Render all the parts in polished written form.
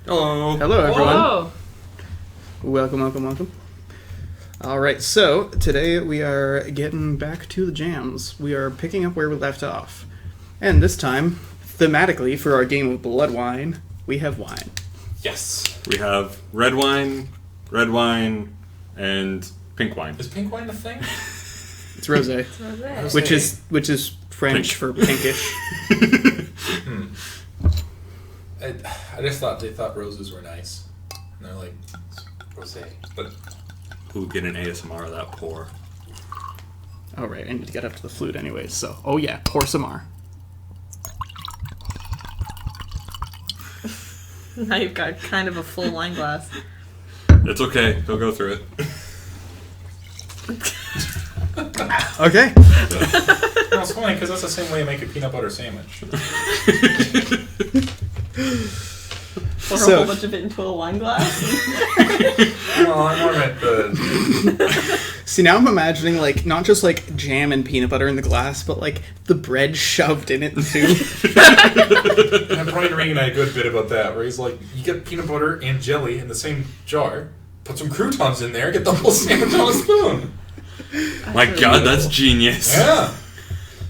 Hello. Hello, everyone. Whoa. Welcome. Alright, so today we are getting back to the jams. We are picking up where we left off. And this time, thematically, for our game of Bloodwine, we have wine. Yes. We have red wine, and pink wine. Is pink wine a thing? It's rosé. It's rosé. Which is French for pinkish. I just thought they thought roses were nice. And they're like, rosé. But Who get an ASMR of that pour? Oh, right, I need to get up to the flute anyways, so... Oh yeah, pour some more. Now you've got kind of a full wine glass. It's okay. They'll go through it. Okay. no, it's funny because that's the same way you make a peanut butter sandwich. Pour a whole bunch of it into a wine glass. Well, I more meant the... See, now I'm imagining, like, not just, like, jam and peanut butter in the glass, but, like, the bread shoved in it, too. And Brian Regan had a good bit about that, where he's like, you get peanut butter and jelly in the same jar, put some croutons in there, get the whole sandwich on a spoon. My God, that's genius. Yeah.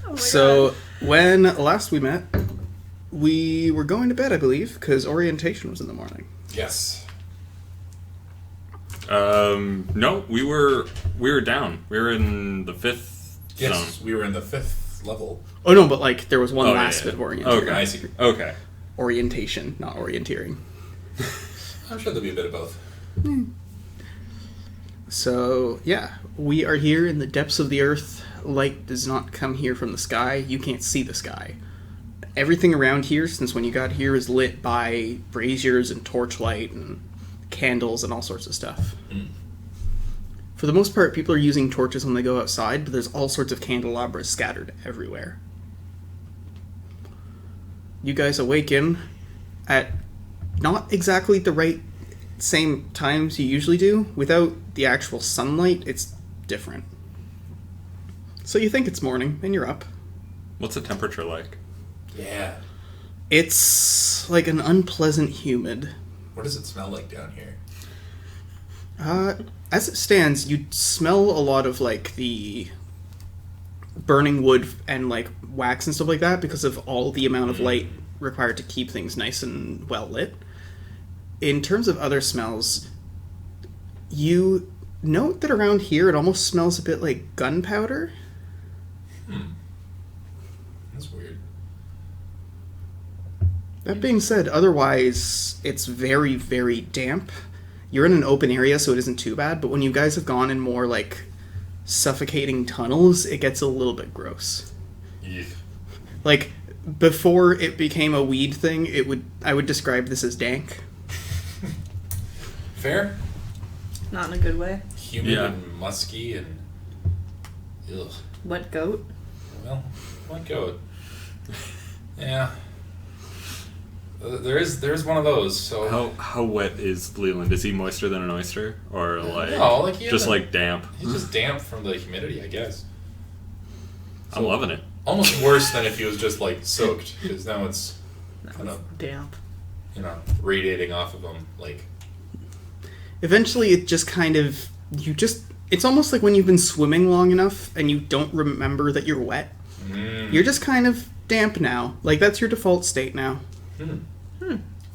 Oh So, when last we met, we were going to bed, I believe, because orientation was in the morning. Yes. No, we were down. We were in the 5th Yes, zone. we were in the 5th level. Oh, no, but, like, there was one last yeah. bit of orientation. Okay, I see. Okay. Orientation, not orienteering. I'm sure there'll be a bit of both. So, yeah, we are here in the depths of the earth. Light does not come here from the sky. You can't see the sky. Everything around here, since when you got here, is lit by braziers and torchlight and candles and all sorts of stuff. For the most part, people are using torches when they go outside, but there's all sorts of candelabras scattered everywhere. You guys awaken at not exactly the right same times you usually do. Without the actual sunlight, it's different. So you think it's morning, and you're up. What's the temperature like? Yeah. It's like an unpleasant humid. What does it smell like down here? As it stands, you smell a lot of, like, the burning wood and, like, wax and stuff like that because of all the amount of light required to keep things nice and well lit. In terms of other smells, you note that around here it almost smells a bit like gunpowder. That's weird. That being said, otherwise, it's very, very damp. You're in an open area, so it isn't too bad, but when you guys have gone in more, like, suffocating tunnels, it gets a little bit gross. Yeah. Like, before it became a weed thing, I would describe this as dank. Fair? Not in a good way. Humid and musky and... Ugh. Wet goat. Well, what goat? Yeah. There's one of those, so... How wet is Leland? Is he moister than an oyster? Or, like... No, like... Just, like, damp? He's just damp from the humidity, I guess. So, I'm loving it. Almost worse than if he was just, like, soaked, because now it's kind of, Damp. radiating off of him, like... Eventually, it just kind of... It's almost like when you've been swimming long enough and you don't remember that you're wet. You're just kind of damp now. Like, that's your default state now.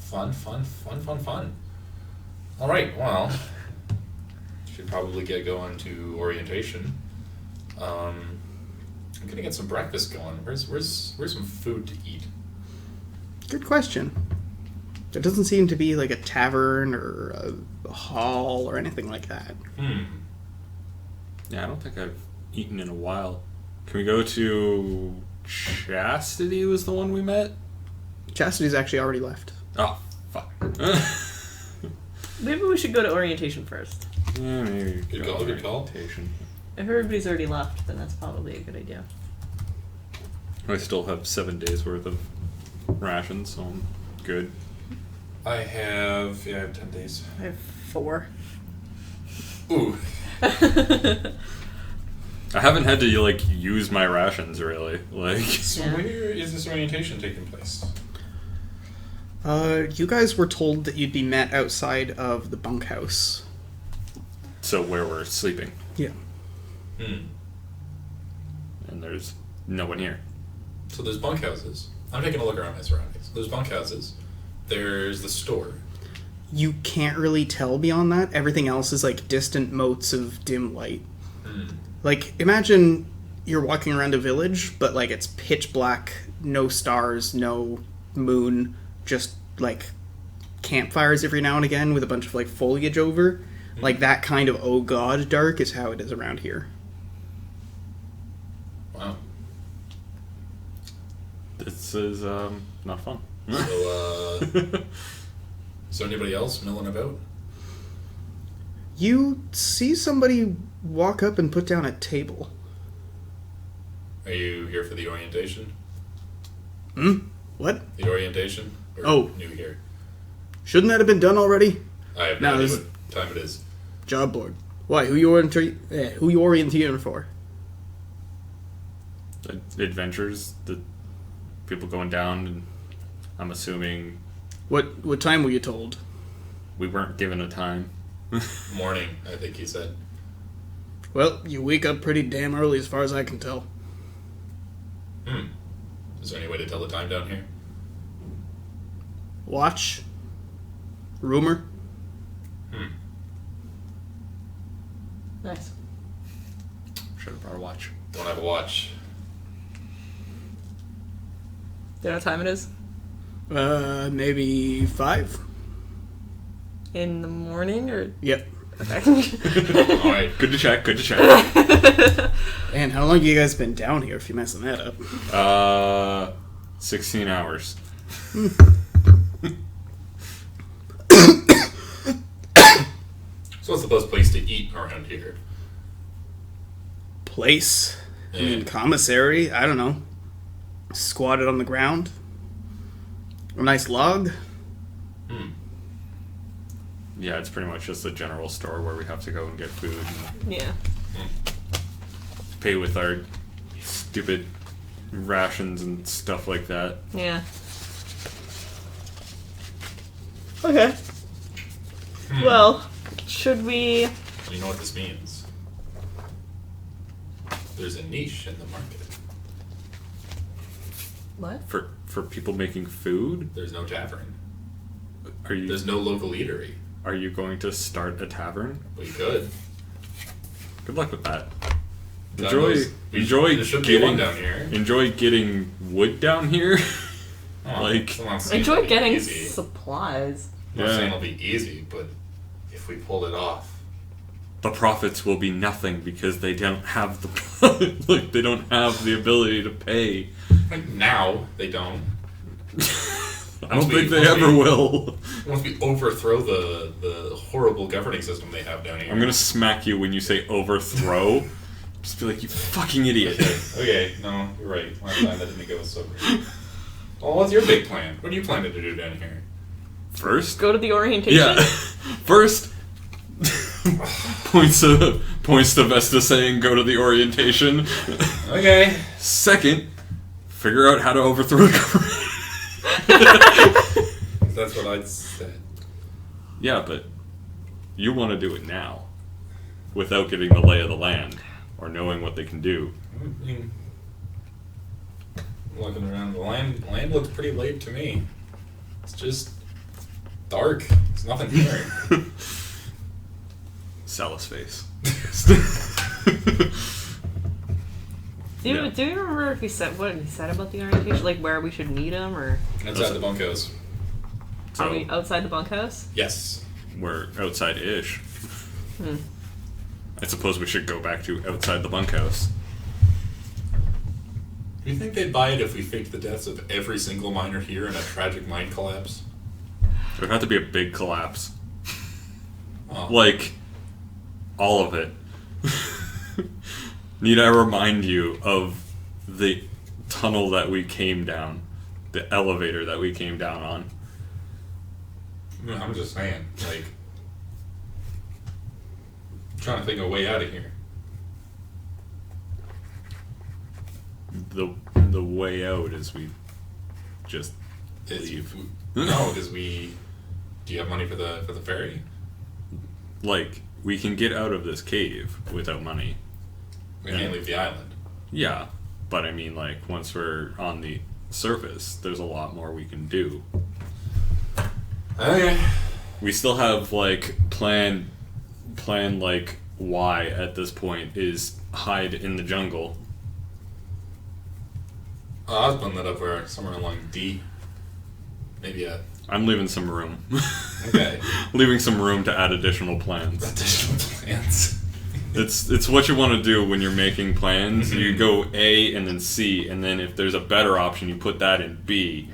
Fun. Alright, well... Should probably get going to orientation. I'm gonna get some breakfast going. Where's some food to eat? Good question. There doesn't seem to be, like, a tavern or a hall or anything like that. Yeah, I don't think I've eaten in a while. Can we go to... Chastity was the one we met? Chastity's actually already left. Oh, fuck. Maybe we should go to orientation first. Yeah, maybe. Good call. Orientation. If everybody's already left, then that's probably a good idea. I still have 7 days worth of rations, so I'm good. I have 10 days. I have 4. Ooh. I haven't had to, like, use my rations, really. Like... So Yeah. where is this orientation taking place? You guys were told that you'd be met outside of the bunkhouse. So where we're sleeping. Yeah. Hmm. And there's no one here. So there's bunkhouses. I'm taking a look around my surroundings. There's bunkhouses. There's the store. You can't really tell beyond that. Everything else is like distant motes of dim light. Hmm. Like, imagine you're walking around a village, but like it's pitch black, no stars, no moon, just like campfires every now and again with a bunch of like foliage over. Like that kind of oh god dark is how it is around here. Wow. This is not fun. So, is there anybody else milling about? You see somebody walk up and put down a table. Are you here for the orientation? What? The orientation? Or Oh. new here? Shouldn't that have been done already? I have No, no idea this- what time it is. Job board. Why? Who you orienteering for? Adventures, the people going down, and I'm assuming What time were you told? we weren't given a time. Morning, I think he said. Well, you wake up pretty damn early as far as I can tell. Is there any way to tell the time down here? Watch. Rumor. Nice. Should have brought a watch. Don't have a watch. Do you know what time it is? Maybe 5? In the morning or? Yep. Okay. Alright. Good to check. Good to check. And how long have you guys been down here if you're messing that up? 16 hours. So what's the best place to eat around here? Place? I mean, Yeah. commissary? I don't know. Squatted on the ground? A nice log? Yeah, it's pretty much just a general store where we have to go and get food and Yeah. pay with our stupid rations and stuff like that. Yeah. Okay. Well, should we? You know what this means? There's a niche in the market. What? For people making food? There's no tavern. There's no local eatery. Are you going to start a tavern? We could. Good luck with that. God knows. There should be one down here. Enjoy getting wood down here. Oh, Like- I'm not saying Enjoy it'll be getting easy. supplies. I'm not Yeah. saying it'll be easy, but if we pulled it off, The profits will be nothing because they don't have the like they don't have the ability to pay. like now they don't. I don't think they ever will. Once we overthrow the horrible governing system they have down here. I'm gonna smack you when you say overthrow. Just be like, you fucking idiot. Okay, no, you're right. Last time that didn't go so great. Well, what's your big plan? What are you planning to do down here? First? Go to the orientation. Yeah. First, points to Vesta saying go to the orientation. Okay. Second, figure out how to overthrow the government. That's what I'd said. Yeah, but you want to do it now, without getting the lay of the land or knowing what they can do. I mean, looking around, the land looks pretty laid to me. It's just dark. There's nothing here. Sal's face. Do you remember if he said what he said about the orientation? Like where we should meet him, or Outside the bunkhouse. are we outside the bunkhouse? Yes. We're outside-ish. I suppose we should go back to outside the bunkhouse. Do you think they'd buy it if we faked the deaths of every single miner here in a tragic mine collapse? It would have to be a big collapse. Oh. Like, all of it. Need I remind you of the tunnel that we came down? The elevator that we came down on? I'm just saying, like, I'm trying to think of a way out of here. The way out is we just It's- leave. No, because we... Do you have money for the ferry? Like, we can get out of this cave without money. We can't leave the island. Yeah, but I mean, like, once we're on the surface, there's a lot more we can do. Okay. We still have, like, plan, like, Y at this point is hide in the jungle. I was putting that up where somewhere along D. Maybe I'm leaving some room. Okay. Leaving some room to add additional plans. additional plans. It's what you want to do when you're making plans. You go A and then C, and then if there's a better option, you put that in B.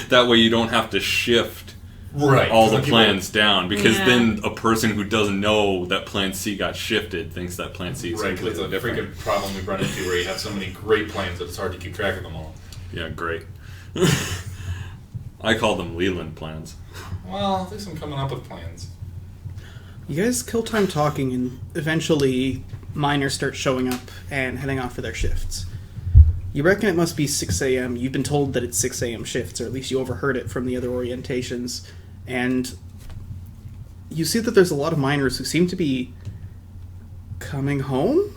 That way you don't have to shift Right. all the plans down, because Yeah. then a person who doesn't know that plan C got shifted thinks that plan C is Right, because it's completely a different. freaking problem we've run into where you have so many great plans that it's hard to keep track of them all. Yeah, great. I call them Leland plans. Well, at least I'm coming up with plans. You guys kill time talking, and eventually miners start showing up and heading off for their shifts. You reckon it must be 6 a.m. You've been told that it's 6 a.m. shifts, or at least you overheard it from the other orientations. And you see that there's a lot of miners who seem to be coming home,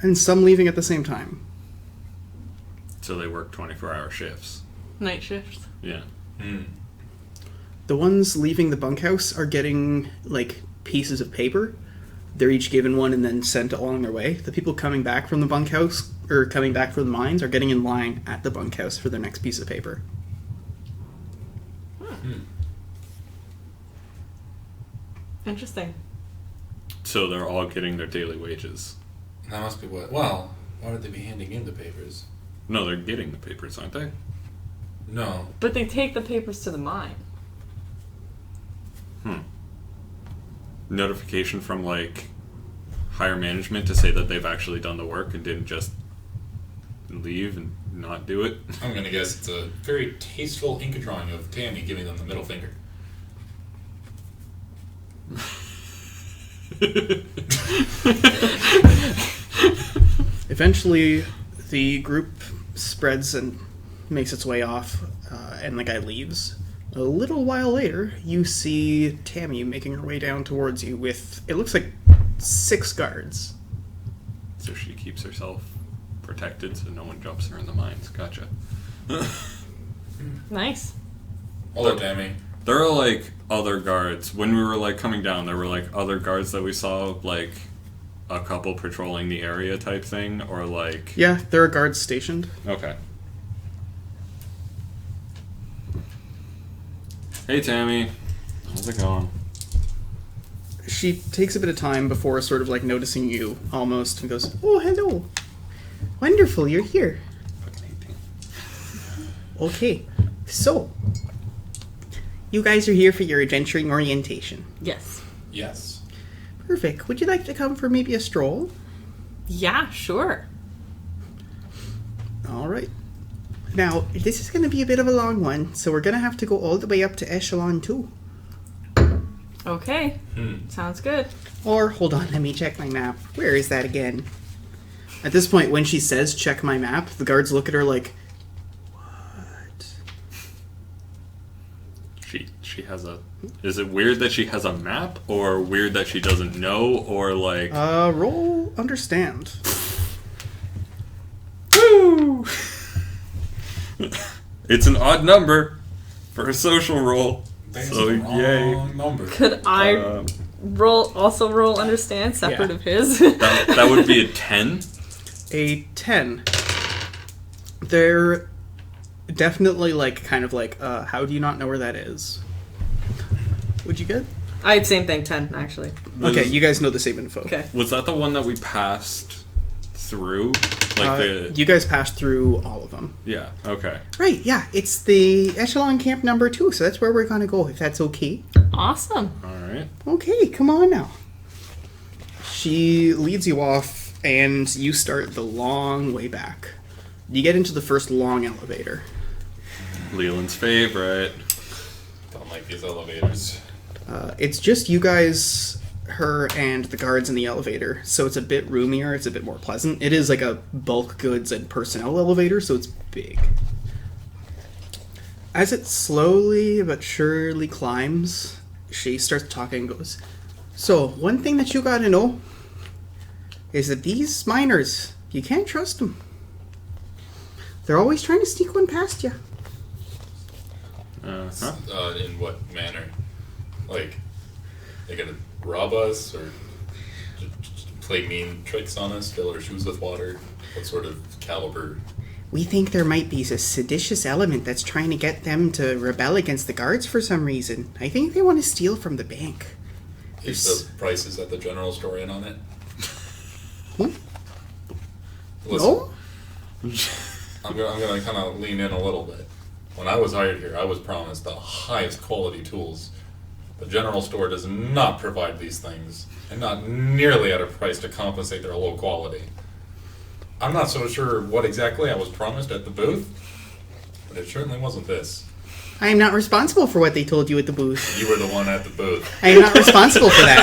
and some leaving at the same time. So they work 24-hour shifts. Night shifts. Yeah. The ones leaving the bunkhouse are getting, like, pieces of paper. They're each given one and then sent along their way. The people coming back from the bunkhouse, or coming back from the mines, are getting in line at the bunkhouse for their next piece of paper. Interesting. So they're all getting their daily wages. That must be what... Well, why would they be handing in the papers? No, they're getting the papers, aren't they? No. But they take the papers to the mine. Notification from, like, higher management to say that they've actually done the work and didn't just leave and not do it. I'm going to guess it's a very tasteful ink drawing of Tammy giving them the middle finger. Eventually, the group spreads and makes its way off, and the guy leaves. A little while later, you see Tammy making her way down towards you with, it looks like, 6 guards. So she keeps herself protected so no one jumps her in the mines. Gotcha. Nice. Hold up, Tammy. There are, like, other guards. When we were, like, coming down, there were, like, other guards that we saw, like, a couple patrolling the area type thing, or, like... Yeah, there are guards stationed. Okay. Hey, Tammy. How's it going? She takes a bit of time before sort of like noticing you almost and goes, "Oh, hello. Wonderful, you're here. Okay, so you guys are here for your adventuring orientation. Yes. Yes. Perfect. Would you like to come for maybe a stroll? Yeah, sure. All right. Now, this is going to be a bit of a long one, so we're going to have to go all the way up to Echelon 2. Okay. Sounds good. Or, hold on, let me check my map. Where is that again? At this point, when she says, check my map, the guards look at her like, what? She has a... Is it weird that she has a map, or weird that she doesn't know, or, like... Roll understand. Woo! It's an odd number for a social roll. That's So, the wrong yay. number. Could I roll understand separate Yeah. of his? That would be a 10. A 10. They're definitely like, kind of like, how do you not know where that is? What'd you get? I had same thing, 10 actually. Okay, you guys know the same info. Okay. Was that the one that we passed through? Like You guys passed through all of them. Yeah, okay. Right, yeah, it's the Echelon Camp number 2, so that's where we're gonna go, if that's okay. Awesome. Alright. Okay, come on now. She leads you off, and you start the long way back. You get into the first long elevator. Leland's favorite. Don't like these elevators. It's just you guys, her, and the guards in the elevator, so it's a bit roomier, it's a bit more pleasant. It is like a bulk goods and personnel elevator, so it's big. As it slowly but surely climbs, she starts talking and goes, "So, one thing that you gotta know is that these miners, you can't trust them. They're always trying to sneak one past you." In what manner? Like, they gonna rob us or play mean tricks on us, fill our shoes with water? What sort of caliber? "We think there might be a seditious element that's trying to get them to rebel against the guards for some reason. I think they want to steal from the bank." Is the prices at the general store in on it? No? I'm gonna kind of lean in a little bit. When I was hired here, I was promised the highest quality tools. The general store does not provide these things, and not nearly at a price to compensate their low quality. I'm not so sure what exactly I was promised at the booth, but it certainly wasn't this. "I am not responsible for what they told you at the booth. You were the one at the booth. I am not responsible for that."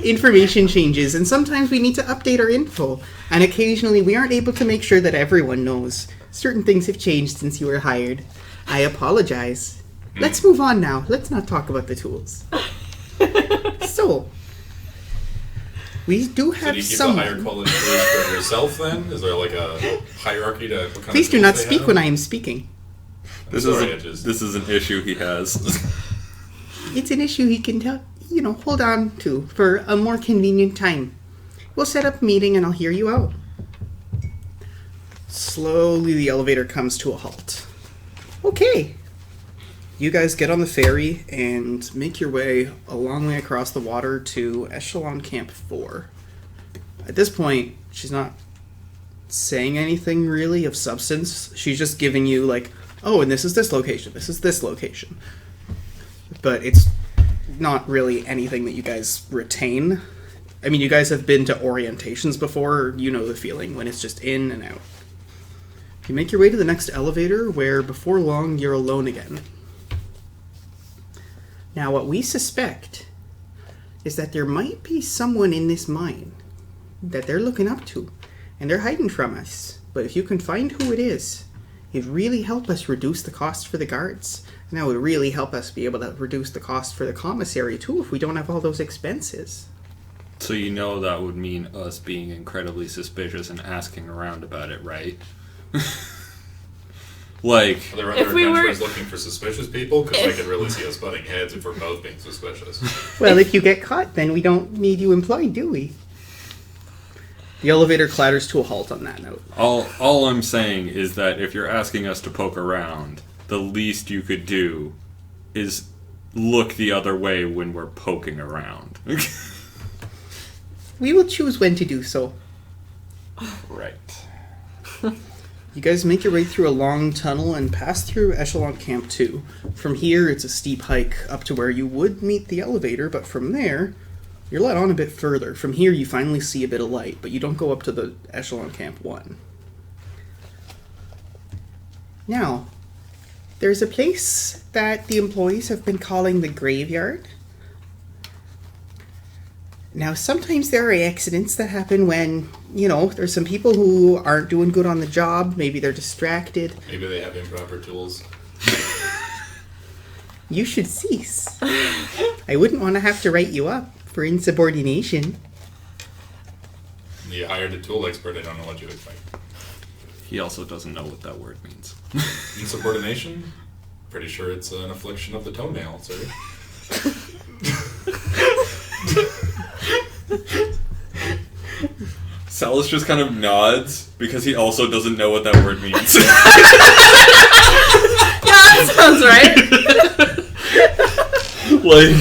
Information changes, and sometimes we need to update our info, and occasionally we aren't able to make sure that everyone knows. Certain things have changed since you were hired. I apologize. Let's move on now. Let's not talk about the tools. So, we do So have do you keep some. the higher quality tools for yourself then? Is there like a hierarchy to what kind Please of do tools not they speak have? when I am speaking. This is an issue he has. It's an issue he can hold on to for a more convenient time. We'll set up a meeting and I'll hear you out. Slowly the elevator comes to a halt. Okay. You guys get on the ferry and make your way a long way across the water to Echelon Camp 4. At this point, she's not saying anything really of substance. She's just giving you like, "Oh, and this is this location, this is this location." But it's not really anything that you guys retain. I mean, you guys have been to orientations before. You know the feeling when it's just in and out. You make your way to the next elevator where before long you're alone again. Now, what we suspect is that there might be someone in this mine that they're looking up to, and they're hiding from us. But if you can find who it is, it'd really help us reduce the cost for the guards. And that would really help us be able to reduce the cost for the commissary, too, if we don't have all those expenses. So you know that would mean us being incredibly suspicious and asking around about it, right? Like, Are there If other we were- adventurers looking for suspicious people? Because I could really see us butting heads if we're both being suspicious. Well, if you get caught, then we don't need you employed, do we? The elevator clatters to a halt on that note. all I'm saying is that if you're asking us to poke around, the least you could do is look the other way when we're poking around. We will choose when to do so. Right. You guys make your way through a long tunnel and pass through Echelon Camp 2. From here, it's a steep hike up to where you would meet the elevator, but from there, you're let on a bit further. From here, you finally see a bit of light, but you don't go up to the Echelon Camp 1. Now, there's a place that the employees have been calling the graveyard. Now, sometimes there are accidents that happen when, there's some people who aren't doing good on the job. Maybe they're distracted. Maybe they have improper tools. You should cease. I wouldn't want to have to write you up for insubordination. You hired a tool expert, I don't know what you expect. He also doesn't know what that word means. Insubordination? Pretty sure it's an affliction of the toenail, sir. Salas just kind of nods because he also doesn't know what that word means. Yeah, that sounds right. Like,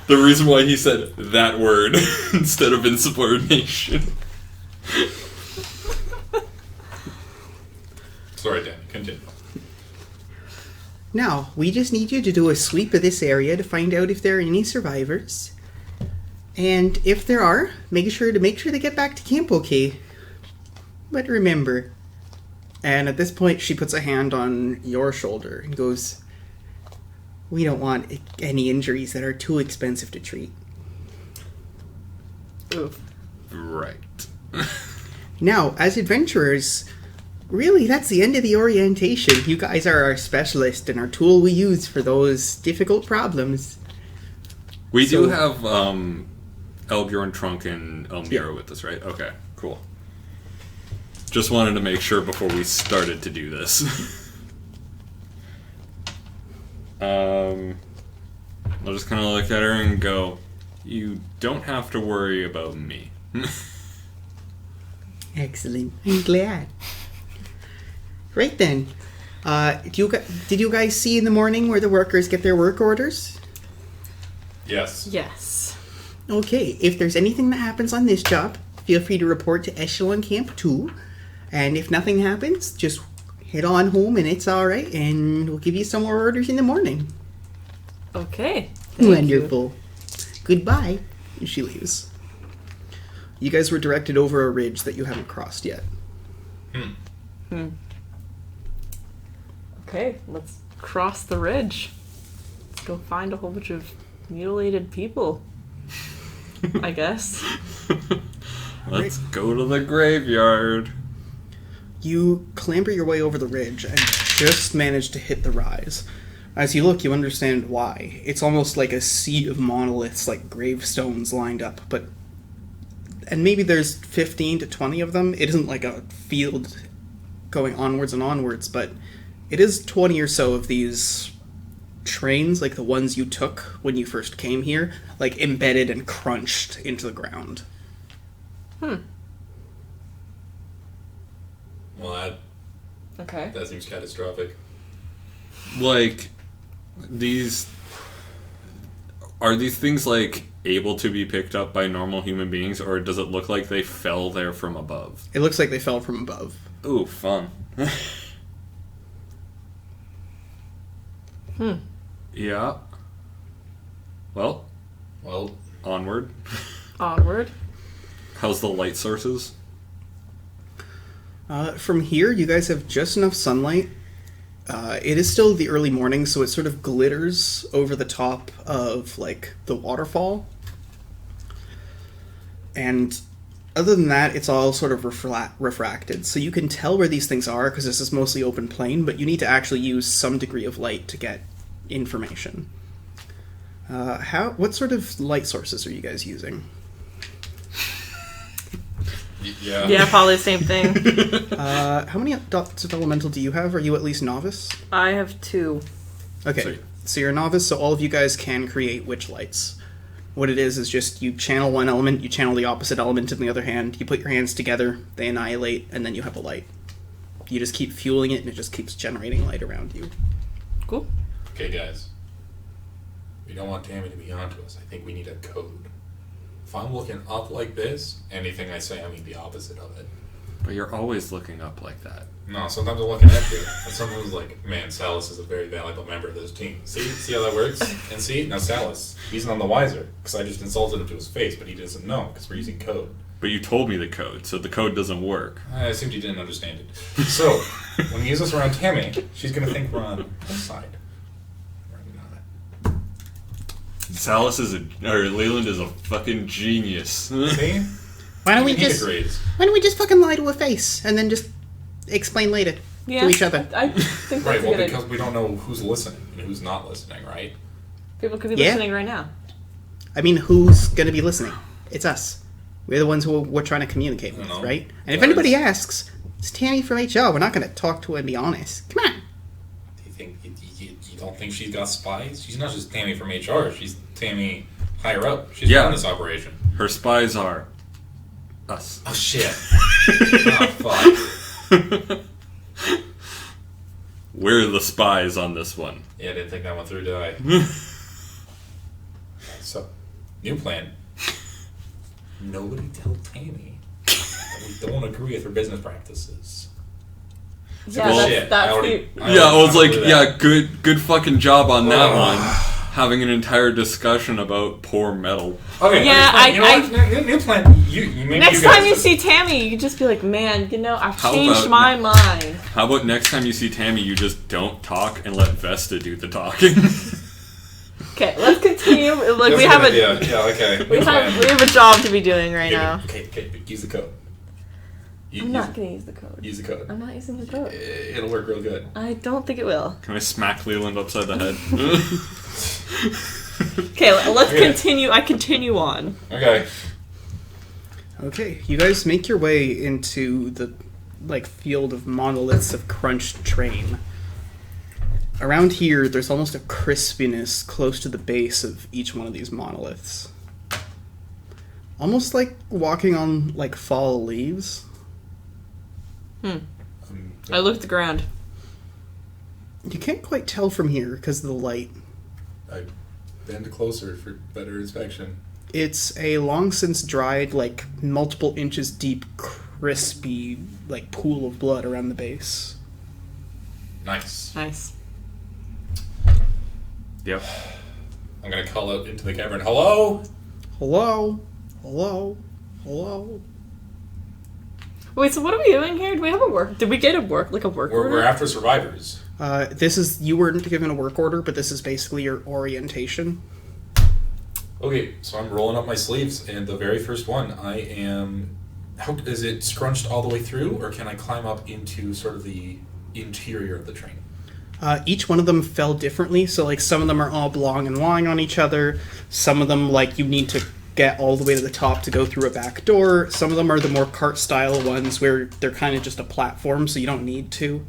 the reason why he said that word instead of insubordination. Sorry, Danny, continue. Now, we just need you to do a sweep of this area to find out if there are any survivors. And if there are, make sure they get back to camp okay. But remember, and at this point she puts a hand on your shoulder and goes, "We don't want any injuries that are too expensive to treat." Oof. Right. Now, as adventurers, Really, that's the end of the orientation. You guys are our specialist and our tool we use for those difficult problems. We do have Elbjorn, Trunk, and Elmira with us, right? Okay, cool. Just wanted to make sure before we started to do this. I'll just kind of look at her and go, you don't have to worry about me. Excellent. I'm glad. Right then. Did you guys see in the morning where the workers get their work orders? Yes. Yes. Okay, if there's anything that happens on this job, feel free to report to Echelon Camp 2. And if nothing happens, just head on home and it's alright, and we'll give you some more orders in the morning. Okay. Wonderful. Goodbye. And she leaves. You guys were directed over a ridge that you haven't crossed yet. Okay, let's cross the ridge. Let's go find a whole bunch of mutilated people. I guess. Let's go to the graveyard. You clamber your way over the ridge and just manage to hit the rise. As you look, you understand why. It's almost like a sea of monoliths, like gravestones lined up, and maybe there's 15 to 20 of them. It isn't like a field going onwards and onwards, but it is 20 or so of these trains, like the ones you took when you first came here, like embedded and crunched into the ground. Well, Okay. that seems catastrophic. Like, are these things, like, able to be picked up by normal human beings, or does it look like they fell there from above? It looks like they fell from above. Ooh, fun. Yeah. Well, onward. Onward. How's the light sources? From here, you guys have just enough sunlight. It is still the early morning, so it sort of glitters over the top of, like, the waterfall. And other than that, it's all sort of refracted. So you can tell where these things are, because this is mostly open plain, but you need to actually use some degree of light to get information. What sort of light sources are you guys using? Yeah, probably the same thing. How many dots of elemental do you have? Are you at least novice? I have 2. Okay, Sweet. so you're a novice, so all of you guys can create witch lights. What it is just you channel one element, you channel the opposite element in the other hand, you put your hands together, they annihilate, and then you have a light. You just keep fueling it, and it just keeps generating light around you. Cool. Okay, guys. We don't want Tammy to be onto us. I think we need a code. If I'm looking up like this, anything I say, I mean the opposite of it. But you're always looking up like that. No, sometimes I'm looking at you. And sometimes like, man, Salus is a very valuable member of this team. See how that works? And see, now Salus, he's none the wiser, because I just insulted him to his face, but he doesn't know, because we're using code. But you told me the code, so the code doesn't work. I assumed you didn't understand it. So, when we use this around Tammy, she's going to think we're on this side. We're not. Salus Leland is a fucking genius. See? Why don't we He just agrees. fucking lie to a face, and then just explain later to each other? I think that's Right, a well, good idea. because we don't know who's listening and who's not listening, right? People could be Yeah. listening right now. I mean, who's gonna be listening? It's us. We're the ones who we're trying to communicate with, know. right? And if Well, anybody asks, it's Tammy from HR. We're not gonna talk to her and be honest. Come on. Do you don't think she's got spies? She's not just Tammy from HR. She's Tammy higher up. She's Yeah. running this operation. Her spies are us. Oh, shit. Oh, fuck. We're the spies on this one. Yeah, I didn't think that one through, did I? So, new plan. Nobody tell Tammy that we don't agree with her business practices. Yeah, Well, that's the... Yeah, I was like, that. yeah, good fucking job on that one. Having an entire discussion about poor metal. Okay, Yeah, you know what? New plan. You maybe Next guys time you just- see Tammy, you can just be like, man, I've How changed about- my mind. How about next time you see Tammy, you just don't talk and let Vesta do the talking? Okay, let's continue. Like That's we a have good a idea. Yeah, okay. we New have plan. a job to be doing right now. Okay, use the code. I'm not going to use the code. Use the code. I'm not using the code. It'll work real good. I don't think it will. Can I smack Leland upside the head? Okay, let's continue. I continue on. Okay. Okay, you guys make your way into the field of monoliths of crunched train. Around here, there's almost a crispiness close to the base of each one of these monoliths. Almost like walking on fall leaves. I look at the ground. You can't quite tell from here because of the light. I bend closer for better inspection. It's a long since dried, multiple inches deep, crispy, pool of blood around the base. Nice. Yep. I'm gonna call out into the cavern. Hello? Hello? Hello? Hello? Wait, so what are we doing here? Do we have a work? Did we get a work order? We're after survivors. You weren't given a work order, but this is basically your orientation. Okay, so I'm rolling up my sleeves, and the very first one, I am... How is it scrunched all the way through, or can I climb up into sort of the interior of the train? Each one of them fell differently, so some of them are all belong and lying on each other. Some of them you need to get all the way to the top to go through a back door. Some of them are the more cart style ones where they're kind of just a platform, so you don't need to.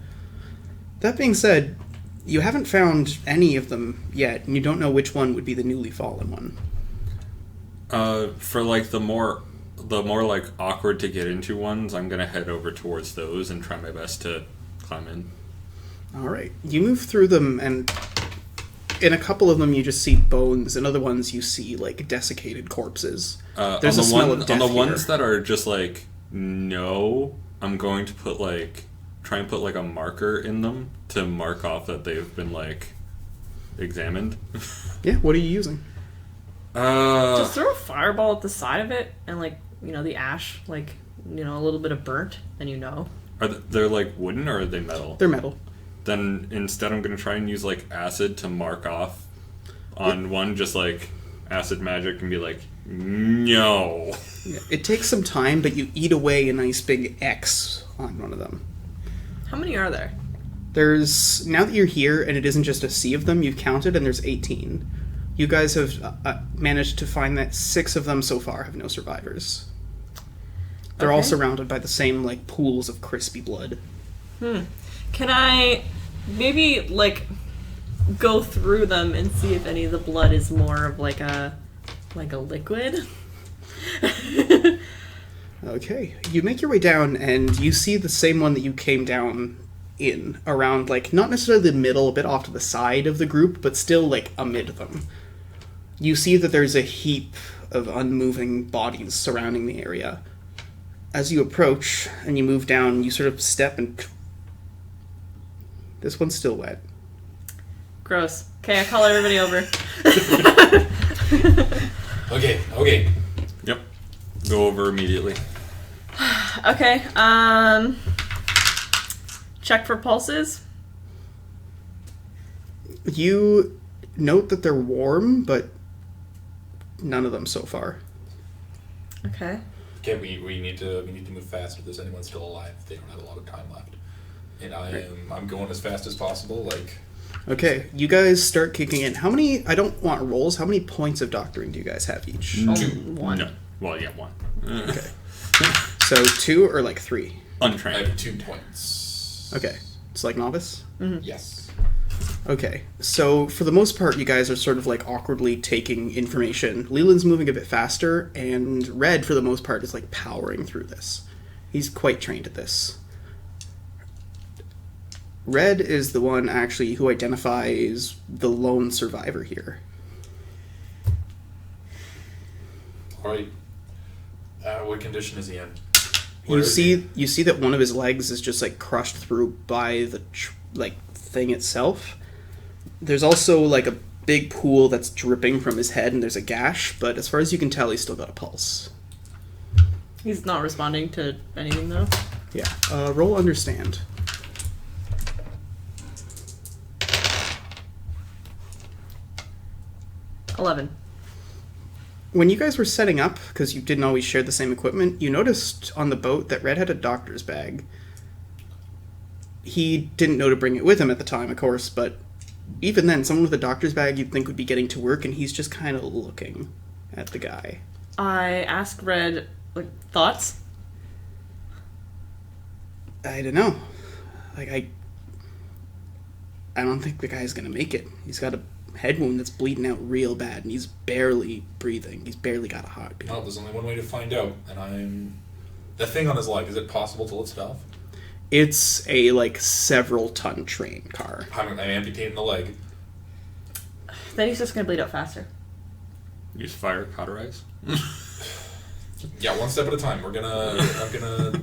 That being said, you haven't found any of them yet, and you don't know which one would be the newly fallen one. For the more awkward to get into ones, I'm gonna head over towards those and try my best to climb in. All right, you move through them, and in a couple of them you just see bones. In other ones you see desiccated corpses. There's a smell of death on the here. ones that are just no, I'm going to put try and put a marker in them to mark off that they've been examined. Yeah, what are you using? Just throw a fireball at the side of it, and the ash, a little bit of burnt, and Are they're wooden or are they metal? They're metal. Then instead I'm going to try and use acid to mark off on one, just acid magic, and be no. Yeah, it takes some time, but you eat away a nice big X on one of them. How many are there? Now that you're here, and it isn't just a sea of them, you've counted, and there's 18. You guys have managed to find that 6 of them so far have no survivors. They're all surrounded by the same pools of crispy blood. Can I maybe go through them and see if any of the blood is more of a liquid? Okay, you make your way down, and you see the same one that you came down in, around not necessarily the middle, a bit off to the side of the group, but still amid them. You see that there's a heap of unmoving bodies surrounding the area. As you approach and you move down, you sort of step and... This one's still wet. Gross. Okay, I call everybody over. Okay. Yep. Go over immediately. Okay, check for pulses. You note that they're warm, but none of them so far. Okay. Okay, we need to move fast if there's anyone still alive. They don't have a lot of time left. And I'm going as fast as possible, Okay, you guys start kicking in. How many, I don't want rolls, how many points of doctoring do you guys have each? 2. One. No. Well, yeah, 1. Okay. So 2 or 3? I Untrained. have 2 points. Okay. It's novice? Mm-hmm. Yes. Okay. So for the most part, you guys are sort of awkwardly taking information. Leland's moving a bit faster, and Red, for the most part, is powering through this. He's quite trained at this. Red is the one, actually, who identifies the lone survivor here. Alright. What condition is he in? You see that one of his legs is just crushed through by the thing itself. There's also a big pool that's dripping from his head, and there's a gash, but as far as you can tell, he's still got a pulse. He's not responding to anything, though? Yeah. Roll understand. 11. When you guys were setting up, because you didn't always share the same equipment, you noticed on the boat that Red had a doctor's bag. He didn't know to bring it with him at the time, of course, but even then, someone with a doctor's bag you'd think would be getting to work, and he's just kind of looking at the guy. I asked Red, like, thoughts? I don't know. Like, I don't think the guy's gonna make it. He's got a head wound that's bleeding out real bad, and he's barely breathing. He's barely got a heartbeat. Well, there's only one way to find out, and the thing on his leg, is it possible to lift it off? It's a, like, several-ton train car. I'm amputating the leg. Then he's just gonna bleed out faster. Use fire, cauterize. Yeah, one step at a time. I'm gonna...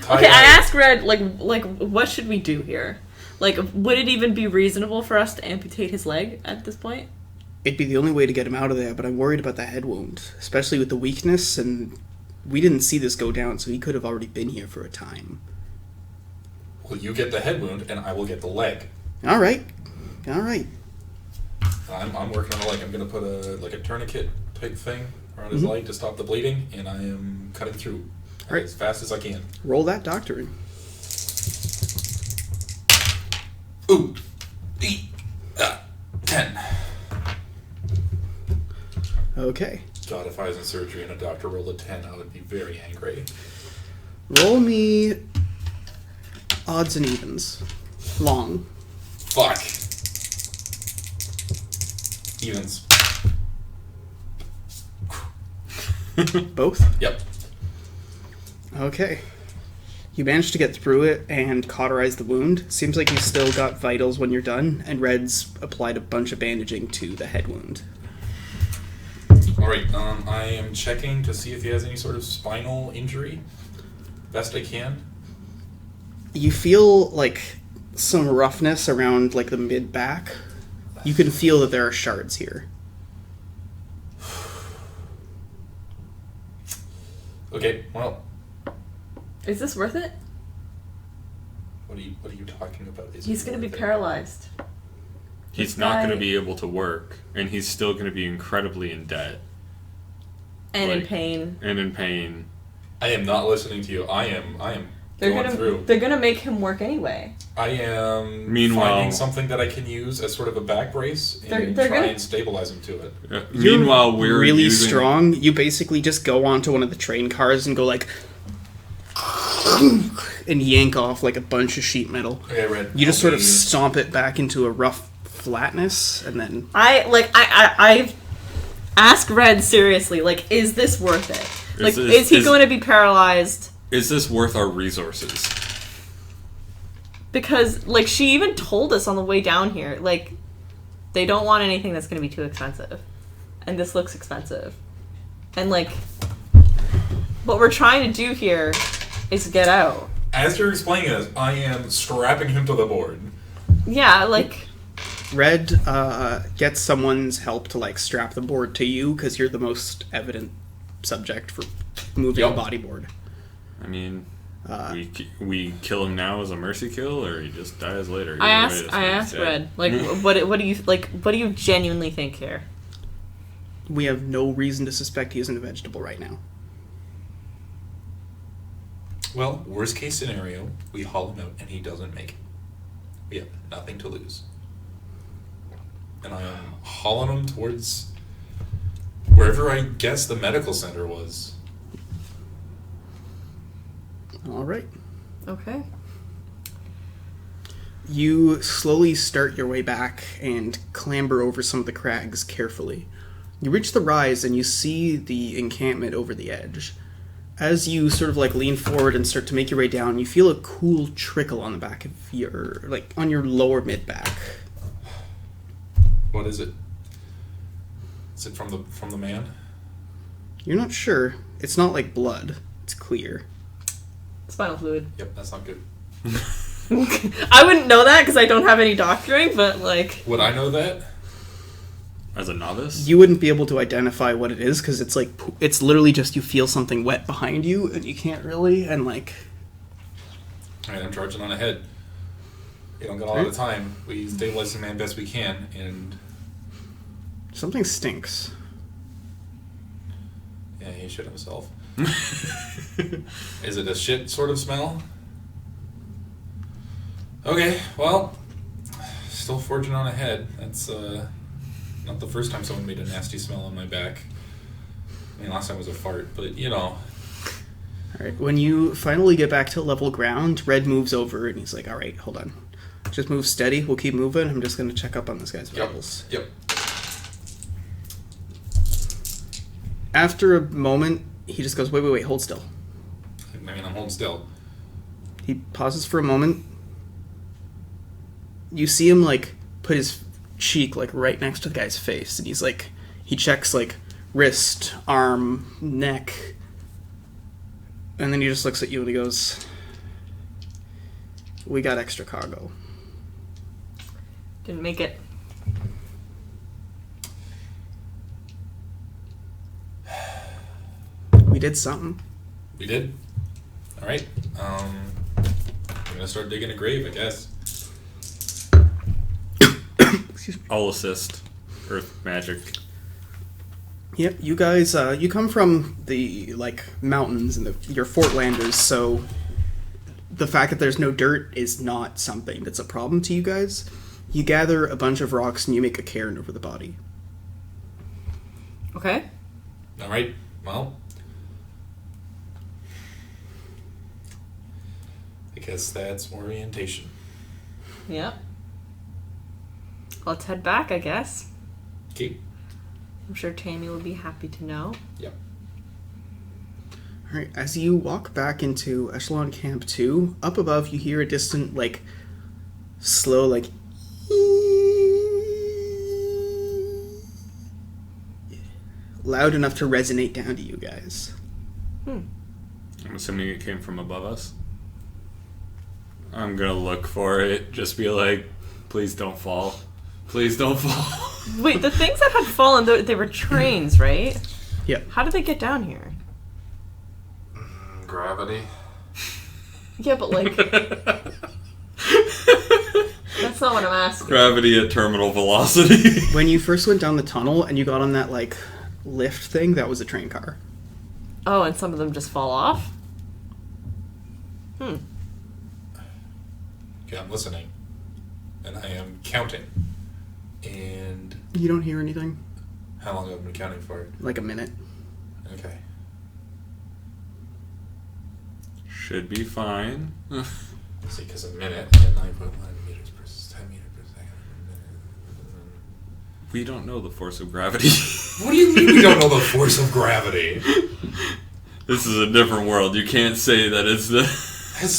Okay, I asked Red, like, what should we do here? Like, would it even be reasonable for us to amputate his leg at this point? It'd be the only way to get him out of there, but I'm worried about the head wound, especially with the weakness, and we didn't see this go down, so he could have already been here for a time. Well, you get the head wound, and I will get the leg. All right. I'm working on the leg. I'm going to put a tourniquet type thing around his leg to stop the bleeding, and I am cutting through as fast as I can. Roll that doctor in. Ooh, 10. Okay. God, if I was in surgery and a doctor rolled a 10, I would be very angry. Roll me odds and evens. Long. Fuck. Evens. Both? Yep. Okay. You managed to get through it and cauterize the wound. Seems like you still got vitals when you're done, and Red's applied a bunch of bandaging to the head wound. Alright, I am checking to see if he has any sort of spinal injury. Best I can. You feel, like, some roughness around, like, the mid-back. You can feel that there are shards here. Okay, well... Is this worth it? What are you talking about? He's going to be paralyzed. He's not going to be able to work, and he's still going to be incredibly in debt. And in pain. And in pain. I am not listening to you. I am going through. They're going to make him work anyway. I am Meanwhile, finding something that I can use as sort of a back brace and try and stabilize him to it. Meanwhile, we're really using... strong. You basically just go onto one of the train cars and go like... and yank off like a bunch of sheet metal. Okay, Red. You just sort of stomp it back into a rough flatness, and then... I ask Red seriously, like, is this worth it? Like, is he going to be paralyzed? Is this worth our resources? Because, like, she even told us on the way down here, like, they don't want anything that's going to be too expensive. And this looks expensive. And, like, what we're trying to do here is get out. As you're explaining this, I am strapping him to the board. Yeah, like... Red gets someone's help to, like, strap the board to you, because you're the most evident subject for moving a bodyboard. I mean, we kill him now as a mercy kill, or he just dies later. I asked Red, like, what do you genuinely think here? We have no reason to suspect he isn't a vegetable right now. Well, worst case scenario, we haul him out and he doesn't make it. We have nothing to lose. And I am hauling him towards wherever I guess the medical center was. All right. Okay. You slowly start your way back and clamber over some of the crags carefully. You reach the rise and you see the encampment over the edge. As you sort of like lean forward and start to make your way down, you feel a cool trickle on the back of your, like, on your lower mid-back. What is it? Is it from the man? You're not sure. It's not like blood. It's clear. Spinal fluid. Yep, that's not good. I wouldn't know that because I don't have any doctoring, but, like... Would I know that? As a novice? You wouldn't be able to identify what it is because it's like, it's literally just you feel something wet behind you and you can't really, and like... Alright, I'm charging on ahead. We don't got a lot of time. We stabilize the man best we can, and... Something stinks. Yeah, he shit himself. Is it a shit sort of smell? Okay, well, still forging on ahead. That's not the first time someone made a nasty smell on my back. I mean, last time was a fart, but you know. Alright, when you finally get back to level ground, Red moves over and he's like, alright, hold on. Just move steady, we'll keep moving. I'm just going to check up on this guy's vitals. Yep. After a moment, he just goes, wait, hold still. I mean, I'm holding still. He pauses for a moment. You see him, like, put his cheek, like, right next to the guy's face. And he's like, he checks, like, wrist, arm, neck. And then he just looks at you and he goes, we got extra cargo. Didn't make it. We did something. We did? Alright. I'm gonna start digging a grave, I guess. Excuse me. I'll assist. Earth magic. Yep, you guys, you come from the, like, mountains and you're Fortlanders, so the fact that there's no dirt is not something that's a problem to you guys. You gather a bunch of rocks and you make a cairn over the body. Okay. Alright, well. I guess that's orientation. Yep. Let's head back, I guess. Okay. I'm sure Tammy will be happy to know. Yep. Alright, as you walk back into Echelon Camp 2, up above you hear a distant, like, slow, like, loud enough to resonate down to you guys. I'm assuming it came from above us. I'm gonna look for it. Just be like, please don't fall. Please don't fall. Wait, the things that had fallen, they were trains, right? Yep. How did they get down here? Gravity. Yeah, but like... That's not what I'm asking. Gravity at terminal velocity. When you first went down the tunnel and you got on that, like, lift thing, that was a train car. Oh, and some of them just fall off? Okay, I'm listening. And I am counting. And You don't hear anything? how long have I been counting for? Like a minute. Okay. Should be fine. See, because a minute and 9.1 meters per 10 meters per second. We don't know the force of gravity. What do you mean we don't know the force of gravity? This is a different world. You can't say that it's the...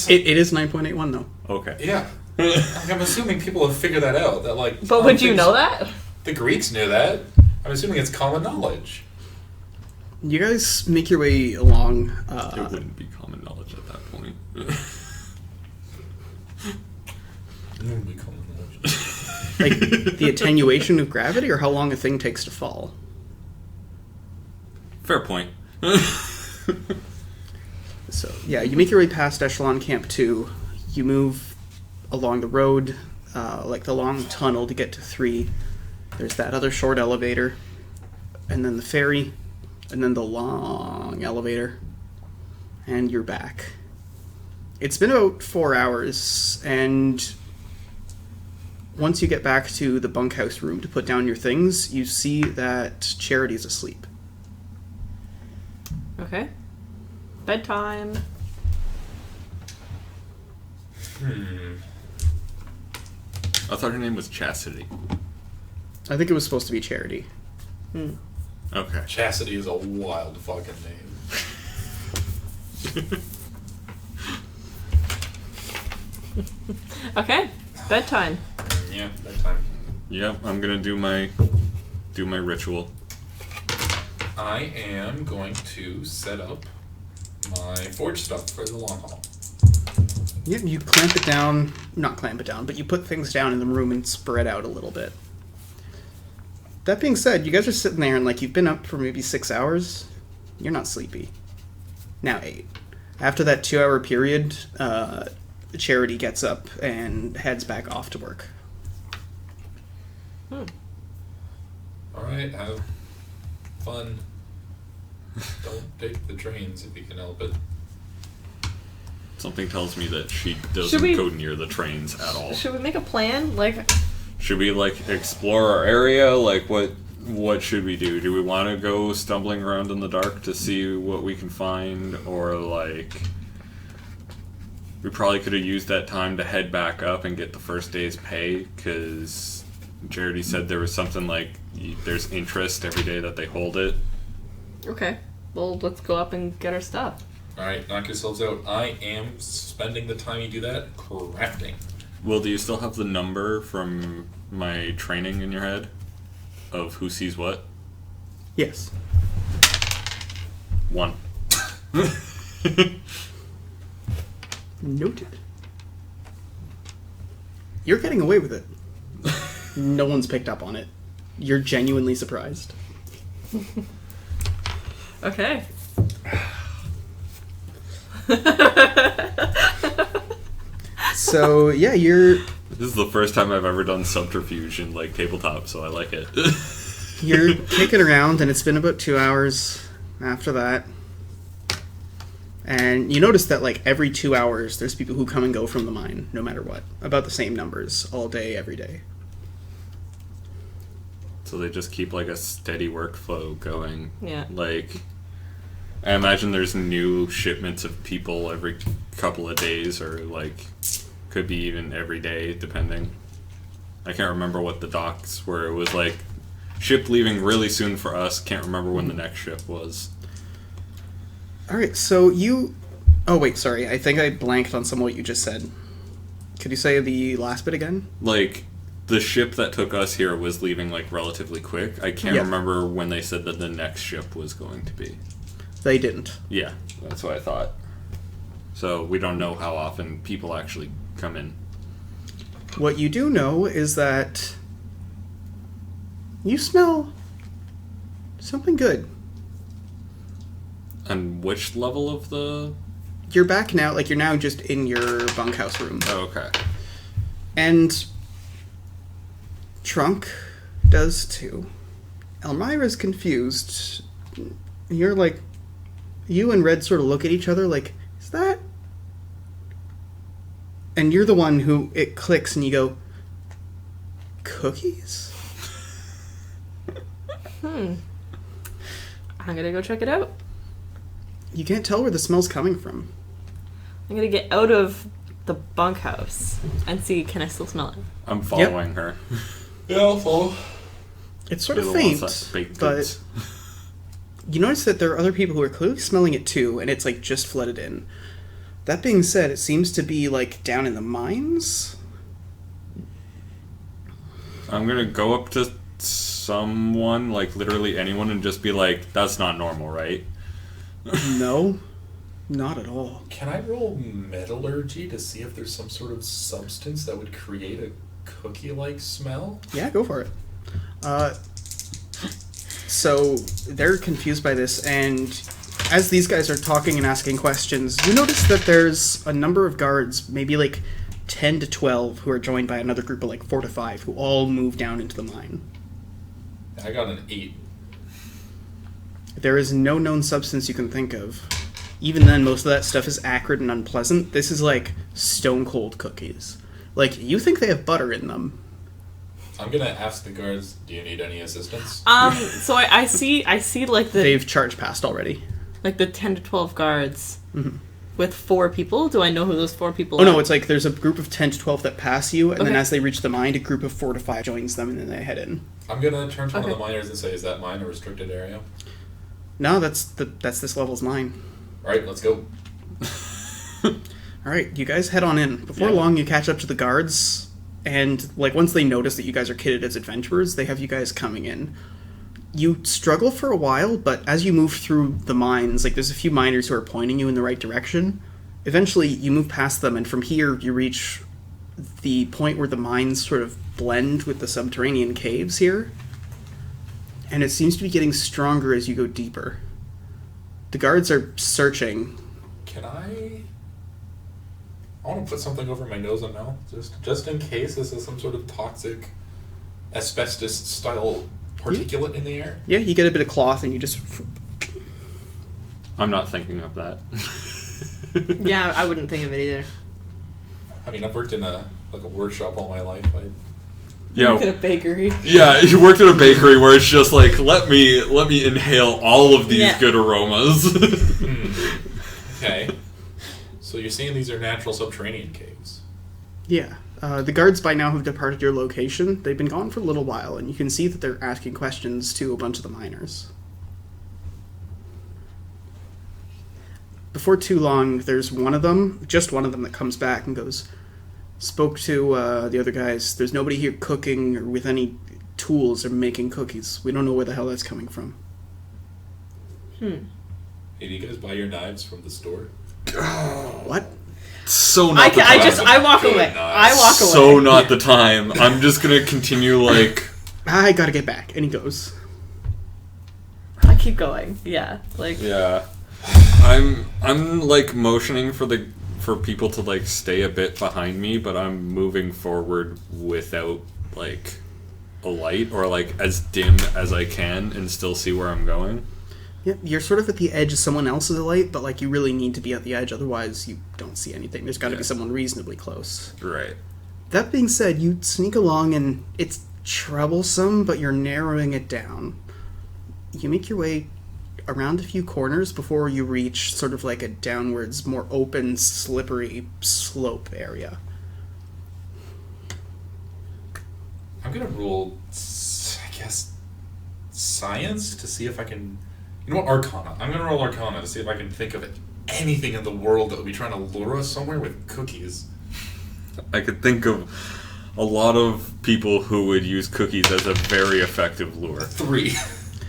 It is 9.81, though. Okay. Yeah. Like, I'm assuming people have figured that out. That like. But would you know that? The Greeks knew that. I'm assuming it's common knowledge. You guys make your way along. It wouldn't be common knowledge at that point. It would be common knowledge. Like, the attenuation of gravity, or how long a thing takes to fall? Fair point. So, yeah, you make your way past Echelon Camp 2. You move along the road, like the long tunnel to get to 3. There's that other short elevator, and then the ferry, and then the long elevator, and you're back. It's been about 4 hours, and once you get back to the bunkhouse room to put down your things, you see that Charity's asleep. Okay. Bedtime. I thought her name was Chastity. I think it was supposed to be Charity. Okay. Chastity is a wild fucking name. Okay. Bedtime. Yeah, bedtime. Yep, I'm gonna do my ritual. I am going to set up my forge stuff for the long haul. Yep, you clamp it down, not clamp it down, but you put things down in the room and spread out a little bit. That being said, you guys are sitting there and like you've been up for maybe 6 hours. You're not sleepy. Now 8. After that 2-hour period, Charity gets up and heads back off to work. Alright, have fun. Don't take the trains if you can help it. Something tells me that she doesn't Should we- go near the trains at all. Should we make a plan? Like, Should we, like, explore our area? Like, what should we do? Do we want to go stumbling around in the dark to see what we can find? Or, like, we probably could have used that time to head back up and get the first day's pay, because Jaredy said there was something like, there's interest every day that they hold it. okay, well, let's go up and get our stuff. Alright, knock yourselves out. I am spending the time you do that crafting. Will, do you still have the number from my training in your head of who sees what? Yes. 1. Noted. You're getting away with it. No one's picked up on it. You're genuinely surprised. Okay. So, yeah, you're This is the first time I've ever done subterfuge in, like, tabletop, so I like it. you're kicking around, and it's been about 2 hours after that. And you notice that, like, every 2 hours, there's people who come and go from the mine, no matter what. About the same numbers, all day, every day. So they just keep, like, a steady workflow going. Yeah. Like, I imagine there's new shipments of people every couple of days, or, like, could be even every day, depending. I can't remember what the docks were. It was, like, ship leaving really soon for us. Can't remember when the next ship was. Alright, so you... Oh, wait, sorry. I think I blanked on some of what you just said. Could you say the last bit again? Like, the ship that took us here was leaving, like, relatively quick. I can't Yeah. remember when they said that the next ship was going to be. They didn't. Yeah, that's what I thought. So we don't know how often people actually come in. What you do know is that you smell something good. And which level of the... You're back now, like you're now just in your bunkhouse room. Oh, okay. And Trunk does too. Elmira's confused. You're like... You and Red sort of look at each other like, is that... And you're the one who it clicks and you go, cookies? I'm gonna go check it out. You can't tell where the smell's coming from. I'm gonna get out of the bunkhouse and see, can I still smell it? I'm following her. Yeah, I'll follow. It's sort You're of the ones faint, that bake but goods. you notice that there are other people who are clearly smelling it too, and it's like just flooded in. That being said, it seems to be like down in the mines. I'm gonna go up to someone, like literally anyone, and just be like, that's not normal, right? No, not at all. Can I roll metallurgy to see if there's some sort of substance that would create a cookie-like smell? Yeah, go for it. So they're confused by this, and as these guys are talking and asking questions, you notice that there's a number of guards, maybe like 10 to 12, who are joined by another group of like 4 to 5, who all move down into the mine. I got an 8. There is no known substance you can think of. Even then, most of that stuff is acrid and unpleasant. This is like stone cold cookies. Like, you think they have butter in them. I'm gonna ask the guards, do you need any assistance? So I see like the They've charged past already. like the 10 to 12 guards with 4 people. Do I know who those 4 people Oh are? no, it's like there's a group of 10 to 12 that pass you, and then Okay. as they reach the mine, a group of 4 to 5 joins them, and then they head in. I'm gonna turn to one of Okay. the miners and say, is that mine a restricted area? No, that's this level's mine. Alright, let's go. Alright, you guys head on in. Before Yeah. long, you catch up to the guards, and like once they notice that you guys are kitted as adventurers, they have you guys coming in. You struggle for a while, but as you move through the mines, like there's a few miners who are pointing you in the right direction. Eventually, you move past them, and from here, you reach the point where the mines sort of blend with the subterranean caves here. And it seems to be getting stronger as you go deeper. The guards are searching. Can I want to put something over my nose and mouth, just in case this is some sort of toxic asbestos-style particulate in the air. Yeah, you get a bit of cloth and you just... I'm not thinking of that. Yeah, I wouldn't think of it either. I mean, I've worked in a workshop all my life. Yeah. Look at a bakery. Yeah, you worked at a bakery where it's just like, let me inhale all of these good aromas. Okay. So you're saying these are natural subterranean caves? Yeah. The guards by now have departed your location. They've been gone for a little while, and you can see that they're asking questions to a bunch of the miners. Before too long, there's just one of them that comes back and goes, spoke to the other guys. There's nobody here cooking or with any tools or making cookies. We don't know where the hell that's coming from. Hey, do you guys buy your knives from the store? What? So not the time. I walk away. I walk away. So not the time. I'm just gonna continue like... I gotta get back. And he goes. I keep going. Yeah. Like. Yeah. I'm like motioning for people to like stay a bit behind me, but I'm moving forward without like a light, or like as dim as I can and still see where I'm going. Yeah, you're sort of at the edge of someone else's light, but like you really need to be at the edge, otherwise you don't see anything. There's got to be someone reasonably close. Right. That being said, you sneak along and it's troublesome, but you're narrowing it down. You make your way around a few corners before you reach sort of like a downwards, more open, slippery slope area. I'm gonna roll, I guess, science to see if I can... You know what, Arcana. I'm gonna roll Arcana to see if I can think of anything in the world that would be trying to lure us somewhere with cookies. I could think of a lot of people who would use cookies as a very effective lure. 3.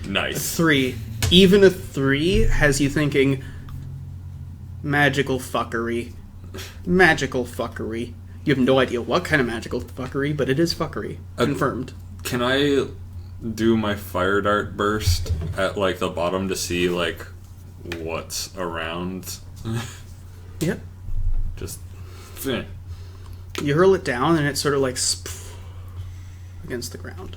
Nice. 3. Even a 3 has you thinking, magical fuckery. Magical fuckery. You have no idea what kind of magical fuckery, but it is fuckery. Confirmed. Can I do my fire dart burst at like the bottom to see like what's around? Yep. Just You hurl it down and it sort of like against the ground.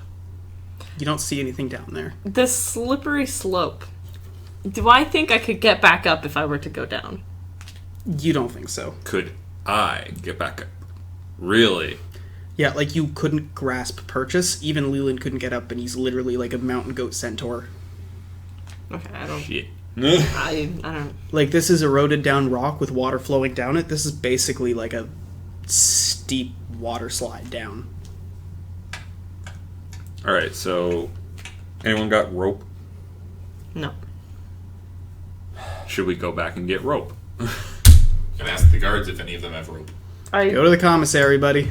You don't see anything down there. The slippery slope. Do I think I could get back up if I were to go down? You don't think so. Could I get back up? Really? Yeah, like you couldn't grasp purchase. Even Leland couldn't get up, and he's literally like a mountain goat centaur. Okay, I don't... Shit. I don't... Like, this is eroded down rock with water flowing down it. This is basically like a steep water slide down. Alright, so anyone got rope? No. Should we go back and get rope? Can ask the guards if any of them have rope. Go to the commissary, buddy.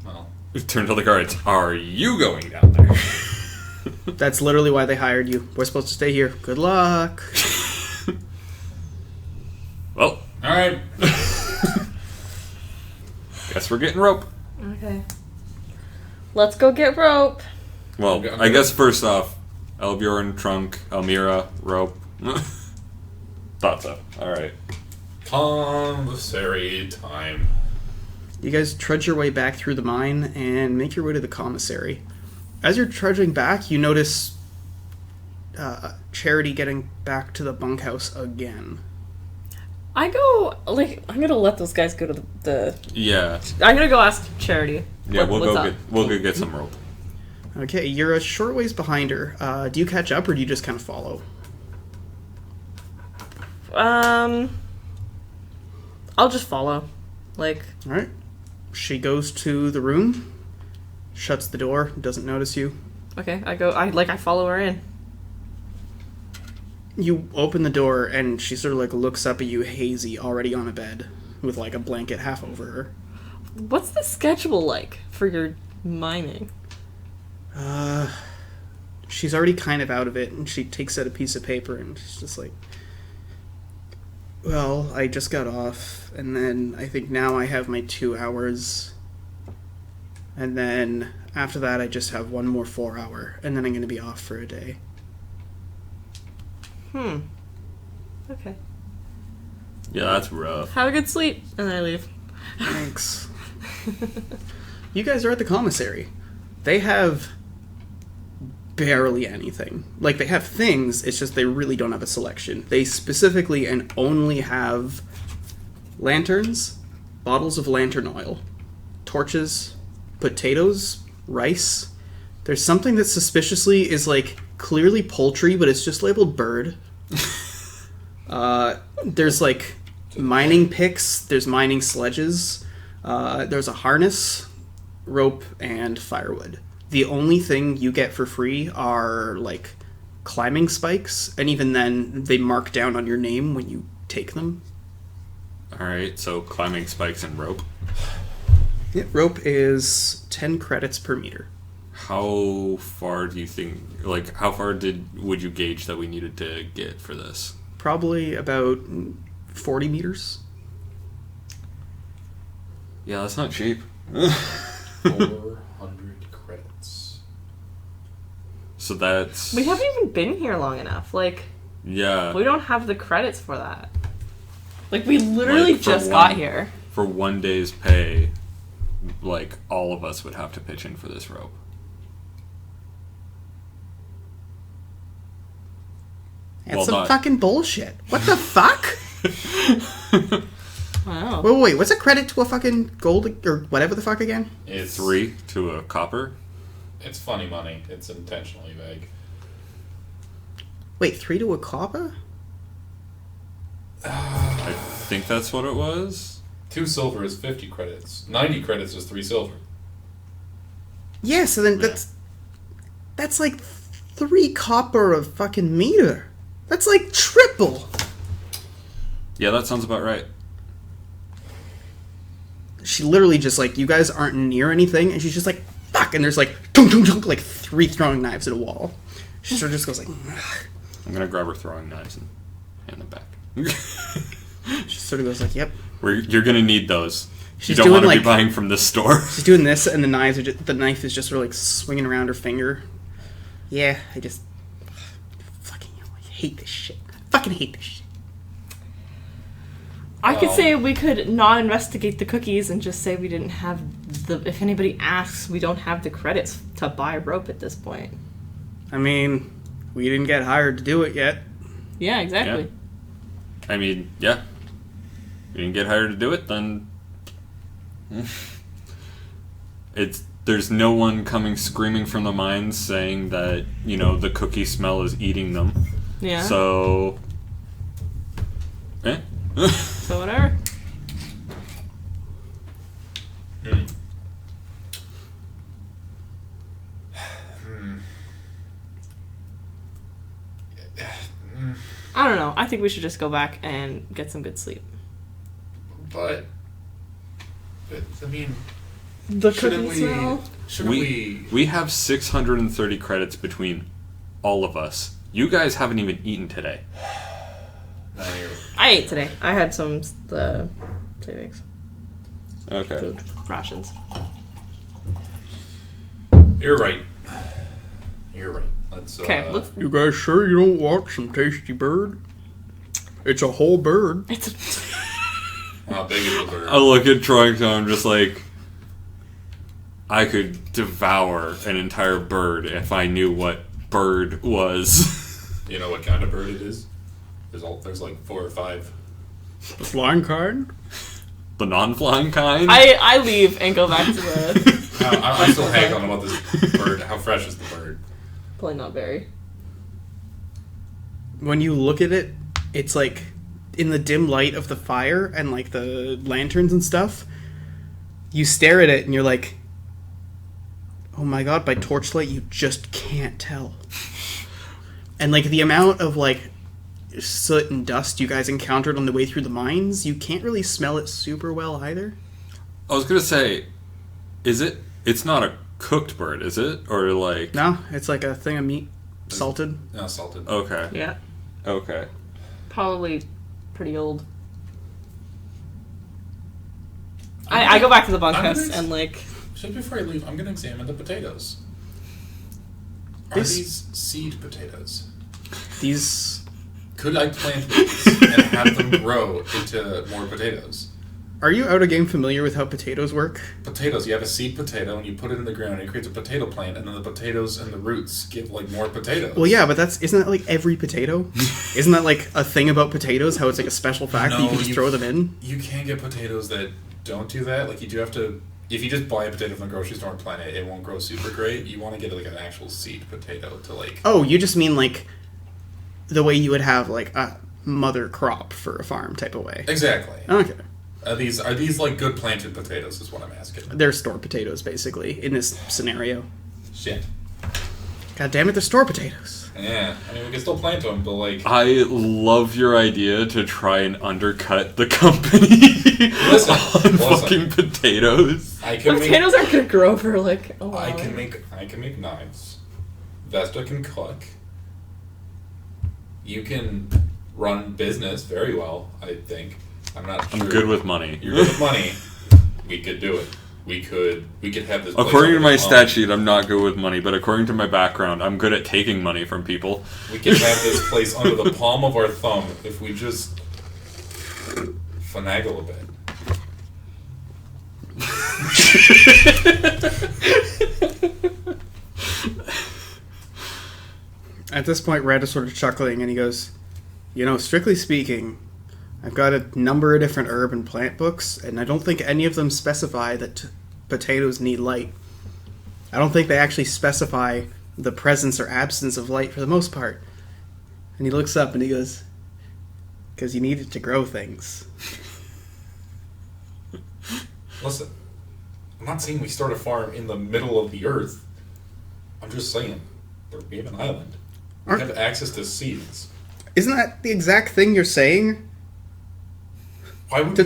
Well, Turn to the guards. Are you going down there? That's literally why they hired you. We're supposed to stay here. Good luck. Well, alright. guess we're getting rope. Okay. Let's go get rope. Well, I guess first off, Elbjorn, Trunk, Elmira, rope. Thought so. Alright. Commissary time. You guys trudge your way back through the mine and make your way to the commissary. As you're trudging back, you notice Charity getting back to the bunkhouse again. I go, like, I'm gonna let those guys go to the Yeah. I'm gonna go ask Charity. Yeah, what's up. we'll go get some rope. Okay, you're a short ways behind her. Do you catch up, or do you just kind of follow? I'll just follow. Like... Alright. She goes to the room, shuts the door, doesn't notice you. Okay, I follow her in. You open the door, and she sort of like looks up at you hazy, already on a bed, with like a blanket half over her. What's the schedule like for your mining? She's already kind of out of it, and she takes out a piece of paper, and she's just like, well, I just got off, and then I think now I have my 2 hours, and then after that I just have one more 4 hour, and then I'm going to be off for a day. Okay. Yeah, that's rough. Have a good sleep, and then I leave. Thanks. You guys are at the commissary. They have barely anything. Like, they have things, it's just they really don't have a selection. They specifically and only have lanterns, bottles of lantern oil, torches, potatoes, rice. There's something that suspiciously is, like, clearly poultry, but it's just labeled bird. There's, like, mining picks, there's mining sledges, there's a harness, rope, and firewood. The only thing you get for free are, like, climbing spikes, and even then, they mark down on your name when you take them. Alright, so climbing spikes and rope. Yeah, rope is 10 credits per meter. How far do you think, like, how far would you gauge that we needed to get for this? Probably about 40 meters. Yeah, that's not cheap. 400 credits. So that's... We haven't even been here long enough. Like, Yeah. we don't have the credits for that. Like, we literally Like, just got here. For 1 day's pay, like, all of us would have to pitch in for this rope. That's Well, some not- fucking bullshit. What the fuck? Wow. Wait, what's a credit to a fucking gold or whatever the fuck again? It's 3 to a copper? It's funny money. It's intentionally vague. Wait, 3 to a copper? I think that's what it was. 2 silver is 50 credits. 90 credits is 3 silver. Yeah, so then Yeah. that's like 3 copper a fucking meter. That's like triple. Yeah, that sounds about right. She literally just like, you guys aren't near anything, and she's just like, fuck, and there's like, tunk, tunk, tunk, like 3 throwing knives at a wall. She sort of just goes like, ugh. I'm gonna grab her throwing knives and hand them back. She sort of goes like, yep. You're gonna need those. She's You don't doing want to be like, buying from this store. she's doing this, and the knife is just sort of like swinging around her finger. Yeah, I just fucking hate this shit. I fucking hate this shit. I could say we could not investigate the cookies and just say we didn't have the... If anybody asks, we don't have the credits to buy rope at this point. I mean, we didn't get hired to do it yet. Yeah, exactly. I mean, yeah. You didn't get hired to do it, then... There's no one coming screaming from the mines saying that, you know, the cookie smell is eating them. Yeah. So... So whatever. I don't know. I think we should just go back and get some good sleep. But I mean, The shouldn't cookie smell? We have 630 credits between all of us. You guys haven't even eaten today. No, I ate today. I had some savings. Okay. Food rations. you're right. You're right. Let's. Okay, let's... You guys sure you don't want some tasty bird? It's a whole bird. It's How big is the bird? I look at Troy and I'm just like, I could devour an entire bird if I knew what bird was. You know what kind of bird it is? There's like 4 or 5. The flying kind? The non-flying kind? I leave and go back to the... I'm still hanging on about this bird. How fresh is the bird? Probably not very. When you look at it, it's like in the dim light of the fire and like the lanterns and stuff. You stare at it and you're like, oh my god, by torchlight you just can't tell. And like the amount of like soot and dust you guys encountered on the way through the mines, you can't really smell it super well either. I was gonna say, it's not a cooked bird, is it? Or like... No, it's like a thing of meat, salted. No, salted. Okay. Yeah. Okay. Probably pretty old. I go back to the bunkhouse and like... Just before I leave, I'm going to examine the potatoes. Are This- these seed potatoes? These... Could I plant these and have them grow into more potatoes? Are you out of game familiar with how potatoes work? Potatoes. You have a seed potato, and you put it in the ground, and it creates a potato plant, and then the potatoes and the roots give, like, more potatoes. Well, yeah, but isn't that like every potato? Isn't that like a thing about potatoes, how it's like a special fact that you can just throw them in? You can get potatoes that don't do that. Like, you do have to... If you just buy a potato from the grocery store and plant it, it won't grow super great. You want to get, like, an actual seed potato to, like... Oh, you just mean, like, the way you would have, like, a mother crop for a farm type of way. Exactly. Okay. Are these like good planted potatoes is what I'm asking. They're store potatoes, basically, in this scenario. Shit. God damn it, they're store potatoes. Yeah, I mean, we can still plant them, but like... I love your idea to try and undercut the company on fucking potatoes. Potatoes aren't gonna grow for like a while. I can make knives. Vesta can cook. You can run business very well, I think. I'm not sure. I'm good with money. You're good with money. We could do it. We could have this. According to my stat sheet, I'm not good with money, but according to my background, I'm good at taking money from people. We could have this place under the palm of our thumb if we just finagle a bit. At this point, Red is sort of chuckling, and he goes, "You know, strictly speaking, I've got a number of different herb and plant books, and I don't think any of them specify that potatoes need light. I don't think they actually specify the presence or absence of light for the most part." And he looks up and he goes, "Because you need it to grow things." Listen, I'm not saying we start a farm in the middle of the earth. I'm just saying, we have an island. We have access to seeds. Isn't that the exact thing you're saying? Why would we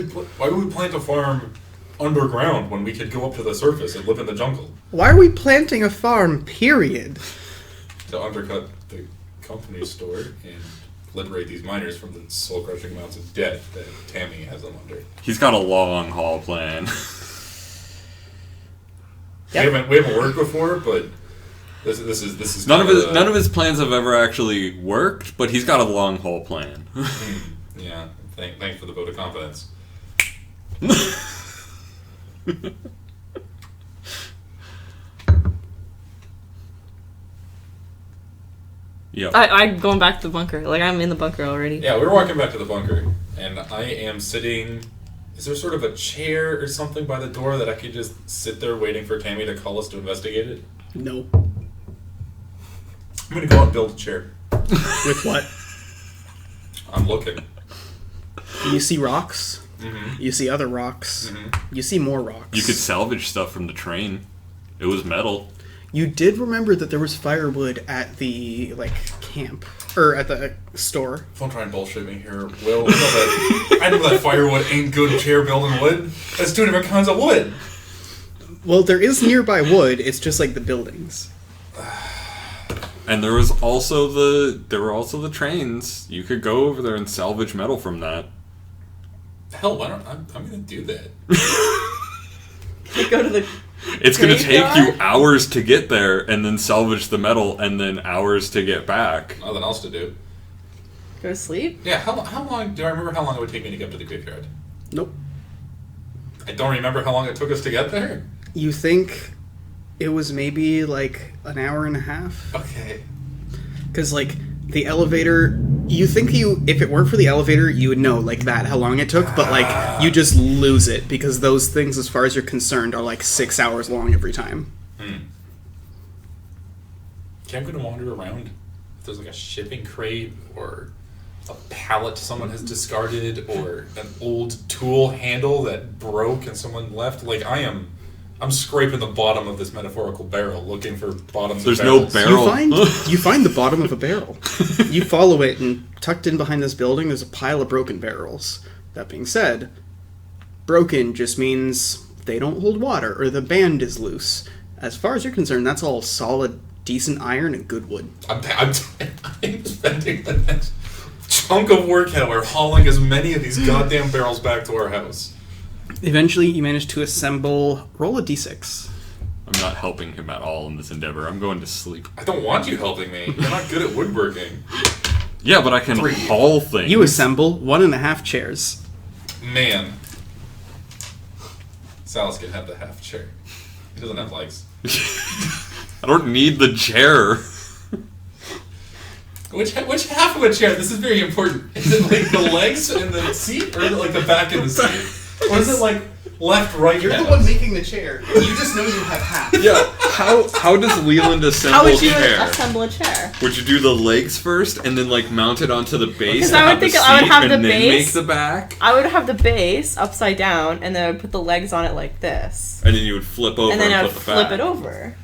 plant a farm underground when we could go up to the surface and live in the jungle? Why are we planting a farm, period? To undercut the company's store and liberate these miners from the soul-crushing amounts of debt that Tammy has them under. He's got a long haul plan. Yep. We haven't worked before, but this is none of his plans have ever actually worked, but he's got a long haul plan. Yeah. Thanks for the vote of confidence. Yep. I'm going back to the bunker. Like, I'm in the bunker already. Yeah, we're walking back to the bunker, and I am sitting... Is there sort of a chair or something by the door that I could just sit there waiting for Tammy to call us to investigate it? No. I'm gonna go out and build a chair. With what? I'm looking. You see rocks. Mm-hmm. You see other rocks. Mm-hmm. You see more rocks. You could salvage stuff from the train. It was metal. You did remember that there was firewood at the, camp. Or at the store. Don't try and bullshit me here, Will. I know that firewood ain't good chair building wood. That's two different kinds of wood. Well, there is nearby wood. It's just like the buildings. And there were also the trains. You could go over there and salvage metal from that. Hell, why don't I'm gonna do that. You go to the... It's going to take you hours to get there, and then salvage the metal, and then hours to get back. Nothing else to do. Go to sleep? Yeah, how long... Do I remember how long it would take me to get to the graveyard? Nope. I don't remember how long it took us to get there? You think it was maybe, an hour and a half? Okay. Because, the elevator... You think if it weren't for the elevator, you would know, how long it took, but, you just lose it, because those things, as far as you're concerned, are, 6 hours long every time. Okay, I'm gonna wander around. If there's, a shipping crate, or a pallet someone has discarded, or an old tool handle that broke and someone left, I'm scraping the bottom of this metaphorical barrel, looking for bottoms There's of barrels. no barrel. You find the bottom of a barrel. You follow it, and tucked in behind this building, there's a pile of broken barrels. That being said, broken just means they don't hold water, or the band is loose. As far as you're concerned, that's all solid, decent iron and good wood. I'm spending the next chunk of work, however, hauling as many of these goddamn barrels back to our house. Eventually, you manage to assemble... Roll a d6. I'm not helping him at all in this endeavor. I'm going to sleep. I don't want you helping me. You're not good at woodworking. Yeah, but I can haul things. You assemble 1.5 chairs. Man. Salas can have the half chair. He doesn't have legs. I don't need the chair. Which half of a chair? This is very important. Is it like the legs in the seat, or is it like the back of the seat? Or is it like left, right? You're the one making the chair. You just know you have half. Yeah. How does Leland assemble How would you a chair? assemble a chair? Would you do the legs first and then like mount it onto the base? Because I would think I would have the and then base. make the back, I would have the base upside down, and then I would put the legs on it like this, and then you would flip over and then I would put the flip back. it over.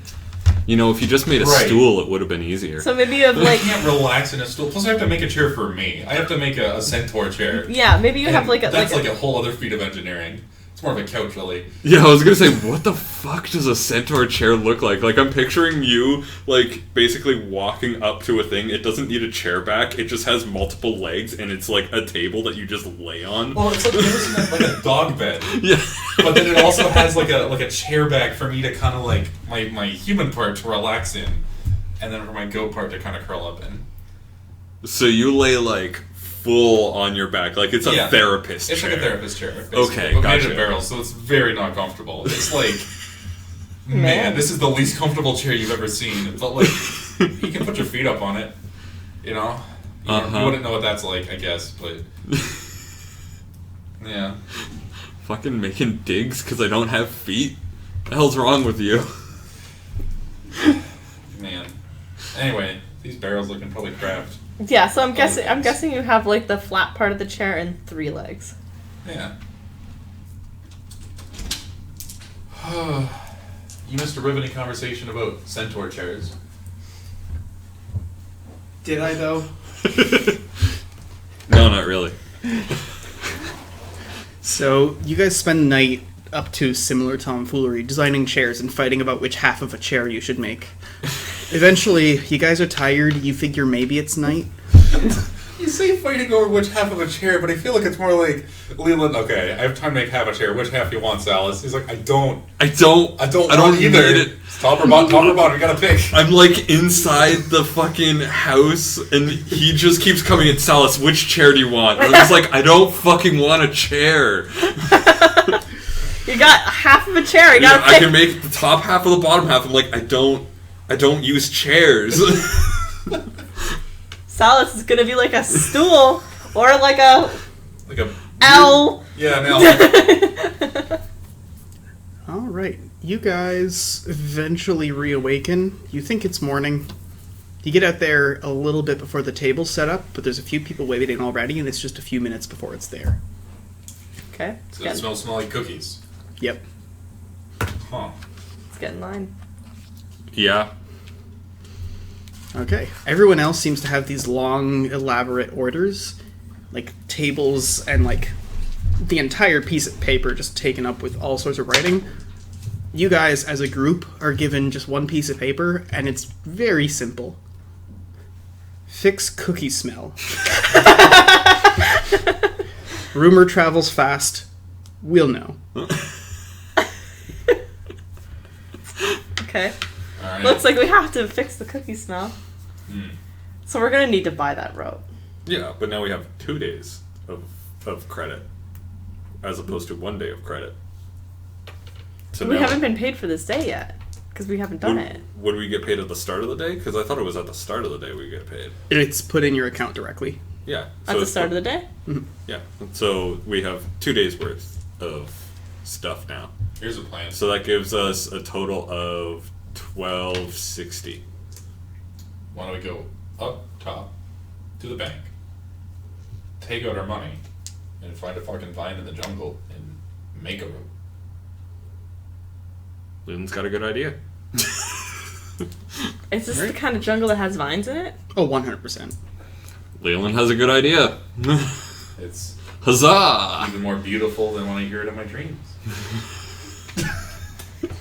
You know, if you just made a Right. stool, it would have been easier. So maybe you have I like, can't relax in a stool. Plus, I have to make a chair for me. I have to make a centaur chair. yeah, maybe you have And like a that's like a whole other feat of engineering. It's more of a couch, really. Yeah, I was gonna say, what the fuck does a centaur chair look like? Like, I'm picturing you, like, basically walking up to a thing. It doesn't need a chair back. It just has multiple legs, and it's like a table that you just lay on. Well, it's like like a dog bed. Yeah. But then it also has like a chair back for me to kind of like my human part to relax in, and then for my goat part to kind of curl up in. So you lay, like, full on your back. Like, it's a Yeah. therapist It's chair. like a therapist chair. Basically, Okay, but made gotcha. of barrels, so it's very not comfortable. It's like, man, this is the least comfortable chair you've ever seen. But like, you can put your feet up on it. You know, you wouldn't know what that's like, I guess, but yeah. Fucking making digs because I don't have feet? What the hell's wrong with you? Man. Anyway, these barrels looking probably craft. yeah. So I'm guessing you have like the flat part of the chair and 3 legs. Yeah. You missed a riveting conversation about centaur chairs. Did I, though? No, not really. So, you guys spend the night up to similar tomfoolery, designing chairs and fighting about which half of a chair you should make. Eventually, you guys are tired, you figure maybe it's night. You say fighting over which half of a chair, but I feel like it's more like, Leland, okay, I have time to make half a chair. Which half do you want, Salas? He's like, I don't want either. need it. It's top or bottom, you gotta pick. I'm like inside the fucking house, and he just keeps coming in. Salas, which chair do you want? And I'm just like, I don't fucking want a chair. You got half of a chair. You Yeah, gotta I pick. can make the top half or the bottom half. I'm like, I don't use chairs. Salas is gonna be like a stool or like a Like a L. Yeah, an L. Alright, you guys eventually reawaken. You think it's morning. You get out there a little bit before the table's set up, but there's a few people waiting already, and it's just a few minutes before it's there. Okay. So it smells like cookies. Yep. Huh. Let's get in line. Yeah. Okay. Everyone else seems to have these long, elaborate orders, like tables and like the entire piece of paper just taken up with all sorts of writing. You guys, as a group, are given just one piece of paper, and it's very simple. Fix cookie smell. Rumor travels fast. We'll know. Okay. Alright. Looks like we have to fix the cookie smell. Hmm. So we're gonna need to buy that rope. Yeah, but now we have 2 days of credit, as opposed to 1 day of credit. So We now- haven't been paid for this day yet because we haven't done it. Would we get paid at the start of the day? Because I thought it was at the start of the day we get paid. It's put in your account directly. Yeah. At the start of the day. Yeah. So we have 2 days worth of stuff now. Here's a plan. So that gives us a total of $12.60. Why don't we go up top to the bank, take out our money, and find a fucking vine in the jungle and make a rope? Lynn's got a good idea. Is this the kind of jungle that has vines in it? Oh, 100%. Leland has a good idea. It's Huzzah! even more beautiful than when I hear it in my dreams.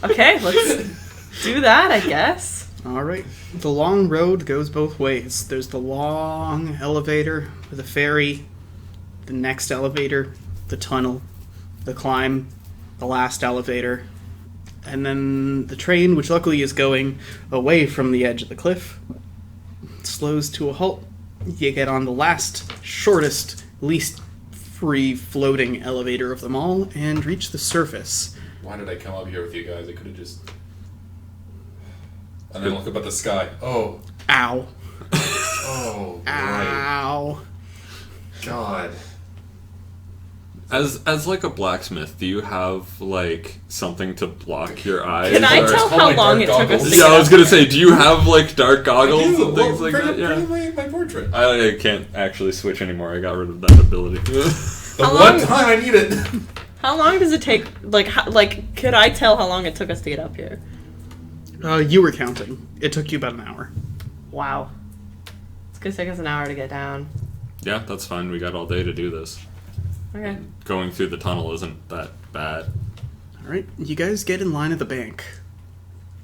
Okay, let's do that, I guess. Alright. The long road goes both ways. There's the long elevator, the ferry, the next elevator, the tunnel, the climb, the last elevator, and then the train, which luckily is going away from the edge of the cliff, slows to a halt. You get on the last, shortest, least free floating elevator of them all and reach the surface. Why did I come up here with you guys? I could have just... And then look up at the sky. Oh. Ow. Oh, right. Ow. God. As like a blacksmith, do you have like something to block your eyes? Can I or- tell how long it took us to Yeah, I get was up? gonna say, do you have like dark goggles and things like bring that? up Yeah. my portrait. I can't actually switch anymore. I got rid of that ability. The How one long- time I need it. How long does it take? Like, could I tell how long it took us to get up here? You were counting. It took you about an hour. Wow. It's gonna take us an hour to get down. Yeah, that's fine. We got all day to do this. Okay. Going through the tunnel isn't that bad. Alright, you guys get in line at the bank.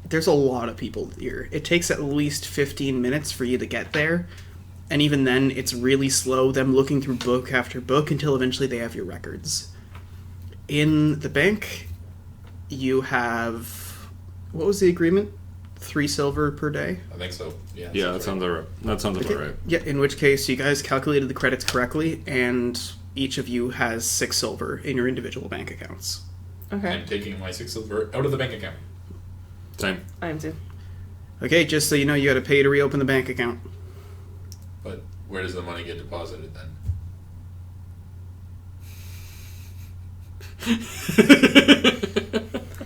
There's a lot of people here. It takes at least 15 minutes for you to get there. And even then, it's really slow, them looking through book after book until eventually they have your records. In the bank, you have... What was the agreement? 3 silver per day? I think so. Yeah. Yeah, that sounds about right. Yeah, in which case you guys calculated the credits correctly, and each of you has 6 silver in your individual bank accounts. Okay. I'm taking my 6 silver out of the bank account. Same. I am too. Okay, just so you know, you gotta pay to reopen the bank account. But where does the money get deposited then?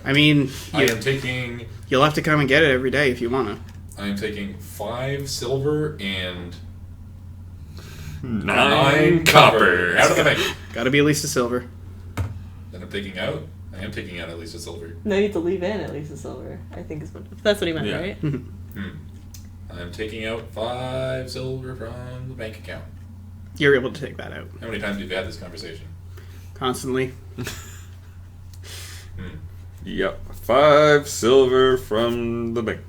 I mean, I am taking you'll have to come and get it every day if you wanna. 5 silver and 9 copper. out of the bank. Gotta be at least a silver. Then I'm taking out. I am taking out at least a silver. No, you have to leave in at least a silver. I think is what. That's what he meant, Yeah. right? I'm taking out 5 silver from the bank account. You're able to take that out. How many times have you had this conversation? Constantly. Yep. 5 silver from the bank.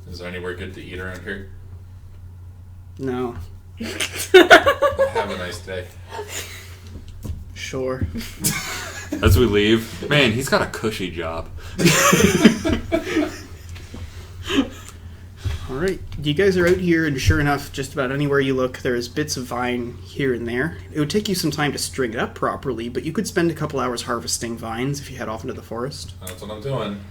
Is there anywhere good to eat around here? No. Have a nice day. Sure. As we leave, man, he's got a cushy job. Alright, you guys are out here, and sure enough, just about anywhere you look, there's bits of vine here and there. It would take you some time to string it up properly, but you could spend a couple hours harvesting vines if you head off into the forest. That's what I'm doing.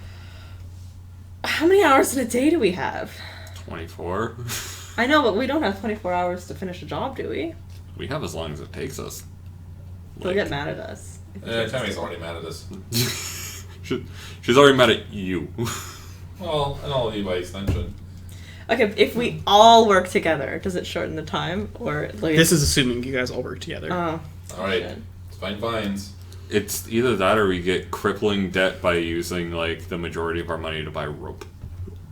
How many hours in a day do we have? 24. I know, but we don't have 24 hours to finish a job, do we? We have as long as it takes us. They'll get mad at us. Tammy's already mad at us. She's already mad at you. Well, and all of you by extension. Okay, if we all work together, does it shorten the time? Or like This is assuming you guys all work together. Oh. Alright, Shit. let's find vines. It's either that or we get crippling debt by using like the majority of our money to buy rope.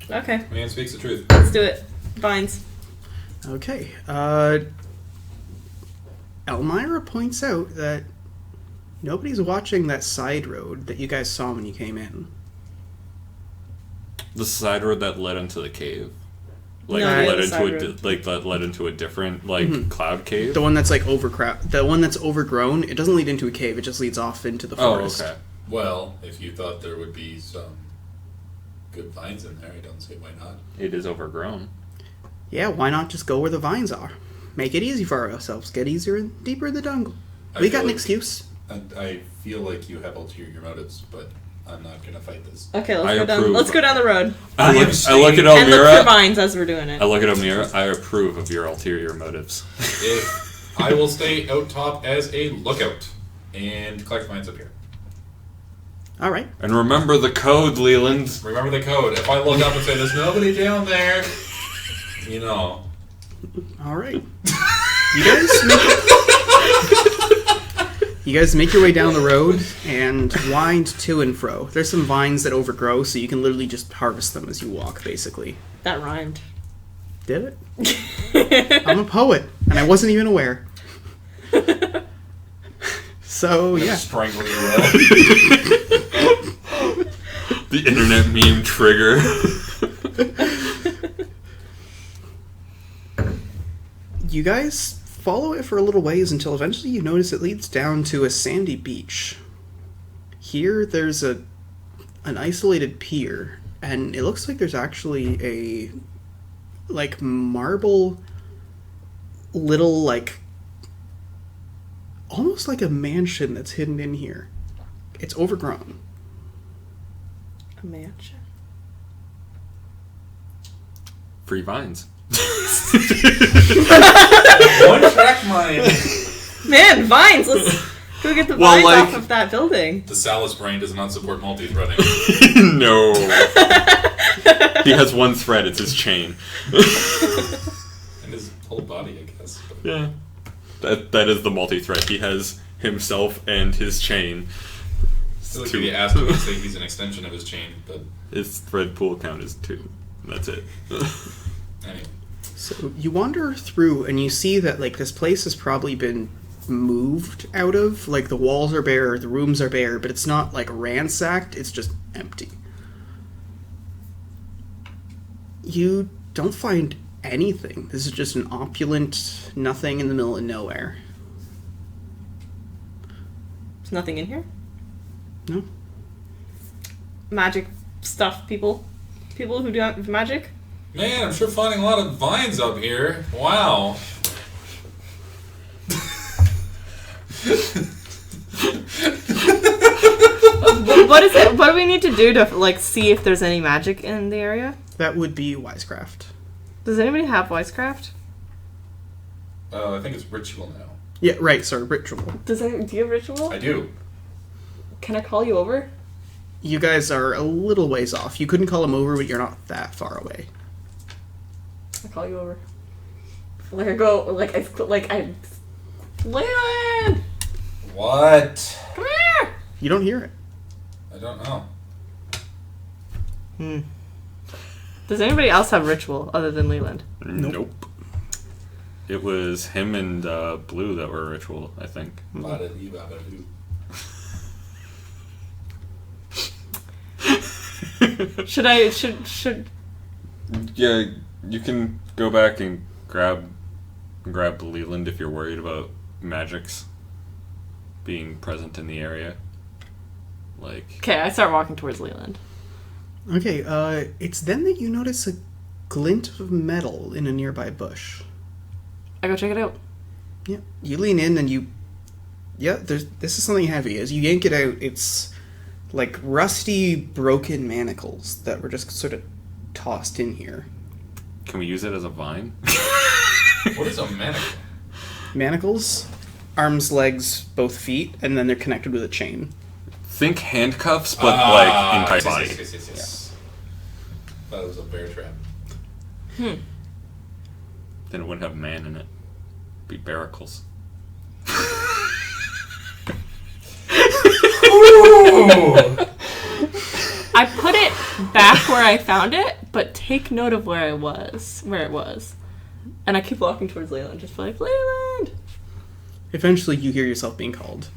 Okay, Man speaks the truth. let's do it. Vines. Okay, Elmira points out that nobody's watching that side road that you guys saw when you came in. The side road that led into the cave. Like No, led the into side a road. that led into a different like cloud cave. The one that's like the one that's overgrown, it doesn't lead into a cave, it just leads off into the Oh, forest. okay. Well, if you thought there would be some good vines in there, I don't see why not. It is overgrown. Yeah, why not just go where the vines are? Make it easy for ourselves. Get easier and deeper in the jungle. I We feel got an like- excuse. I feel like you have ulterior motives, but I'm not going to fight this. Okay, I let's go down. approve. Let's go down the road I look at and look for Elmira. vines as we're doing it. I look at Elmira. I approve of your ulterior motives. If I will stay out top as a lookout and collect vines up here. All right. And remember the code, Leland. Remember the code. If I look up and say there's nobody down there, you know. All right. You guys make your way down the road and wind to and fro. There's some vines that overgrow, so you can literally just harvest them as you walk, basically. That rhymed. Did it? I'm a poet, and I wasn't even aware. So, yeah. Strangle you will. The internet meme trigger. You guys follow it for a little ways until eventually you notice it leads down to a sandy beach. Here, there's an isolated pier, and it looks like there's actually a, like, marble little, like, almost like a mansion that's hidden in here. It's overgrown. Mansion. Free vines. One track mind. Man, vines! Let's go get the Well, vines like- off of that building. The Salus brain does not support multi-threading. No. He has one thread, it's his chain. And his whole body, I guess. Yeah. That is the multi-thread. He has himself and his chain. I feel like if you ask him, he'd say he's an extension of his chain, but His thread pool count is 2. That's it. anyway. So you wander through and you see that like this place has probably been moved out of. Like the walls are bare, the rooms are bare, but it's not like ransacked, it's just empty. You don't find anything. This is just an opulent nothing in the middle of nowhere. There's nothing in here? No? Magic stuff, people? People who do magic? Man, I'm sure finding a lot of vines up here. Wow. What is it? What do we need to do to like see if there's any magic in the area? That would be Wisecraft. Does anybody have Wisecraft? I think it's ritual now. Yeah, right, sorry, ritual. Do you have ritual? I do. Can I call you over? You guys are a little ways off. You couldn't call him over, but you're not that far away. I call you over. Like I go, like I, Leland, What? come here. You don't hear it. I don't know. Does anybody else have ritual other than Leland? Nope. It was him and Blue that were ritual, I think. Ba-da-dee-ba-ba-doo. Should Yeah, you can go back and grab Leland if you're worried about magics being present in the area. Like, Okay, I start walking towards Leland. Okay, it's then that you notice a glint of metal in a nearby bush. I go check it out. Yeah, you lean in and you... Yeah, this is something heavy. As you yank it out, it's like rusty, broken manacles that were just sort of tossed in here. can we use it as a vine? What is a manacle? Manacles, arms, legs, both feet, and then they're connected with a chain. Think handcuffs, but like entire body. Yes. Thought it was a bear trap. Then it wouldn't have man in it. It'd be barnacles. I put it back where I found it, but take note of where it was. And I keep walking towards Leland, just like, Leland! Eventually, you hear yourself being called.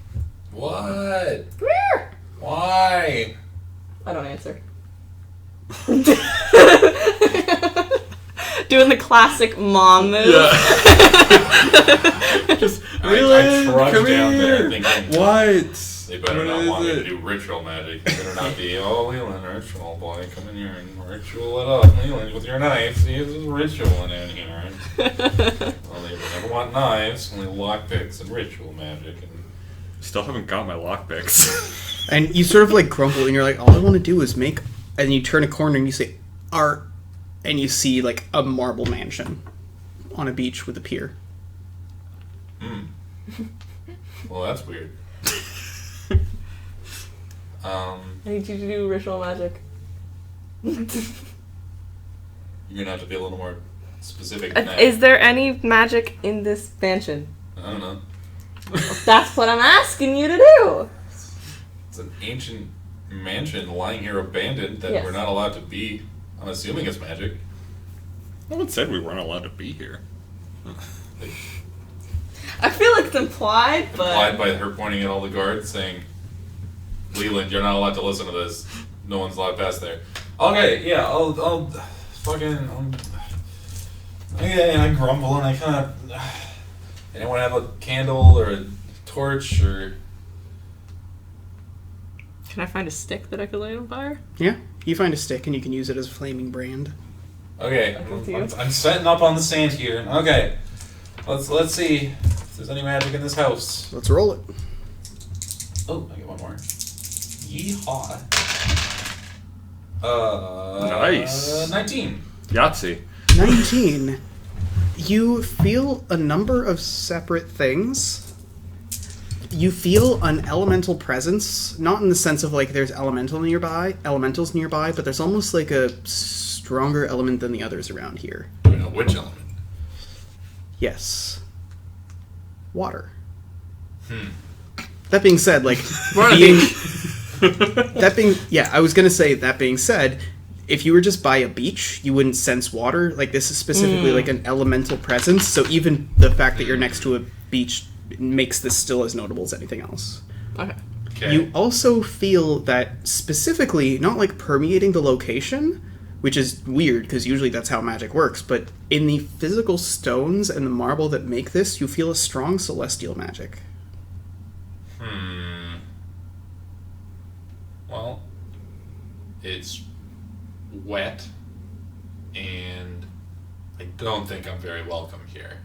What? Come here! Why? I don't answer. Doing the classic mom move. Just I trudge down there thinking, what? they better What not is want me it? to do ritual magic. They better not be, oh, Leland, ritual boy, come in here and ritual it up. Leland, with your knife, see if there's ritual in here. Well, they never want knives, only lockpicks and ritual magic. And Still haven't got my lockpicks. And you sort of like grumble, and you're like, all I want to do is make... And you turn a corner and you say, art. And you see like a marble mansion on a beach with a pier. Well, that's weird. I need you to do ritual magic. You're gonna have to be a little more specific than that. Is there any magic in this mansion? I don't know. That's what I'm asking you to do. It's an ancient mansion lying here abandoned that Yes. we're not allowed to be. I'm assuming it's magic. No one said we weren't allowed to be here. I feel like it's implied, but... Implied by her pointing at all the guards saying, Leland, you're not allowed to listen to this. No one's allowed past there. Okay, yeah, I'll fucking... Okay, and I grumble and I kind of... Anyone have a candle or a torch or... Can I find a stick that I could light on fire? Yeah, you find a stick and you can use it as a flaming brand. Okay, With you. I'm setting up on the sand here. Okay, let's see if there's any magic in this house. Let's roll it. Oh, I get one more. Yeehaw. Nice. 19. Yahtzee. 19. You feel a number of separate things. You feel an elemental presence, not in the sense of like there's elementals nearby, but there's almost like a stronger element than the others around here. Do we know which element? Yes. Water. That being said, like I was gonna say that being said, if you were just by a beach, you wouldn't sense water. Like this is specifically like an elemental presence, so even the fact that you're next to a beach makes this still as notable as anything else. Okay. You also feel that specifically, not like permeating the location, which is weird because usually that's how magic works, but in the physical stones and the marble that make this, you feel a strong celestial magic. Well, it's wet, and I don't think I'm very welcome here.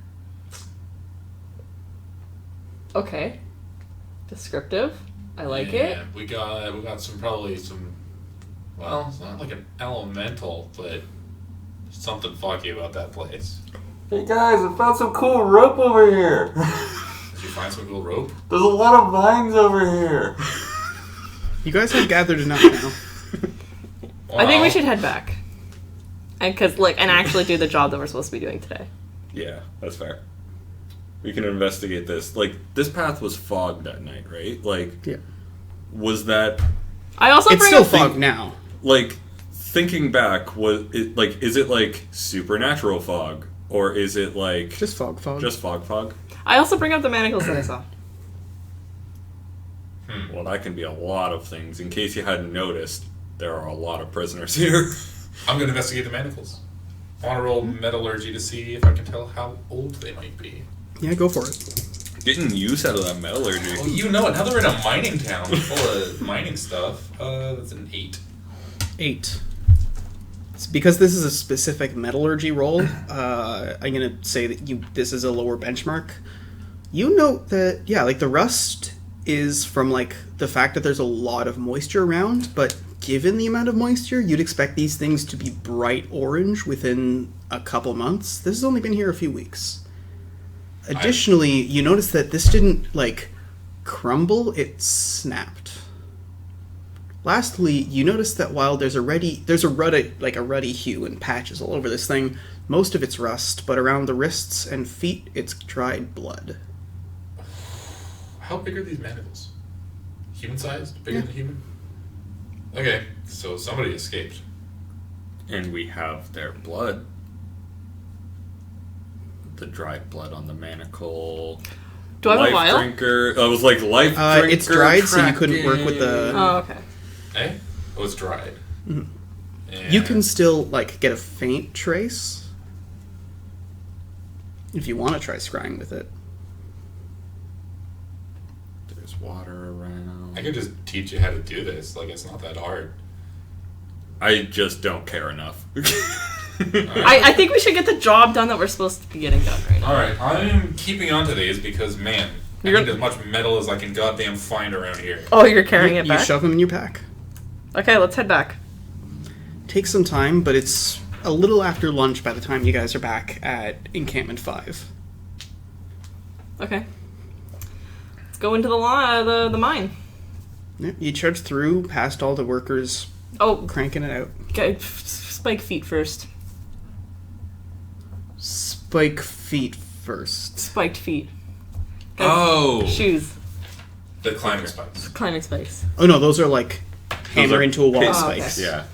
Okay. Descriptive. I like it. We got some probably some. Well, it's not like an elemental, but something foggy about that place. Hey guys, I found some cool rope over here. Did you find some cool rope? There's a lot of vines over here. You guys have gathered enough now. I think we should head back. And actually do the job that we're supposed to be doing today. Yeah, that's fair. We can investigate this. Like, this path was fogged at night, right? Like, Yeah. was that... I also It's bring still up fogged now. Like, thinking back, is it like supernatural fog? Or is it like... Just fog. Just fog? I also bring up the manacles that I saw. Well, that can be a lot of things. In case you hadn't noticed, there are a lot of prisoners here. I'm going to investigate the manacles. I want to roll metallurgy to see if I can tell how old they might be. Yeah, go for it. Getting use out of that metallurgy. Oh, you know it. Now that we're in a mining town full of mining stuff, that's an 8. 8. It's because this is a specific metallurgy roll, I'm going to say that this is a lower benchmark. You note that, like the rust is from like the fact that there's a lot of moisture around, but given the amount of moisture, you'd expect these things to be bright orange within a couple months. This has only been here a few weeks. Additionally, you notice that this didn't like crumble, it snapped. Lastly, you notice that while there's a ruddy hue and patches all over this thing, most of it's rust, but around the wrists and feet, it's dried blood. How big are these manacles? Human-sized? Bigger than human? Okay, so somebody escaped. And we have their blood. The dried blood on the manacle. Do I have a vial? Drinker. I was like, life drinker. It's dried, so you couldn't work with the... Oh, okay. Eh? Oh, it's dried. Mhm. And You can still, like, get a faint trace. If you want to try scrying with it. There's water around. I could just teach you how to do this. Like, it's not that hard. I just don't care enough. I think we should get the job done that we're supposed to be getting done right now. Alright, I'm keeping on to these because, man, I You're- need as much metal as I can goddamn find around here. Oh, you're carrying it You back? shove them in your pack. Okay, let's head back. Takes some time, but it's a little after lunch by the time you guys are back at Encampment 5. Okay. Let's go into the mine. Yeah, you charge through, past all the workers Oh, cranking it out. okay, spike feet first. Spike feet first. Spiked feet. Oh! Shoes. The climbing spikes. Climbing spikes. Oh no, those are like hammer are into a wall pit spikes. okay. Yeah.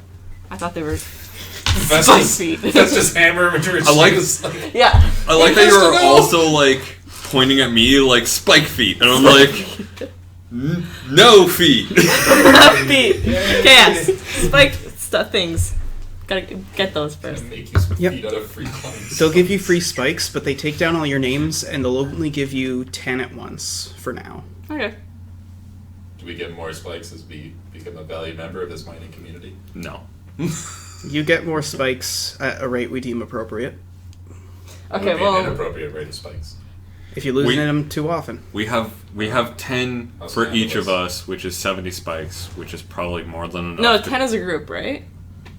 I thought they were That's spike just, feet. that's just hammer material. I like- Yeah. I like that you were Investigo! also, like, pointing at me like spike feet. And I'm like, no feet. Feet. Chaos. Spiked stuff things. Gotta get those first. Make you some Yep. feet out of free climbs. They'll give you free spikes, but they take down all your names, and they'll only give you 10 at once for now. Okay. Do we get more spikes as we become a valued member of this mining community? No. You get more spikes at a rate we deem appropriate. That Okay, would be an well, inappropriate rate of spikes. If you lose We- them too often. We have 10 That's for fabulous. each of us, which is 70 spikes, which is probably more than enough. no, to- 10 is a group, right?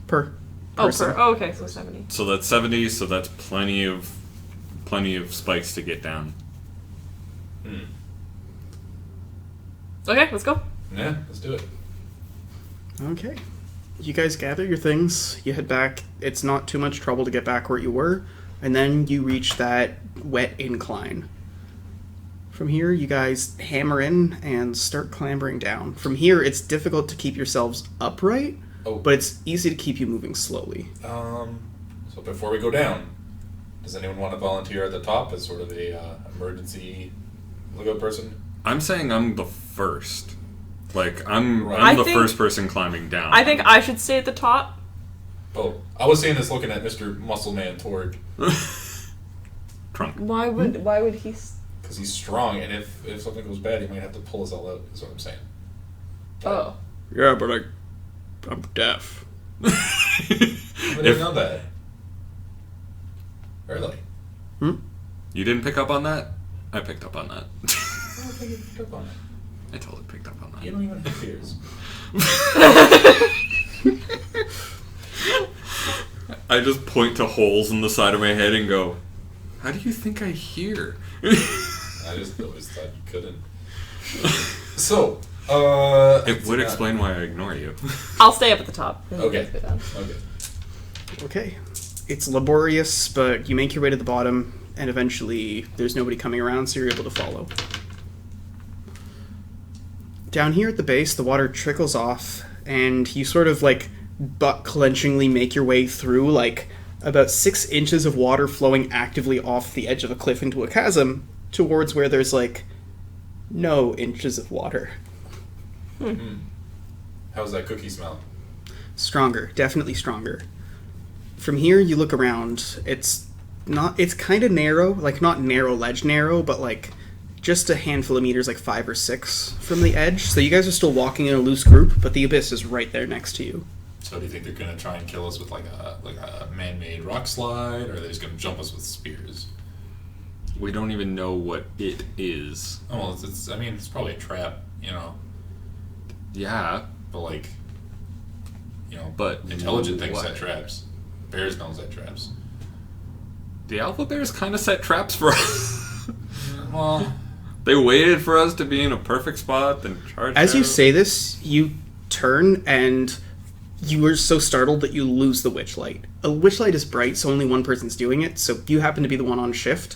per Oh, person. okay, so 70. So that's 70. So that's plenty of spikes to get down. Okay, let's go. Yeah, let's do it. Okay. You guys gather your things, you head back. It's not too much trouble to get back where you were, and then you reach that wet incline. From here, you guys hammer in and start clambering down. From here, it's difficult to keep yourselves upright, but it's easy to keep you moving slowly. So before we go down, does anyone want to volunteer at the top as sort of a emergency lookout person? I'm saying I'm the first. Like, I'm I the think- first person climbing down. I think I should stay at the top. Oh, I was saying this looking at Mr. Muscle Man Torg. Trunk. Why would he? Because he's strong, and if something goes bad, he might have to pull us all out, is what I'm saying. Oh. Yeah, but I'm deaf. I didn't know that. Really? You didn't pick up on that? I picked up on that. I don't think you picked up on it. I totally picked up on that. You don't even have ears. I just point to holes in the side of my head and go, how do you think I hear? I just always thought you couldn't. So, It would explain why I ignore you. I'll stay up at the top. Okay. Go down. Okay. Okay. It's laborious, but you make your way to the bottom, and eventually there's nobody coming around, so you're able to follow. Down here at the base, the water trickles off, and you sort of, like, butt-clenchingly make your way through, like, about 6 inches of water flowing actively off the edge of a cliff into a chasm, towards where there's, like, no inches of water. How's that cookie smell? Stronger, definitely stronger. From here, you look around. It's kind of narrow, like not narrow ledge narrow, but like just a handful of meters, like 5 or 6 from the edge. So you guys are still walking in a loose group, but the abyss is right there next to you. So do you think they're gonna try and kill us with like a man-made rock slide, or are they just gonna jump us with spears? We don't even know what it is. Oh well, I mean it's probably a trap, you know. Yeah, But like, you know, but intelligent things what? set traps. Bears don't set traps. The alpha bears kind of set traps for us. Well, They waited for us to be in a perfect spot, then charged As you out. say this, you turn and you were so startled that you lose the witchlight. A witchlight is bright, so only one person's doing it, so you happen to be the one on shift,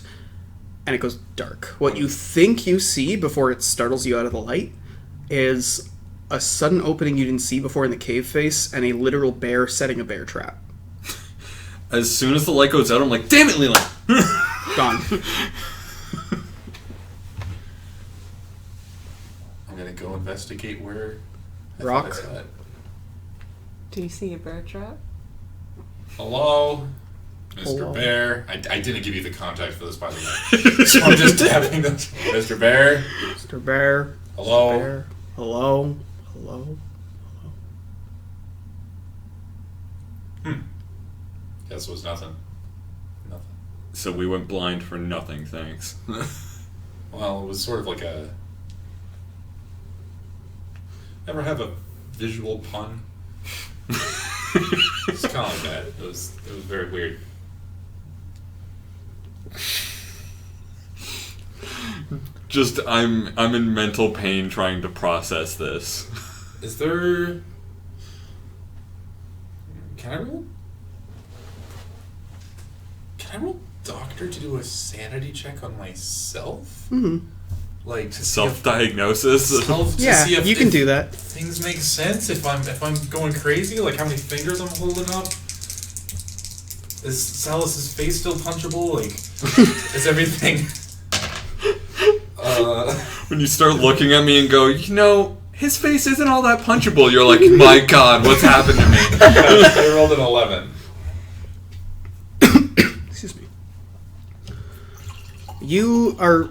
and it goes dark. What you think you see before it startles you out of the light is a sudden opening you didn't see before in the cave face, and a literal bear setting a bear trap. As soon as the light goes out, I'm like, damn it, Leland! Gone. I'm gonna go investigate where. Rock. I saw it. Do you see a bear trap? Hello, Mr. Hello. Bear. I didn't give you the contact for this, by the way. So I'm just tapping this. Mr. Bear. Mr. Bear. Hello. Mr. Bear. Hello. Hello. Guess it was nothing. Nothing. So we went blind for nothing, thanks. Well, it was sort of like a. Ever have a visual pun? It's kind of like that. It was very weird. Just, I'm in mental pain trying to process this. Is there? Can I roll? Can I roll doctor to do a sanity check on myself? Mm-hmm. Like to see if- Self-diagnosis? Self, to Yeah, see if you can do that. things make sense. If I'm going crazy, like how many fingers I'm holding up. Is Salus's face still punchable? Like, is everything? When you start looking at me and go, you know, his face isn't all that punchable, you're like, my god, what's happened to me? I rolled an 11. Excuse me. You are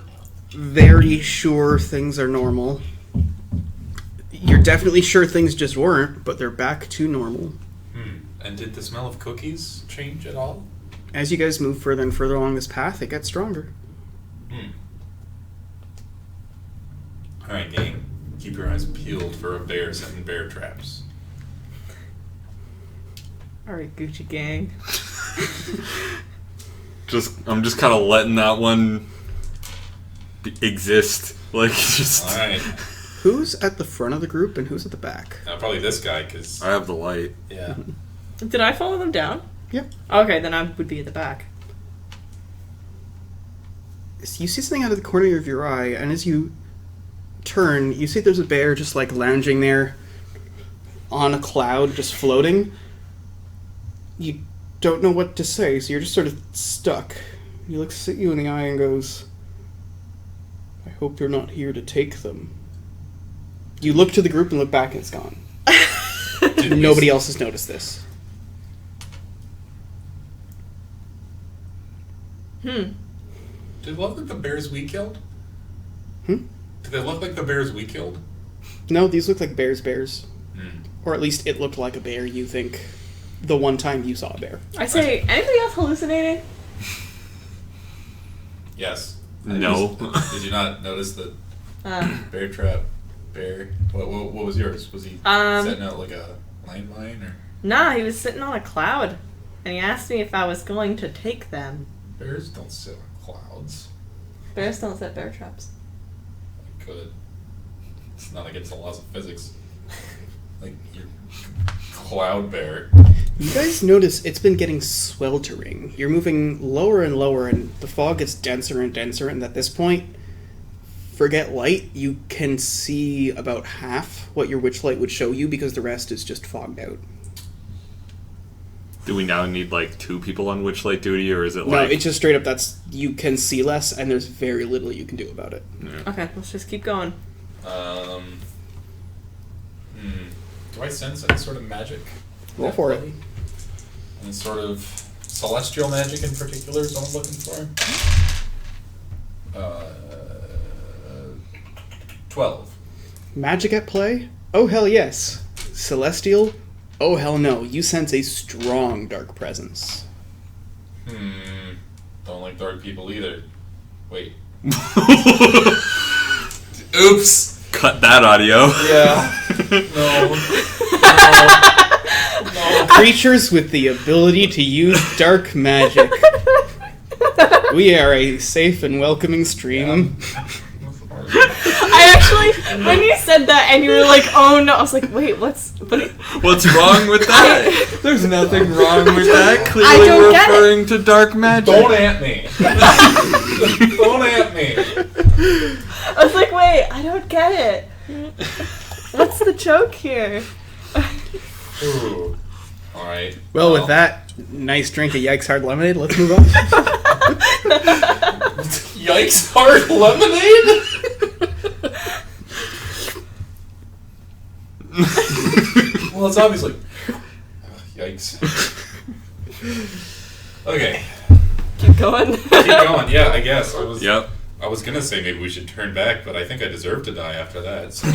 very sure things are normal. You're definitely sure things just weren't, but they're back to normal. And did the smell of cookies change at all? As you guys move further and further along this path, it gets stronger. Alright, gang. Keep your eyes peeled for a bear setting bear traps. Alright, Gucci gang. I'm just kind of letting that one exist. Like, just... Alright. Who's at the front of the group and who's at the back? Probably this guy, because... I have the light. Yeah. Did I follow them down? Yep. Okay, then I would be at the back. You see something out of the corner of your eye, and as you turn, you see there's a bear just like lounging there on a cloud, just floating. You don't know what to say, so you're just sort of stuck. He looks at you in the eye and goes, I hope you're not here to take them. You look to the group and look back and it's gone. Nobody else has noticed this. Do they look like the bears we killed? Hmm? Do they look like the bears we killed? No, these look like bears. Hmm. Or at least it looked like a bear, you think, the one time you saw a bear. I say, anybody else hallucinating? Yes. No. Did you not notice that bear trap, bear... What was yours? Was he setting out like a landmine or... Nah, he was sitting on a cloud. And he asked me if I was going to take them. Bears don't sit on clouds. Bears don't set bear traps. They could. It's not against the laws of physics. Like, you're cloud bear. You guys notice it's been getting sweltering. You're moving lower and lower, and the fog gets denser and denser, and at this point, forget light, you can see about half what your witch light would show you because the rest is just fogged out. Do we now need, like, 2 people on Witchlight duty, or is it No, like... it's just straight up you can see less, and there's very little you can do about it. Yeah. Okay, let's just keep going. Do I sense any sort of magic? Roll for it. Any sort of celestial magic in particular is what I'm looking for? 12. Magic at play? Oh, hell yes. Celestial? Oh, hell no. You sense a strong dark presence. Don't like dark people either. Wait. Oops! Cut that audio. Yeah. No. Creatures with the ability to use dark magic. We are a safe and welcoming stream. I actually, when you said that and you were like, oh no, I was like, wait, what's wrong with that? There's nothing wrong with that. I Clearly don't get referring to dark magic. Don't at me. Don't at me. I was like, wait, I don't get it. What's the joke here? Ooh. Alright. Well, with that nice drink of Yikes Hard Lemonade, let's move on. Yikes hard lemonade? Well, it's obviously... yikes. Okay. Keep going. Keep going, yeah, I guess. Yep. I was gonna say maybe we should turn back, but I think I deserve to die after that, so...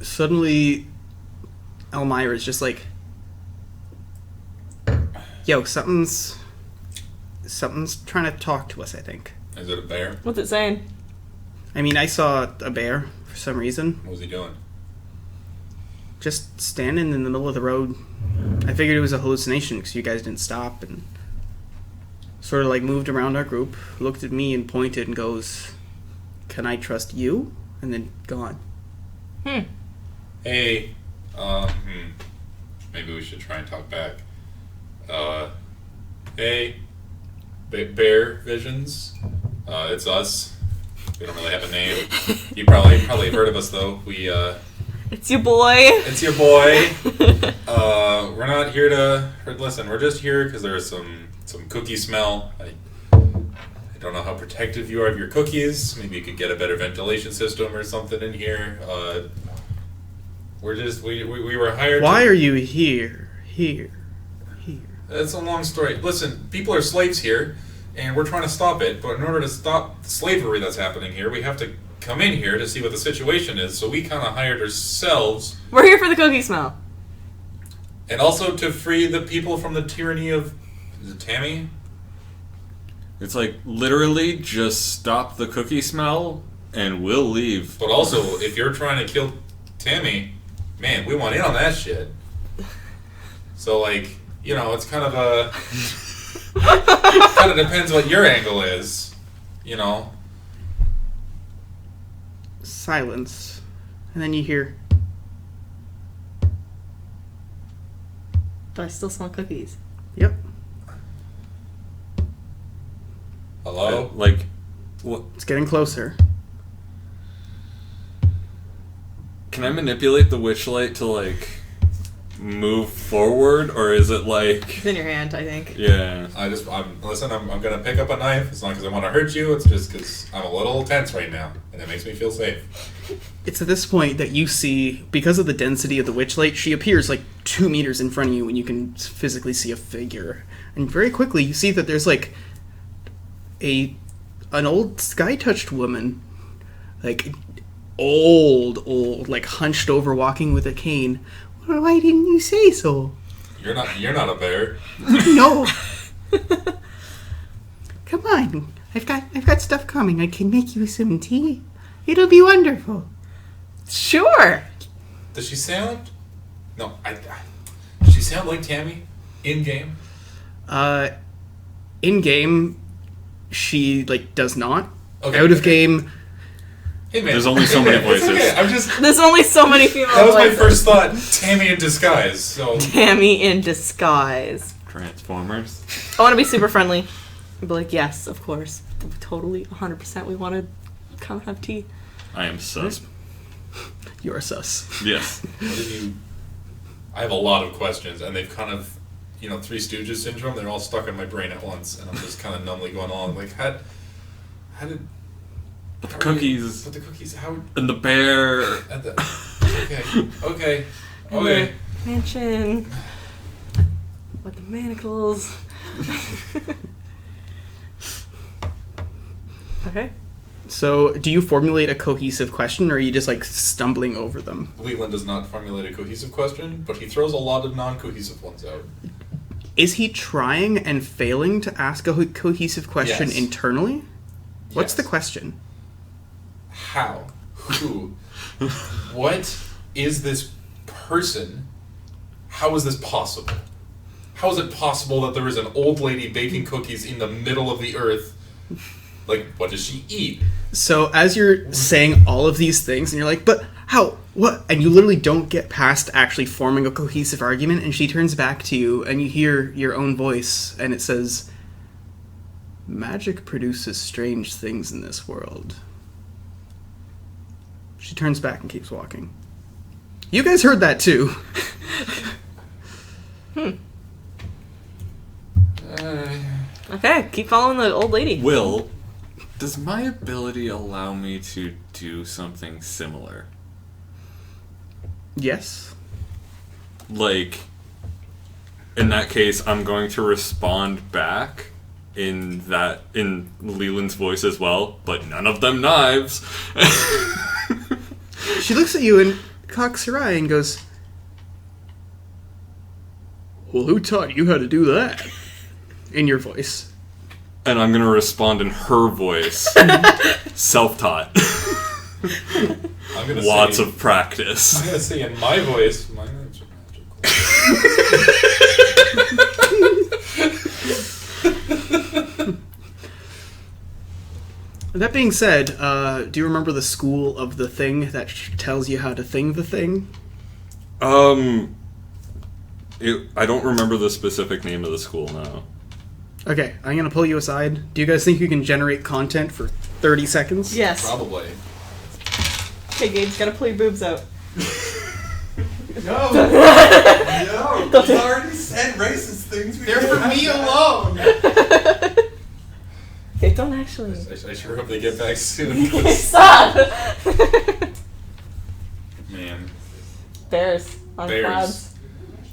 Suddenly, Elmira's just like, yo, something's trying to talk to us, I think. Is it a bear? What's it saying? I mean, I saw a bear for some reason. What was he doing? Just standing in the middle of the road. I figured it was a hallucination because you guys didn't stop, and sort of like moved around our group, looked at me and pointed and goes, can I trust you? And then gone. Hey, maybe we should try and talk back. Hey, Bear Visions, it's us. We don't really have a name. You probably heard of us though. It's your boy. It's your boy. We're not here to listen. We're just here because there's some cookie smell. I don't know how protective you are of your cookies. Maybe you could get a better ventilation system or something in here. We were hired. Why are you here? Here. It's a long story. Listen, people are slaves here, and we're trying to stop it. But in order to stop the slavery that's happening here, we have to come in here to see what the situation is. So we kind of hired ourselves. We're here for the cookie smell. And also to free the people from the tyranny of... Is it Tammy? It's like, literally, just stop the cookie smell, and we'll leave. But also, if you're trying to kill Tammy, man, we want in on that shit. So, like, you know, it's kind of a... kind of depends what your angle is, you know. Silence. And then you hear... But I still smell cookies. Yep. Hello? Like, what? It's getting closer. Can I manipulate the witchlight to, like, move forward, or is it like... It's in your hand, I think. Yeah. I'm gonna pick up a knife. It's not because I want to hurt you, it's just because I'm a little tense right now, and it makes me feel safe. It's at this point that you see, because of the density of the witchlight, she appears like 2 meters in front of you and you can physically see a figure. And very quickly you see that there's like an old sky-touched woman, like old, like hunched over, walking with a cane. Well, why didn't you say so? You're not a bear. No. Come on, I've got stuff coming. I can make you some tea. It'll be wonderful. Sure. Does she sound? No, does she sound like Tammy in game? In game, she like does not. Okay, Out of okay. game, Hey man, There's only so many voices. Okay, There's only so many female that was my voices. first thought. Tammy in disguise. So Tammy in disguise. Transformers. I want to be super friendly. I'd be like, yes, of course. Totally, 100%. We want to come have tea. I am sus. you are sus. Yes. what did you? I have a lot of questions, and they've kind of, you know, Three Stooges syndrome. They're all stuck in my brain at once, and I'm just kind of numbly going on. Like, how did? But the how are you- cookies. But the cookies. How? And the bear. And the, okay. Mansion. With the manacles. Okay. So, do you formulate a cohesive question, or are you just like stumbling over them? Leland does not formulate a cohesive question, but he throws a lot of non-cohesive ones out. Is he trying and failing to ask a cohesive question Yes. internally? What's Yes. the question? How? Who? What is this person? How is this possible? How is it possible that there is an old lady baking cookies in the middle of the earth? Like, what does she eat? So, as you're saying all of these things, and you're like, but how? What? And you literally don't get past actually forming a cohesive argument, and she turns back to you, and you hear your own voice, and it says, magic produces strange things in this world. She turns back and keeps walking. You guys heard that too. Okay, keep following the old lady. Will, does my ability allow me to do something similar? Yes. Like, in that case, I'm going to respond back in Leland's voice as well, but none of them knives. She looks at you and cocks her eye and goes, well, who taught you how to do that? In your voice. And I'm going to respond in her voice. Self-taught. I'm gonna Lots say, of practice. I'm gonna say in my voice, my knives are magical. That being said, do you remember the school of the thing that tells you how to thing the thing? I don't remember the specific name of the school now. Okay, I'm gonna pull you aside. Do you guys think you can generate content for 30 seconds? Yes. Probably. Okay, Gabe's gotta pull your boobs out. No! No! He's already said racist things. They're for me alone! Okay, don't actually. I sure hope they get back soon. Stop! Man. Bears on Bears. clouds.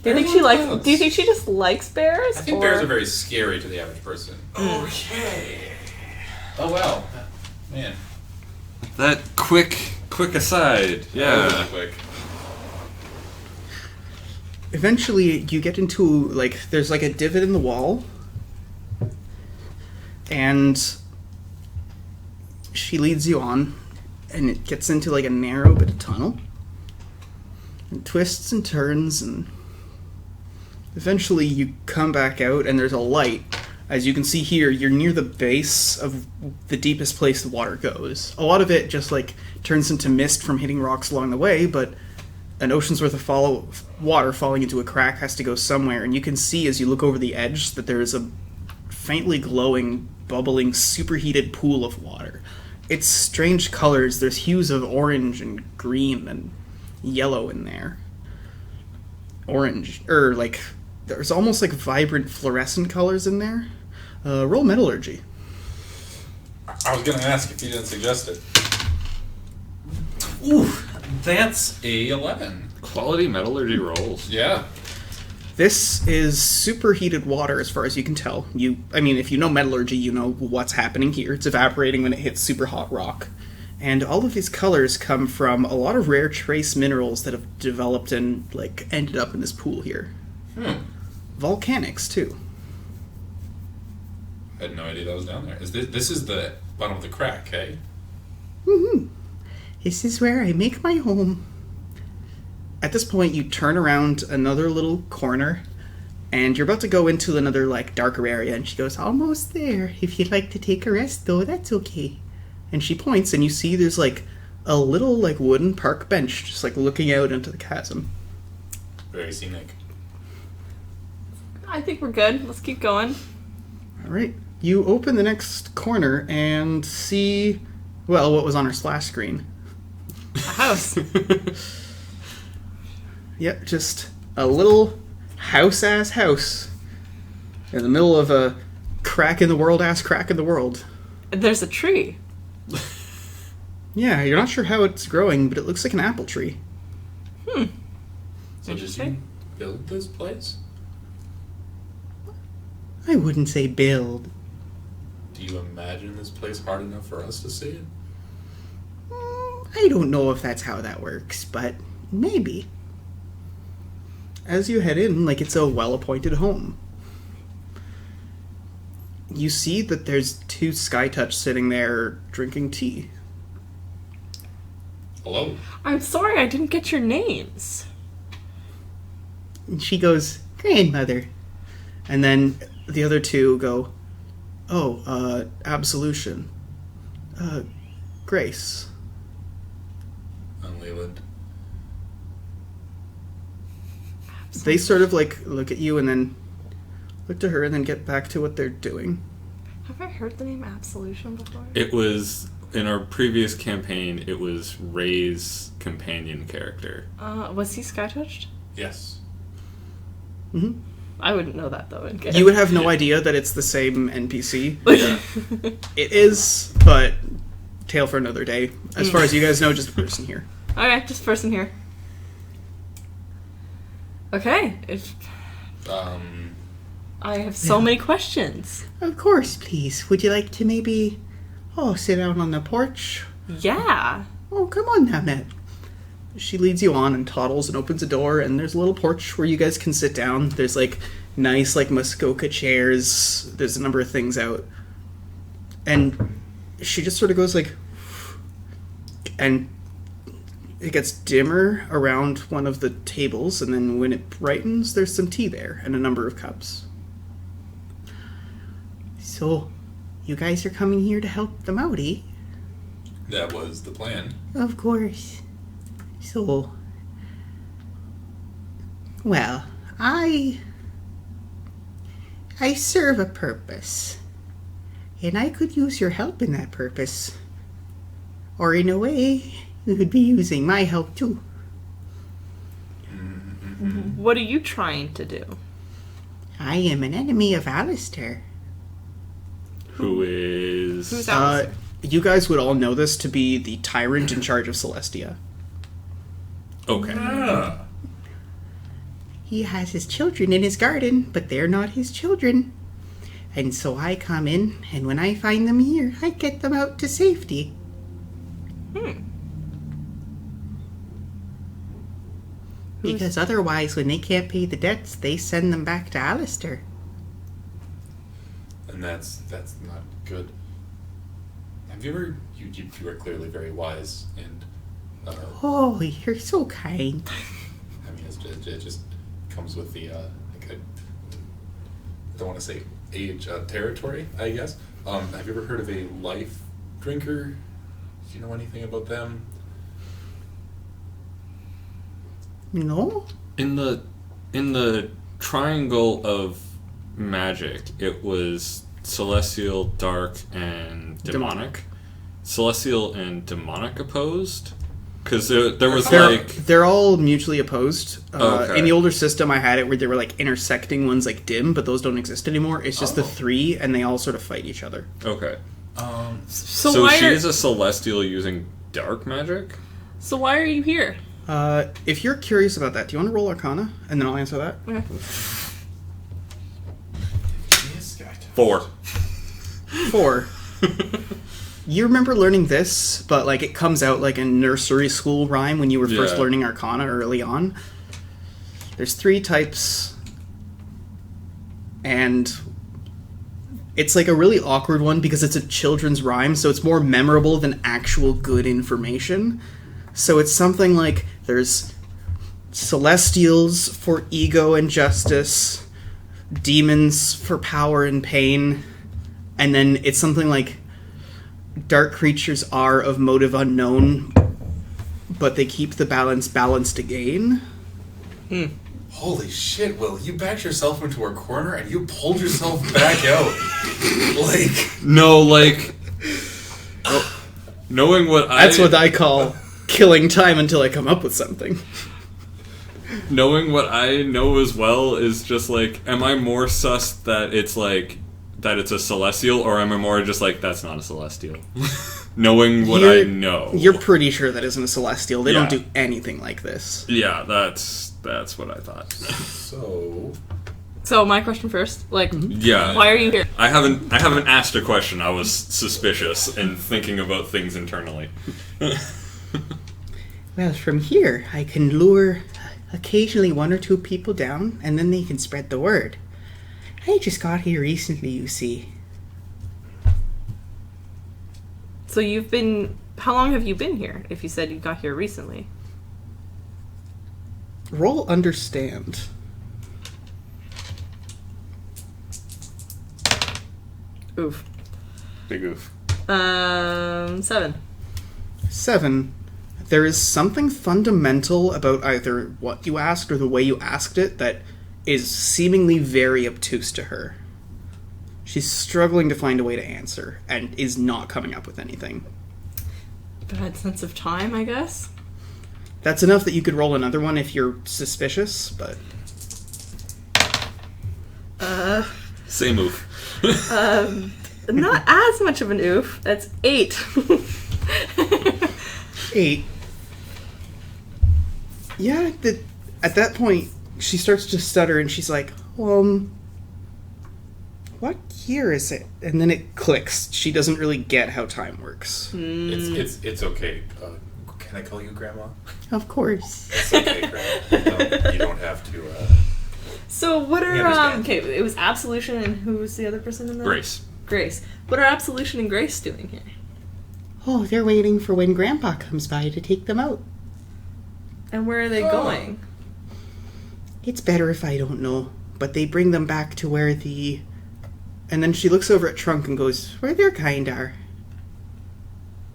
Do you think she likes? Do you think she just likes bears? I think bears are very scary to the average person. Okay. Oh wow. Man. That quick aside. Yeah. Really quick. Eventually, you get into, like, there's like a divot in the wall, and she leads you on, and it gets into like a narrow bit of tunnel. And twists and turns, and eventually you come back out, and there's a light. As you can see here, you're near the base of the deepest place the water goes. A lot of it just like turns into mist from hitting rocks along the way, but an ocean's worth of water falling into a crack has to go somewhere, and you can see as you look over the edge that there is a faintly glowing, bubbling, superheated pool of water. It's strange colors. There's hues of orange and green and yellow in there. There's almost like vibrant fluorescent colors in there. Roll metallurgy. I was going to ask if you didn't suggest it. Ooh, that's a 11. Quality metallurgy rolls. Yeah. This is superheated water as far as you can tell. If you know metallurgy, you know what's happening here. It's evaporating when it hits super hot rock. And all of these colors come from a lot of rare trace minerals that have developed and ended up in this pool here. Volcanics, too. I had no idea that was down there. This is the bottom of the crack, eh? Mm-hmm. This is where I make my home. At this point, you turn around another little corner, and you're about to go into another, darker area, and she goes, almost there. If you'd like to take a rest, though, that's okay. And she points, and you see there's, a little, wooden park bench, just, looking out into the chasm. Very scenic. I think we're good. Let's keep going. All right. You open the next corner and see, what was on her splash screen. A house. Yep, just a little house-ass house in the middle of a crack in the world. There's a tree. Yeah, you're not sure how it's growing, but it looks like an apple tree. So did you Interesting. build this place? I wouldn't say build. Do you imagine this place hard enough for us to see it? I don't know if that's how that works, but maybe. As you head in, it's a well-appointed home. You see that there's two Skytouch sitting there drinking tea. Hello? I'm sorry I didn't get your names. And she goes, grandmother. And then the other two go, absolution. Grace. I'm Leland. They sort of look at you and then look to her and then get back to what they're doing. Have I heard the name Absolution before? It was, in our previous campaign, it was Ray's companion character. Was he sky-touched? Yes. Mm-hmm. I wouldn't know that, though. You would have no idea that it's the same NPC. Yeah. It is, but tale for another day. As far as you guys know, just a person here. Okay, just person here. Okay. I have so many questions. Of course, please. Would you like to maybe, sit down on the porch? Yeah. Oh, come on now, Matt. She leads you on and toddles and opens a door, and there's a little porch where you guys can sit down. There's, nice, Muskoka chairs. There's a number of things out. And she just sort of goes, and it gets dimmer around one of the tables, and then when it brightens, there's some tea there and a number of cups. So, you guys are coming here to help them out, eh? That was the plan. Of course. So, well, I serve a purpose, and I could use your help in that purpose. Or in a way, you could be using my help too. What are you trying to do? I am an enemy of Alistair. Who's Alistair? You guys would all know this to be the tyrant in charge of Celestia. Okay. Ah. He has his children in his garden, but they're not his children. And so I come in, and when I find them here, I get them out to safety. Because otherwise, when they can't pay the debts, they send them back to Alistair. And that's not good. Have you ever? You are clearly very wise, and Oh, you're so kind. I mean, it just comes with the I don't want to say age territory, I guess. Have you ever heard of a life drinker? Do you know anything about them? No? In the triangle of magic, it was celestial, dark, and demonic. Celestial and demonic opposed? Because there was They're all mutually opposed. Okay. In the older system, I had it where they were like intersecting ones like dim, but those don't exist anymore. It's just the three, and they all sort of fight each other. Okay. So why she's a celestial using dark magic? So why are you here? If you're curious about that, do you want to roll Arcana? And then I'll answer that. Okay. 4. 4. You remember learning this, but like it comes out like a nursery school rhyme when you were first learning Arcana early on. There's 3 types, and it's like a really awkward one because it's a children's rhyme, so it's more memorable than actual good information. So it's something like there's celestials for ego and justice, demons for power and pain, and then it's something like dark creatures are of motive unknown, but they keep the balance balanced again. Holy shit, Will, you backed yourself into a corner and you pulled yourself back out. Knowing what That's what I call killing time until I come up with something. Knowing what I know as well is just like, am I more sus that it's like that it's a celestial, or am I more just like that's not a celestial? Knowing what I know, you're pretty sure that isn't a celestial. They don't Yeah. do anything like this. Yeah, that's what I thought. So my question first, Yeah. why are you here? I haven't asked a question. I was suspicious and thinking about things internally. Well, from here, I can lure occasionally 1 or 2 people down, and then they can spread the word. I just got here recently, you see. So how long have you been here, if you said you got here recently? Roll understand. Oof. Big oof. 7. 7. There is something fundamental about either what you asked or the way you asked it that is seemingly very obtuse to her. She's struggling to find a way to answer and is not coming up with anything. Bad sense of time, I guess. That's enough that you could roll another one if you're suspicious, but... Same oof. Not as much of an oof. That's 8. 8. Yeah, at that point, she starts to stutter and she's like, what year is it? And then it clicks. She doesn't really get how time works. It's okay. Can I call you Grandma? Of course. It's okay, Grandma. You don't have to. So what are understand. okay? It was Absolution, and who was the other person in there? Grace. Grace. What are Absolution and Grace doing here? Oh, they're waiting for when Grandpa comes by to take them out. And where are they going? It's better if I don't know, but they bring them back to where the... And then she looks over at Trunk and goes, where their kind are.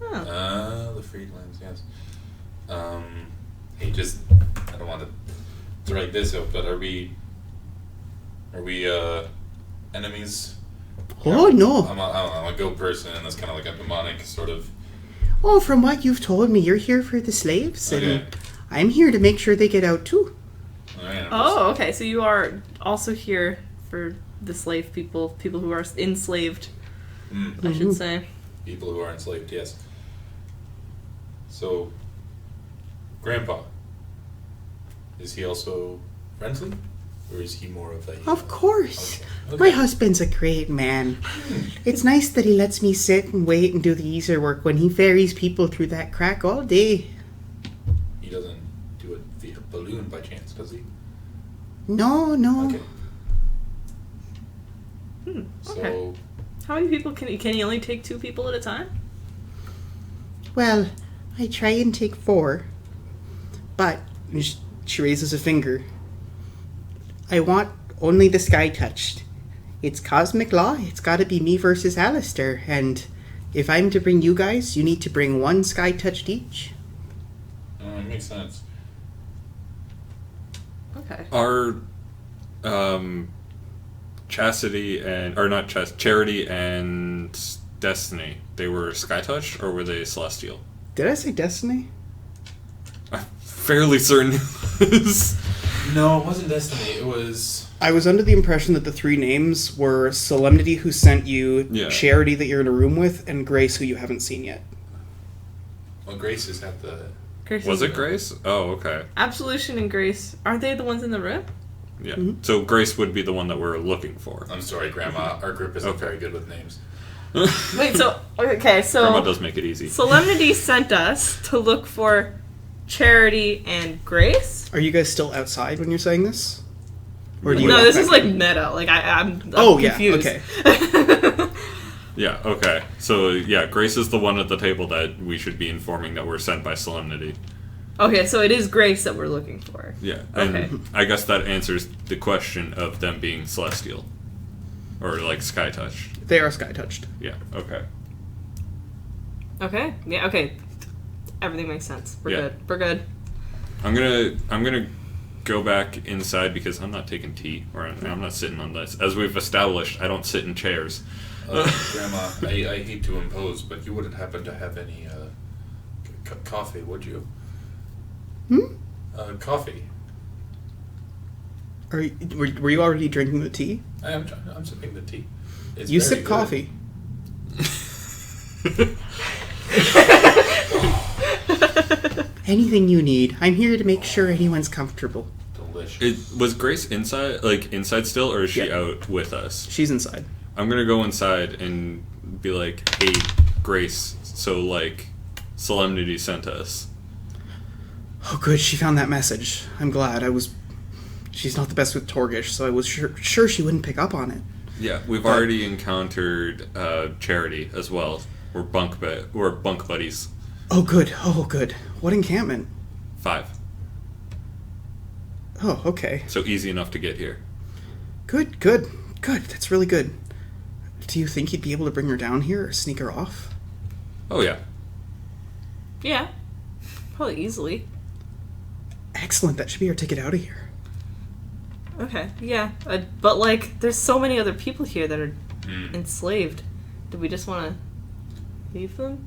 Oh. The Freedlands, yes. Hey, just I don't want to drag this out, but are we enemies? Oh, no. I'm a go person, and that's kind of like a demonic sort of. Oh, from what you've told me, you're here for the slaves, Okay. and I'm here to make sure they get out too. Oh, okay. So you are also here for the slave people who are enslaved, I should say. People who are enslaved, yes. So, Grandpa, is he also friendly? Or is he more of a... Of course. Okay. My husband's a great man. It's nice that he lets me sit and wait and do the easier work when he ferries people through that crack all day. He doesn't do it via balloon by chance, does he? No. Okay. Okay. So, How many people can he only take 2 people at a time? Well, I try and take 4. But, she raises a finger. I want only the sky touched. It's cosmic law. It's gotta be me versus Alistair. And if I'm to bring you guys, you need to bring 1 sky touched each. It makes sense. Okay. Are Chastity and or not Charity and Destiny, they were sky touched or were they celestial? Did I say Destiny? I'm fairly certain it was. No, it wasn't Destiny. It was. I was under the impression that the 3 names were Solemnity, who sent you, Yeah. Charity, that you're in a room with, and Grace, who you haven't seen yet. Well, Grace is at the. Grace Was is- it Grace? Oh, okay. Absolution and Grace, aren't they the ones in the room? Yeah. Mhm. So Grace would be the one that we're looking for. I'm sorry, Grandma. Our group isn't Okay. very good with names. Wait, so okay, Grandma so does make it easy. Solemnity sent us to look for Charity and Grace. Are you guys still outside when you're saying this? Or do you No, walk this back is like in? meta. Like I'm Oh, confused. yeah, okay. Yeah, okay. So, yeah, Grace is the one at the table that we should be informing that we're sent by Solemnity. Okay, so it is Grace that we're looking for. Yeah, and Okay. I guess that answers the question of them being celestial. Or, like, sky touched. They are sky touched. Yeah, okay. Okay. Yeah. Okay. Everything makes sense. We're Yeah. good. We're good. I'm gonna go back inside because I'm not taking tea, or I'm not sitting on this. As we've established, I don't sit in chairs. Grandma, I hate to impose, but you wouldn't happen to have any coffee, would you? Coffee. Were you already drinking the tea? I'm sipping the tea. It's You very sip good. coffee. Anything you need. I'm here to make sure anyone's comfortable. Delicious. Was Grace inside still, or is she Yeah. out with us? She's inside. I'm gonna go inside and be like, "Hey, Grace, so like, Solemnity sent us." Oh, good. She found that message. I'm glad. She's not the best with Torgish, so I was sure she wouldn't pick up on it. Yeah, we've already encountered Charity as well. We're bunk buddies. Oh, good. Oh, good. What encampment? 5. Oh, okay. So easy enough to get here. Good. That's really good. Do you think you'd be able to bring her down here or sneak her off? Oh yeah. Yeah. Probably easily. Excellent. That should be our ticket out of here. Okay. Yeah. But like, there's so many other people here that are Mm. enslaved. Do we just want to leave them?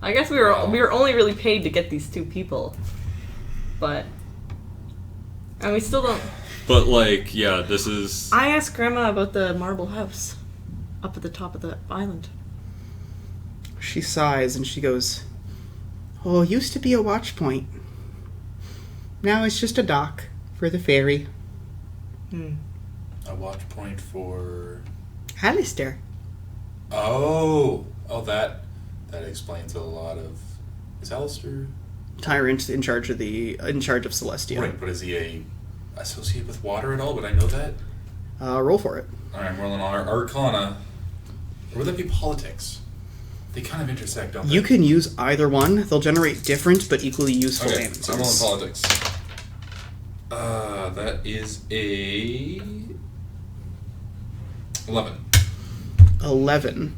I guess we were only really paid to get these 2 people, but and we still don't. But like, yeah, this is. I asked Grandma about the marble house up at the top of the island. She sighs and she goes, "Oh, it used to be a watch point. Now it's just a dock for the ferry." A watch point for. Alistair. Oh, that explains a lot of. Is Alistair Tyrant in charge of Celestia. right? But is he associated with water at all? Would I know that? Roll for it. All right, I'm rolling on our Arcana. Or would that be politics? They kind of intersect, don't they? You can use either one. They'll generate different but equally useful Okay, answers. I'm rolling politics. That is a 11. 11.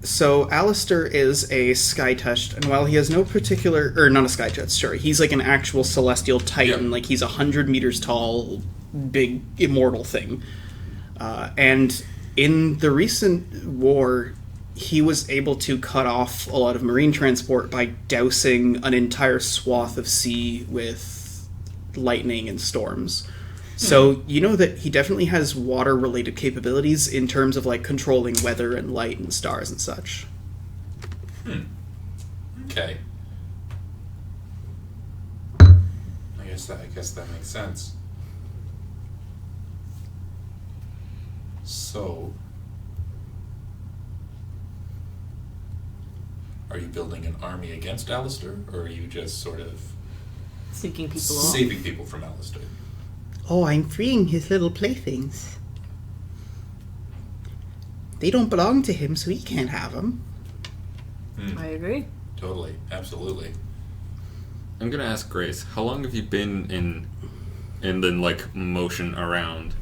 So Alistair is a sky touched, and while he has no particular, or not a sky touched, sorry, he's like an actual celestial titan. Yep. Like he's 100 meters tall, big immortal thing. And in the recent war, he was able to cut off a lot of marine transport by dousing an entire swath of sea with lightning and storms. So you know that he definitely has water-related capabilities in terms of like controlling weather and light and stars and such. Okay. I guess that makes sense. So, are you building an army against Alistair, or are you just sort of Seeking people off. saving people from Alistair? Oh, I'm freeing his little playthings. They don't belong to him, so he can't have them. I agree. Totally. Absolutely. I'm gonna ask Grace, how long have you been in the like motion around?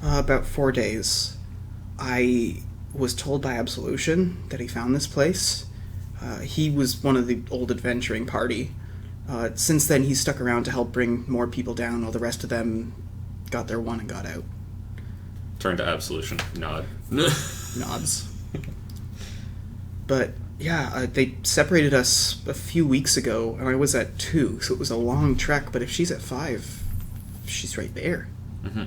About 4 days. I was told by Absolution that he found this place. He was one of the old adventuring party. Since then, he's stuck around to help bring more people down, while the rest of them got their one and got out. Turn to Absolution. Nod. Nods. But, yeah, they separated us a few weeks ago, and I was at 2, so it was a long trek, but if she's at 5, she's right there. Mm-hmm.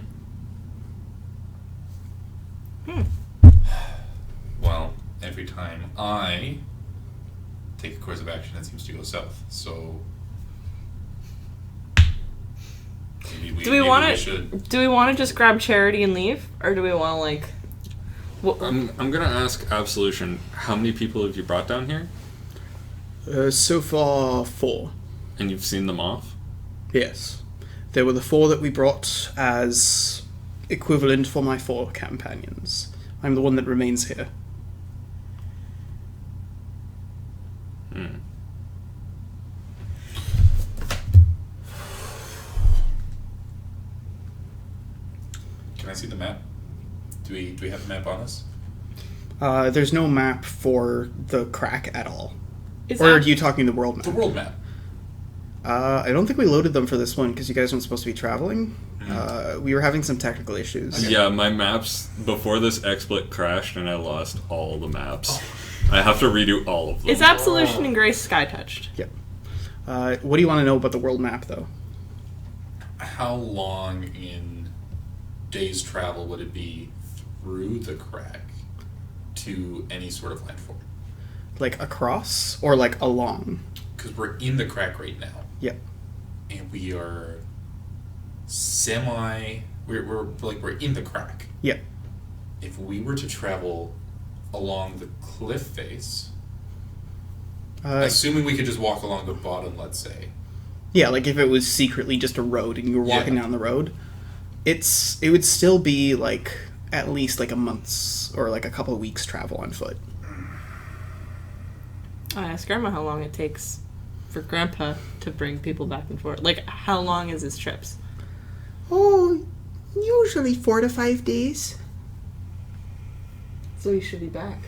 Well, every time I take a course of action, it seems to go south. So maybe Do we want to? should. Do we want to just grab Charity and leave, or do we want to like? I'm gonna ask Absolution, how many people have you brought down here? So far, 4. And you've seen them off? Yes. There were the 4 that we brought as equivalent for my 4 companions. I'm the one that remains here. Can I see the map? Do we have the map on us? There's no map for the crack at all. Is Or are that- you talking the world map? The world map. I don't think we loaded them for this one because you guys weren't supposed to be traveling. We were having some technical issues. Okay. Yeah, my maps, before this XSplit crashed and I lost all the maps. I have to redo all of them. Is Absolution and Grace sky touched? Yep. What do you want to know about the world map, though? How long in days travel would it be through the crack to any sort of landform? Like across or like along? Because we're in the crack right now. Yep. And we are we're in the crack. Yep. If we were to travel along the cliff face, assuming we could just walk along the bottom, let's say. Yeah, like if it was secretly just a road and you were walking down the road, it would still be like at least like a month's or like a couple of weeks travel on foot. I asked Grandma how long it takes for Grandpa to bring people back and forth. Like, how long is his trips? Oh, usually 4 to 5 days. So he should be back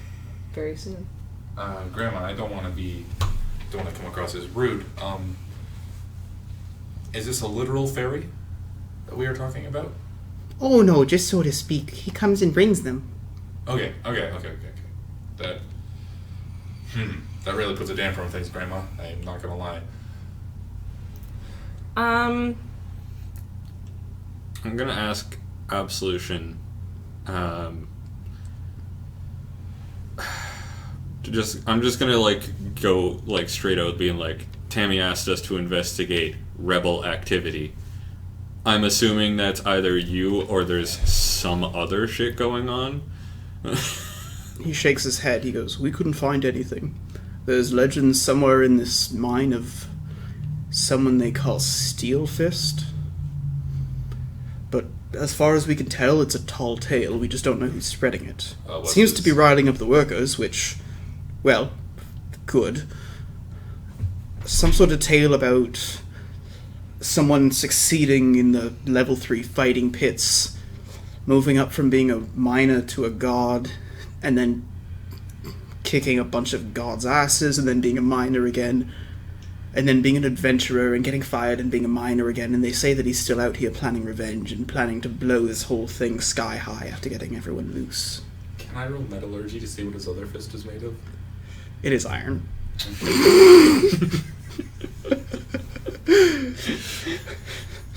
very soon. Grandma, I don't want to come across as rude. Is this a literal ferry that we are talking about? Oh no, just so to speak. He comes and brings them. Okay. That really puts a damper on things, Grandma. I'm not gonna lie. I'm gonna ask Absolution. I'm just gonna like go like straight out, being like, Tammy asked us to investigate rebel activity. I'm assuming that's either you or there's some other shit going on. He shakes his head. He goes, "We couldn't find anything. There's legends somewhere in this mine of someone they call Steel Fist. But as far as we can tell, it's a tall tale. We just don't know who's spreading it. Seems to be riling up the workers, which, well, good. Some sort of tale about someone succeeding in the level 3 fighting pits, moving up from being a miner to a god, and then kicking a bunch of gods' asses, and then being a miner again, and then being an adventurer and getting fired and being a miner again, and they say that he's still out here planning revenge and planning to blow this whole thing sky high after getting everyone loose." Can I roll metallurgy to see what his other fist is made of? It is iron.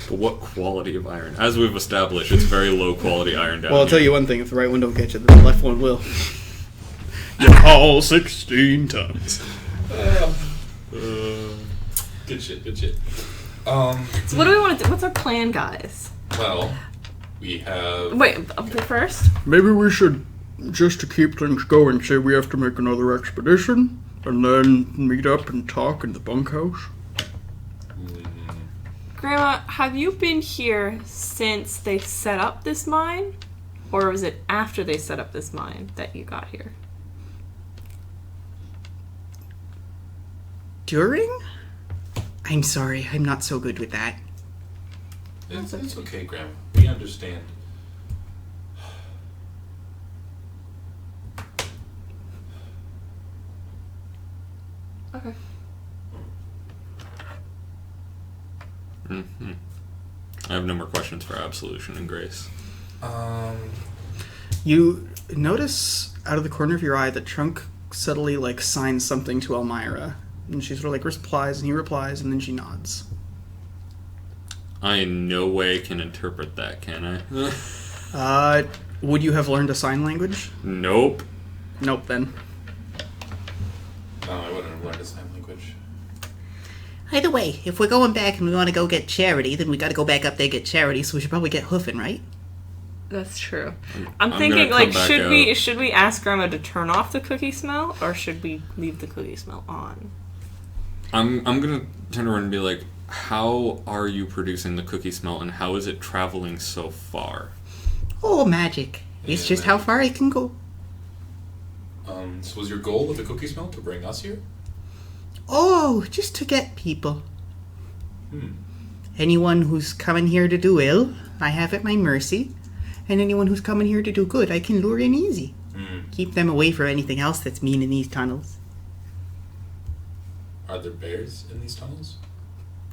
But what quality of iron? As we've established, it's very low quality iron down Well, I'll here. tell you one thing, if the right one don't get you, then the left one will. You're all 16 tons. Good shit. So what do we want to do? What's our plan, guys? Well, we have... Wait, first? Maybe we should, just to keep things going, say we have to make another expedition, and then meet up and talk in the bunkhouse. Grandma, have you been here since they set up this mine? Or was it after they set up this mine that you got here? During? I'm sorry, I'm not so good with that. It's okay, Grandma. We understand. Okay. Mm-hmm. I have no more questions for Absolution and Grace. You notice out of the corner of your eye that Trunk subtly signs something to Elmira, and she sort of replies, and he replies, and then she nods. I in no way can interpret that, can I? Would you have learned a sign language? Nope. Nope, then. No, I wouldn't have learned a sign language. Either way, if we're going back and we want to go get Charity, then we got to go back up there and get Charity, so we should probably get Hoofin, right? That's true. I'm I'm thinking, gonna come back should we ask Grandma to turn off the cookie smell, or should we leave the cookie smell on? I'm gonna turn around and be like, how are you producing the cookie smell, and how is it traveling so far? Oh, magic. It's Yeah, just how magic. far it can go. So was your goal with the cookie smell to bring us here? Oh, just to get people. Hmm. Anyone who's coming here to do ill, I have at my mercy. And anyone who's coming here to do good, I can lure in easy. Hmm. Keep them away from anything else that's mean in these tunnels. Are there bears in these tunnels?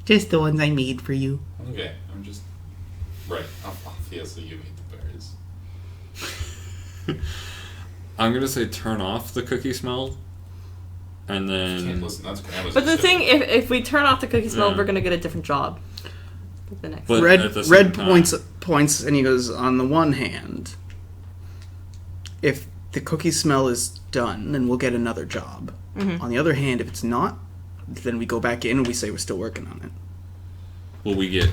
Just the ones I made for you. Okay, I'm just... Right, obviously you made the bears. I'm gonna say turn off the cookie smell, and You can't then listen, that's Grandma's But the thing, decision. if we turn off the cookie smell, Yeah. we're gonna get a different job. The next But Red at the same Red time- points, and he goes, on the one hand, if the cookie smell is done, then we'll get another job. Mhm. On the other hand, if it's not, then we go back in and we say we're still working on it. will we get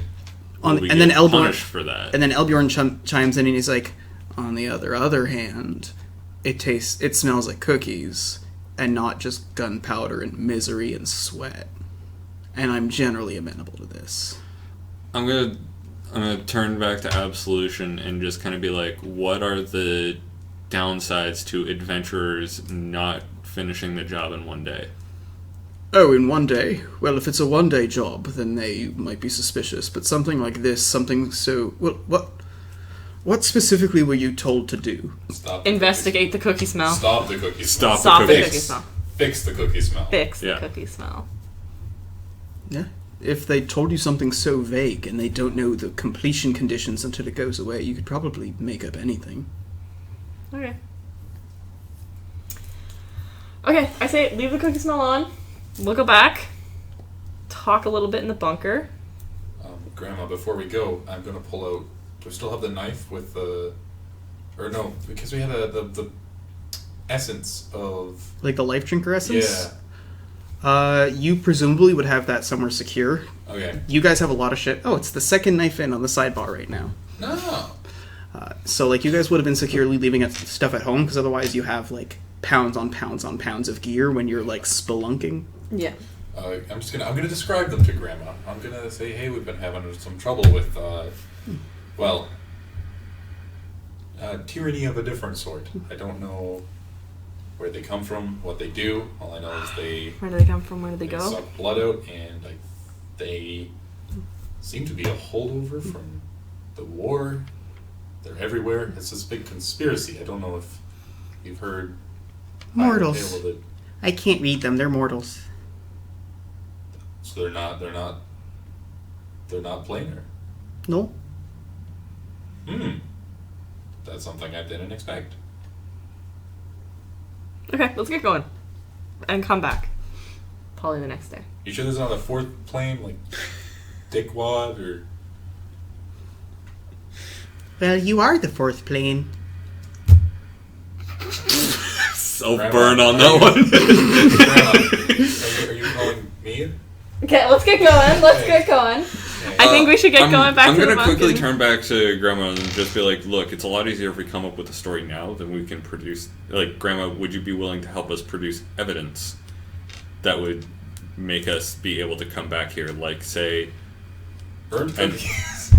And then Elbjorn punished for that? And then Elbjorn chimes in and he's like, on the other hand, it smells like cookies and not just gunpowder and misery and sweat. And I'm generally amenable to this. I'm gonna turn back to Absolution and just kind of be like, what are the downsides to adventurers not finishing the job in one day? Oh, in one day? Well, if it's a one-day job, then they might be suspicious. But something like this, something so... Well, what specifically were you told to do? Stop the Investigate the cookie smell. cookie- Stop the cookie smell. Stop Stop the the cookies. cookie smell. Fix the cookie smell. Fix the Yeah. cookie smell. Yeah. If they told you something so vague and they don't know the completion conditions until it goes away, you could probably make up anything. Okay. Okay, I say leave the cookie smell on. We'll go back. Talk a little bit in the bunker. Grandma, before we go, I'm gonna pull out... Do I still have the knife with the... Or no, because we had the essence of... Like the life drinker essence? Yeah. You presumably would have that somewhere secure. Okay. You guys have a lot of shit. Oh, it's the second knife in on the sidebar right now. No. So, you guys would have been securely leaving stuff at home, because otherwise you have, pounds on pounds on pounds of gear when you're, spelunking. Yeah. I'm gonna describe them to Grandma. I'm gonna say, hey, we've been having some trouble with, tyranny of a different sort. I don't know where they come from, what they do. All I know is Where do they come from? Where do they they go? suck blood out, and they seem to be a holdover from the war. They're everywhere. It's this big conspiracy. I don't know if you've heard Mortals. higher tale of it. I can't read them. They're mortals. So they're not planar. No? That's something I didn't expect. Okay, let's get going. And come back. Probably the next day. You sure there's not a fourth plane, like Dickwad or... Well, you are the fourth plane. Self-burn on that one. Grandma, are you calling me? Okay, let's get going. Let's get going. I think we should get going back I'm to the gonna quickly bunker. turn back to Grandma and just be like, look, it's a lot easier if we come up with a story now than we can produce. Grandma, would you be willing to help us produce evidence that would make us be able to come back here? Say... Burned And- cookies.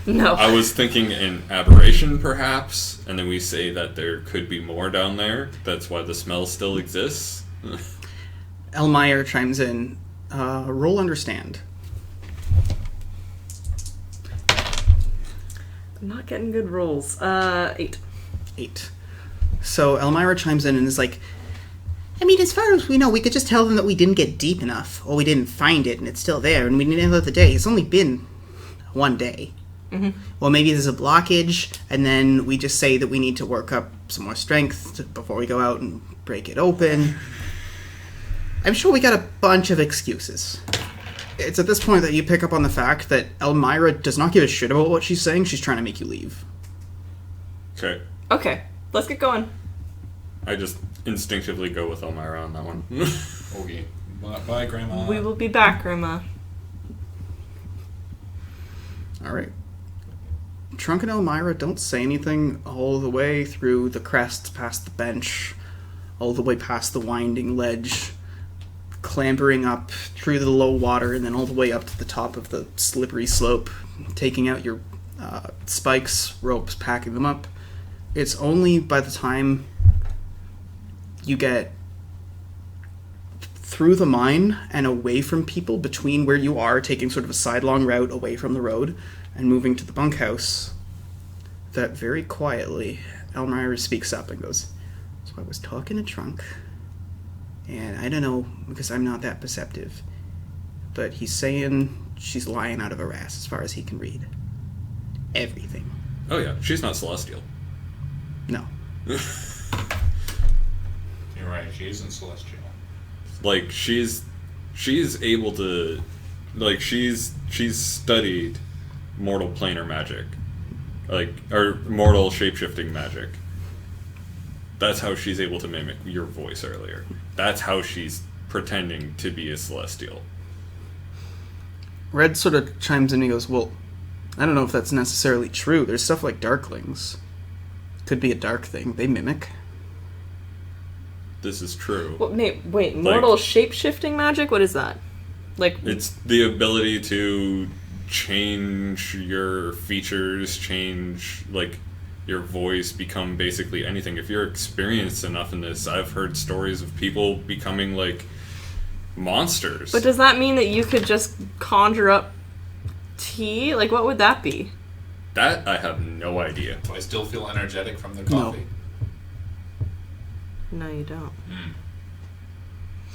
No. I was thinking an aberration, perhaps, and then we say that there could be more down there. That's why the smell still exists. Elmire chimes in. Roll understand. I'm not getting good rolls. 8. 8. So Elmira chimes in and is like, I mean, as far as we know, we could just tell them that we didn't get deep enough, or we didn't find it and it's still there, and we didn't know the day. It's only been one day. Mm-hmm. Well, maybe there's a blockage, and then we just say that we need to work up some more strength before we go out and break it open. I'm sure we got a bunch of excuses. it's at this point that you pick up on the fact that Elmira does not give a shit about what she's saying. She's trying to make you leave. Okay. Okay, let's get going. I just instinctively go with Elmira on that one. Okay. Bye, Grandma. We will be back, Grandma. Alright. Trunk and Elmira don't say anything all the way through the crest, past the bench, all the way past the winding ledge, clambering up through the low water, and then all the way up to the top of the slippery slope, taking out your spikes, ropes, packing them up. It's only by the time you get through the mine and away from people, between where you are, taking sort of a sidelong route away from the road and moving to the bunkhouse, that very quietly Elmira speaks up and goes, "So I was talking to Trunk, and I don't know, because I'm not that perceptive, but he's saying she's lying out of her ass as far as he can read. Everything." Oh yeah, she's not celestial. No. You're right, she isn't celestial. Like she's able to, like she's studied mortal planar magic, like, or mortal shapeshifting magic. That's how she's able to mimic your voice earlier. That's how she's pretending to be a celestial. Red sort of chimes in and he goes, "Well, I don't know if that's necessarily true. There's stuff like darklings. Could be a dark thing. They mimic." This is true. Wait, mortal shape-shifting magic? What is that? Like, It's the ability to change your features, change, like, your voice, become basically anything. If you're experienced enough in this, I've heard stories of people becoming, like, monsters. but does that mean that you could just conjure up tea? Like, what would that be? That I have no idea. Do I still feel energetic from the coffee? No, you don't.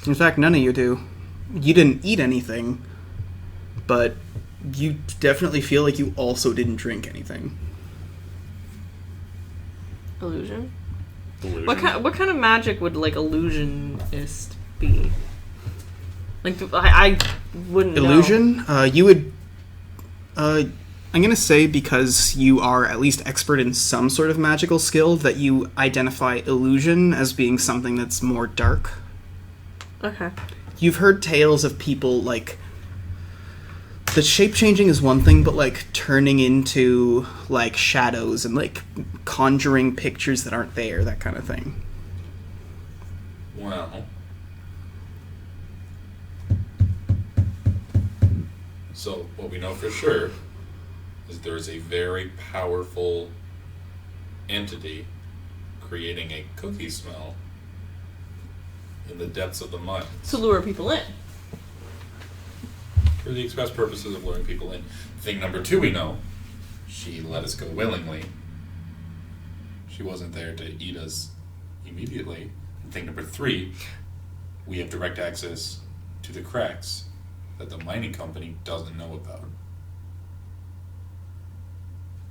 In fact, none of you do. You didn't eat anything, but you definitely feel like you also didn't drink anything. Illusion? Illusion. What kind of magic would, like, illusionist be? Like, I wouldn't know. Illusion? You would... I'm going to say, because you are at least expert in some sort of magical skill, that you identify illusion as being something that's more dark. Okay. You've heard tales of people, like... The shape-changing is one thing, but, like, turning into, like, shadows and, like, conjuring pictures that aren't there, that kind of thing. Well. So, what we know for sure is there's a very powerful entity creating a cookie smell in the depths of the mines. To lure people in. For the express purposes of luring people in. Thing number 2 we know, she let us go willingly. She wasn't there to eat us immediately. And thing number 3, we have direct access to the cracks that the mining company doesn't know about.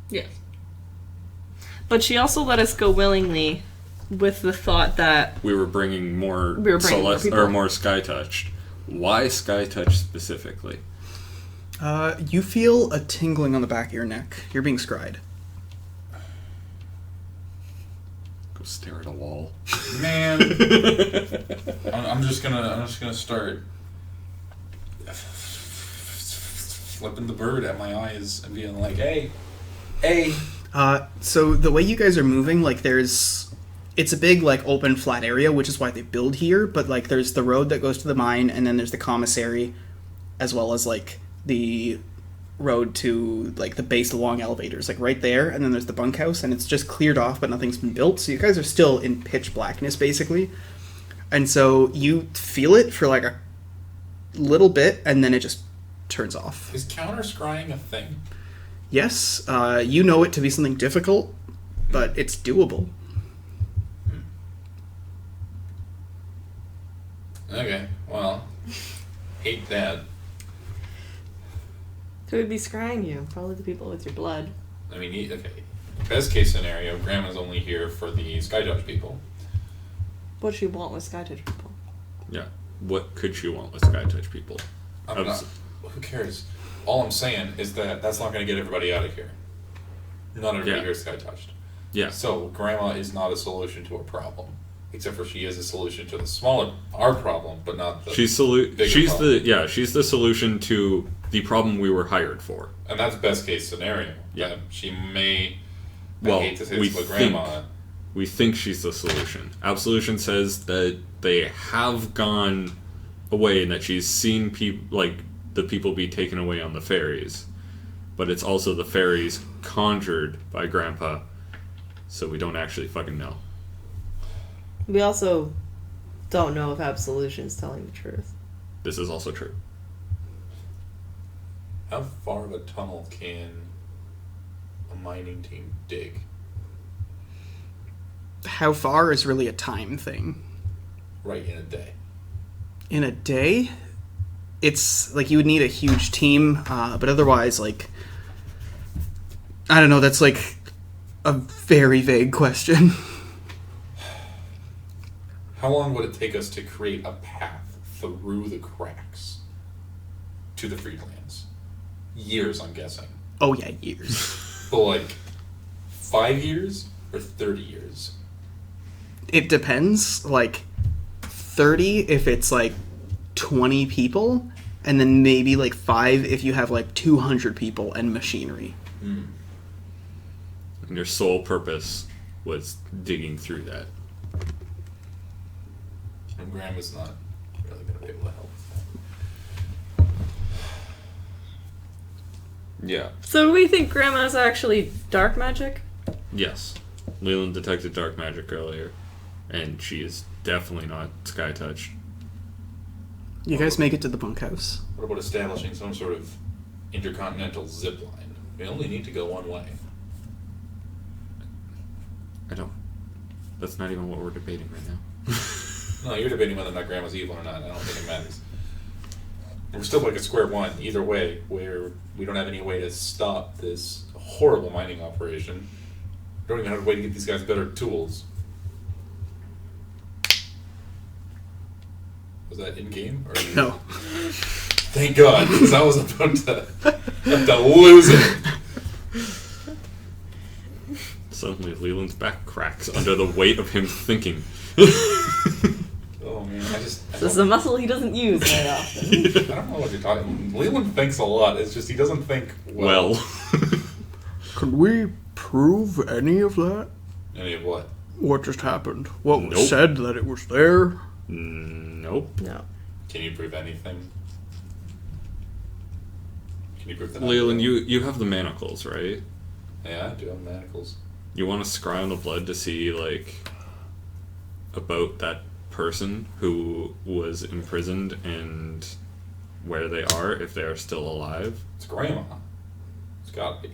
Yes. But she also let us go willingly with the thought that We were bringing more more people. or more Sky Touched. Why Sky Touch specifically? You feel a tingling on the back of your neck. You're being scryed. Go stare at a wall. Man, I'm just gonna start flipping the bird at my eyes and being like, hey. So the way you guys are moving, like, it's a big, like, open, flat area, which is why they build here, but, like, there's the road that goes to the mine, and then there's the commissary, as well as, like, the road to, like, the base along elevators, like, right there, and then there's the bunkhouse, and it's just cleared off, but nothing's been built, so you guys are still in pitch blackness, basically. And so you feel it for like a little bit, and then it just turns off. Is counter scrying a thing? Yes, you know it to be something difficult, but it's doable. Okay, well, hate that. Who would be scrying you? Probably the people with your blood. I mean, okay. Best case scenario, Grandma's only here for the Skyjudge people. What does she want with Skytouch people? Yeah. What could she want with Skytouch people? I'm not, who cares? All I'm saying is that that's not going to get everybody out of here. Not everybody here is Skytouched. Yeah. So Grandma is not a solution to a problem. Except for she is a solution to the smaller our problem, but not the she's the solution to the problem we were hired for. And that's best case scenario. Yeah. That she may Well, hate to say we this, but think Grandma we think she's the solution. Absolution says that they have gone away and that she's seen the people be taken away on the ferries. But it's also the ferries conjured by Grandpa, so we don't actually fucking know. We also don't know if Absolution's telling the truth. This is also true. How far of a tunnel can a mining team dig? How far is really a time thing. Right, in a day. In a day? It's like you would need a huge team, but otherwise, like, I don't know, that's like a very vague question. How long would it take us to create a path through the cracks to the Freedlands? Years, I'm guessing. Oh yeah, years. But like 5 years or 30 years? It depends. Like 30 if it's like 20 people, and then maybe like 5 if you have like 200 people and machinery. And your sole purpose was digging through that. And Grandma's not really going to be able to help with that. Yeah. So do we think Grandma's actually dark magic? Yes. Leland detected dark magic earlier, and she is definitely not sky touched. You guys make it to the bunkhouse. What about establishing some sort of intercontinental zip line? We only need to go one way. I don't. That's not even what we're debating right now. No, you're debating whether or not Grandma's evil or not. I don't think it matters. We're still like at square one, either way, where we don't have any way to stop this horrible mining operation. We don't even have a way to get these guys better tools. Was that in-game? Or No. Thank God, because I was about to lose it. Suddenly, Leland's back cracks under the weight of him thinking. Oh man, This is a muscle he doesn't use very often. I don't know what you're talking. Leland thinks a lot. It's just he doesn't think well. Can we prove any of that? Any of what? What just happened? What was Nope. said that it was there? Nope. No. Can you prove anything? Can you prove that? Leland, you have the manacles, right? Yeah, I do have manacles. You want to scry on the blood to see, like, about that person who was imprisoned and where they are, if they are still alive? It's Grandma. It's gotta be.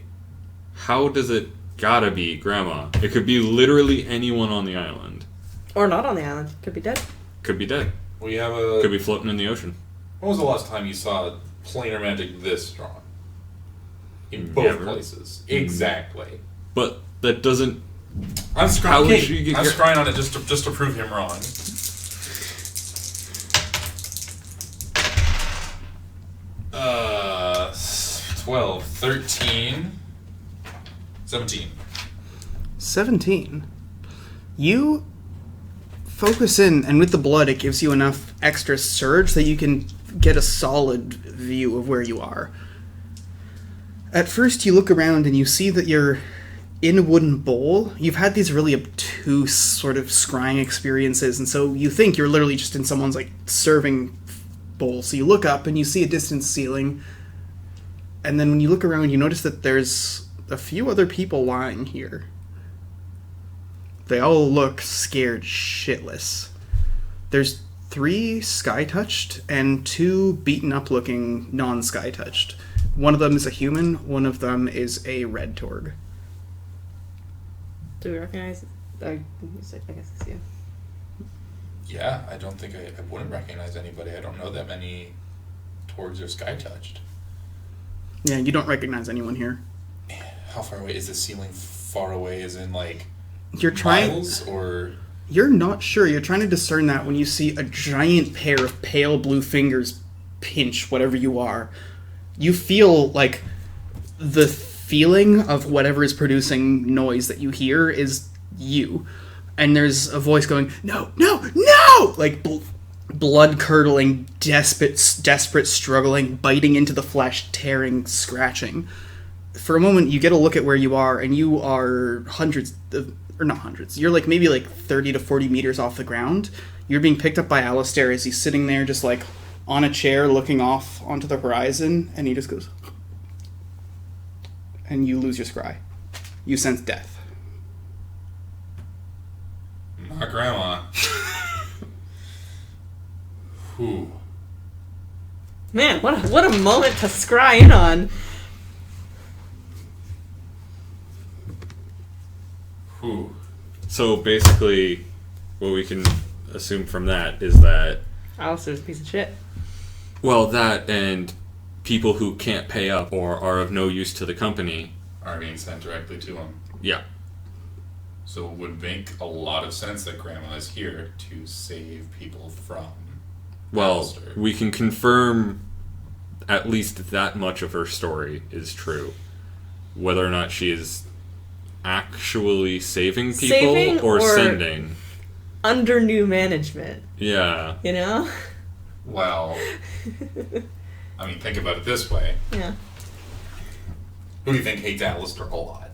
How does it gotta be Grandma? It could be literally anyone on the island. Or not on the island. Could be dead. Could be dead. We have a. Could be floating in the ocean. When was the last time you saw planar magic this strong? In both Never. places. Exactly. But that doesn't... I'm How would she scrying. get I'm your- scrying on it just to prove him wrong. Uh, 12, 13, 17. 17. You focus in, and with the blood, it gives you enough extra surge that you can get a solid view of where you are. At first, you look around and you see that you're in a wooden bowl. You've had these really obtuse sort of scrying experiences, and so you think you're literally just in someone's, like, serving bowl. So you look up and you see a distant ceiling, and then when you look around, you notice that there's a few other people lying here. They all look scared shitless. There's 3 sky-touched and 2 beaten-up-looking non-sky-touched. One of them is a human, one of them is a red Torg. Do we recognize? I guess it's you. Yeah, I don't think I wouldn't recognize anybody. I don't know that many Torgs are sky-touched. Yeah, you don't recognize anyone here. How far away? Is the ceiling far away as in, like, You're trying... miles, or... You're not sure. You're trying to discern that when you see a giant pair of pale blue fingers pinch whatever you are. You feel like the feeling of whatever is producing noise that you hear is you. And there's a voice going, no, no, no! Like blood-curdling, desperate struggling, biting into the flesh, tearing, scratching. For a moment, you get a look at where you are, and you are not hundreds, you're like maybe like 30 to 40 meters off the ground. You're being picked up by Alistair as he's sitting there just like on a chair looking off onto the horizon, and he just goes, and you lose your scry. You sense death. Not Grandma. Whew. Man, what a moment to scry in on. Whew. So basically, what we can assume from that is that... Alistair's a piece of shit. Well, that and people who can't pay up or are of no use to the company... Are being sent directly to him. Yeah. So it would make a lot of sense that Grandma is here to save people from Well, Alistair. we can confirm at least that much of her story is true. Whether or not she is actually saving people or sending. Under new management. Yeah. You know? Well, I mean, think about it this way. Yeah. Who do you think hates Alistair a lot?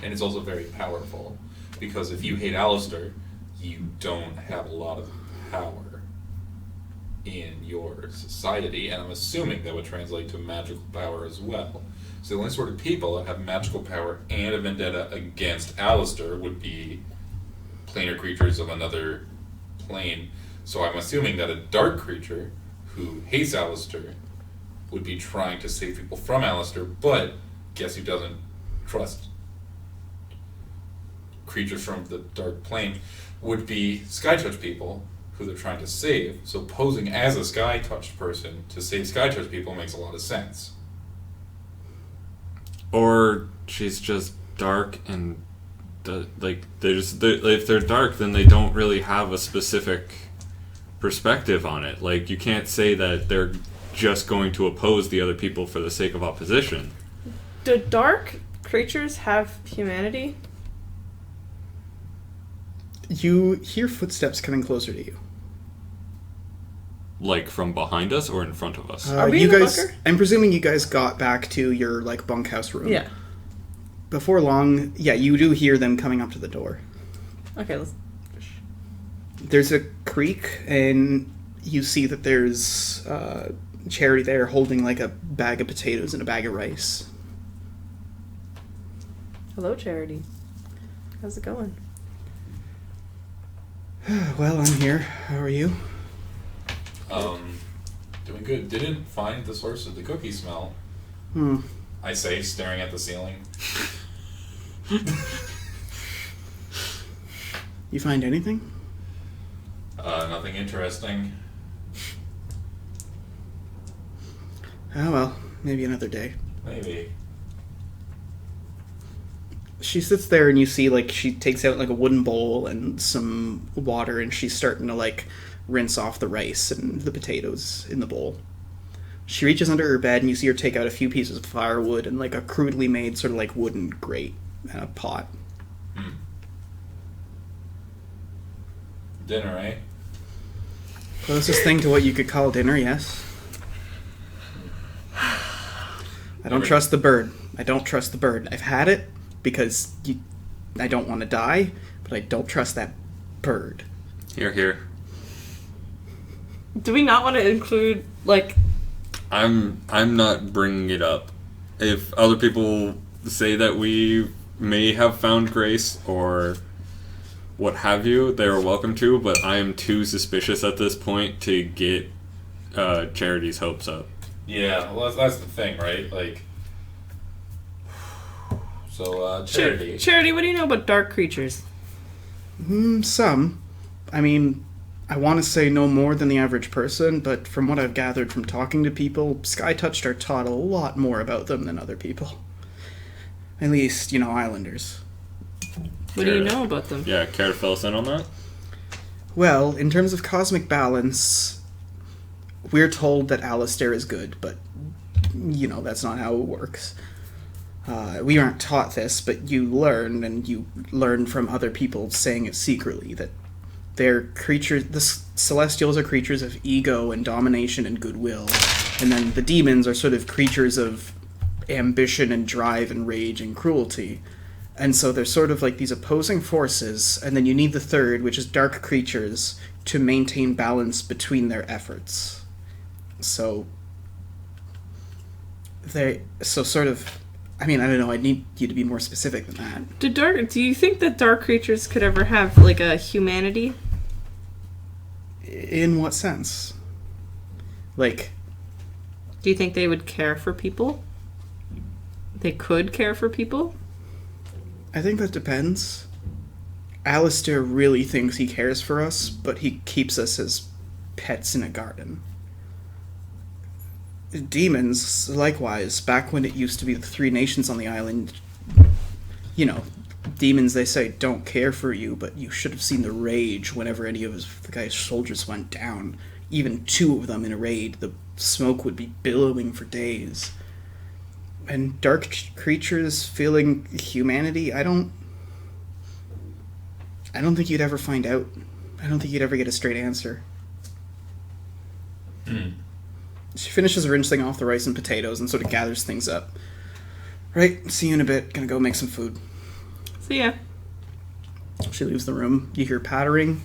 And it's also very powerful. Because if you hate Alistair, you don't have a lot of power in your society. And I'm assuming that would translate to magical power as well. So the only sort of people that have magical power and a vendetta against Alistair would be planar creatures of another plane. So I'm assuming that a dark creature who hates Alistair would be trying to save people from Alistair, but guess who doesn't trust creatures from the dark plane would be Sky-Touch people who they're trying to save. So posing as a Sky-Touched person to save Sky-Touched people makes a lot of sense. Or she's just dark and if they're dark, then they don't really have a specific perspective on it. Like, you can't say that they're just going to oppose the other people for the sake of opposition. Do dark creatures have humanity? You hear footsteps coming closer to you. Like, from behind us or in front of us? Are we you in the guys, bunker? I'm presuming you guys got back to your like bunkhouse room. Yeah. Before long, yeah, you do hear them coming up to the door. Okay, let's... There's a creak, and you see that there's Charity there holding like a bag of potatoes and a bag of rice. Hello, Charity. How's it going? Well, I'm here. How are you? Doing good. Didn't find the source of the cookie smell. I say, staring at the ceiling. You find anything? Nothing interesting. Oh well, maybe another day. Maybe. She sits there and you see like she takes out like a wooden bowl and some water and she's starting to like rinse off the rice and the potatoes in the bowl. She reaches under her bed and you see her take out a few pieces of firewood and like a crudely made sort of like wooden grate and a pot. Dinner, eh? Closest thing to what you could call dinner, yes. I don't trust the bird. I don't trust the bird. I've had it because I don't want to die, but I don't trust that bird. Here. Do we not want to include, like... I'm not bringing it up. If other people say that we may have found Grace or what have you, they are welcome to, but I am too suspicious at this point to get Charity's hopes up. Yeah, well, that's the thing, right? Like, so, Charity. Charity, what do you know about dark creatures? Some. I mean, I want to say no more than the average person, but from what I've gathered from talking to people, Sky-Touched are taught a lot more about them than other people. At least, islanders. What do you know about them? Yeah, care to fill us in on that? Well, in terms of cosmic balance, we're told that Alistair is good, but, that's not how it works. We aren't taught this, but you learn, and you learn from other people saying it secretly, that they're creatures, the Celestials are creatures of ego and domination and goodwill, and then the demons are sort of creatures of ambition and drive and rage and cruelty. And so they're sort of like these opposing forces, and then you need the third, which is dark creatures, to maintain balance between their efforts. So I don't know, I need you to be more specific than that. Do you think that dark creatures could ever have, like, a humanity? In what sense? Like, Do you think they would care for people? They could care for people? I think that depends. Alistair really thinks he cares for us, but he keeps us as pets in a garden. Demons, likewise, back when it used to be the 3 nations on the island, demons, they say, don't care for you, but you should have seen the rage whenever any of the guy's soldiers went down. Even 2 of them in a raid, the smoke would be billowing for days. And dark creatures feeling humanity, I don't think you'd ever find out. I don't think you'd ever get a straight answer. She finishes rinsing off the rice and potatoes and sort of gathers things up. Right, see you in a bit. Gonna go make some food. See ya. She leaves the room. You hear pattering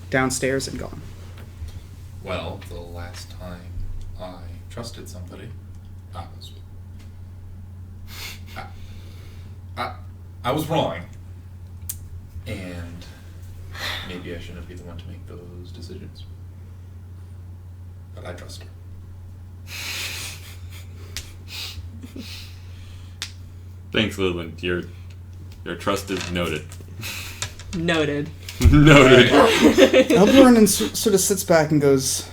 downstairs and gone. Well, the last time I trusted somebody, I was wrong. And maybe I shouldn't be the one to make those decisions. But I trust her. Thanks, Leland. Your trust is noted. Noted. Noted. Elborn sort of sits back and goes,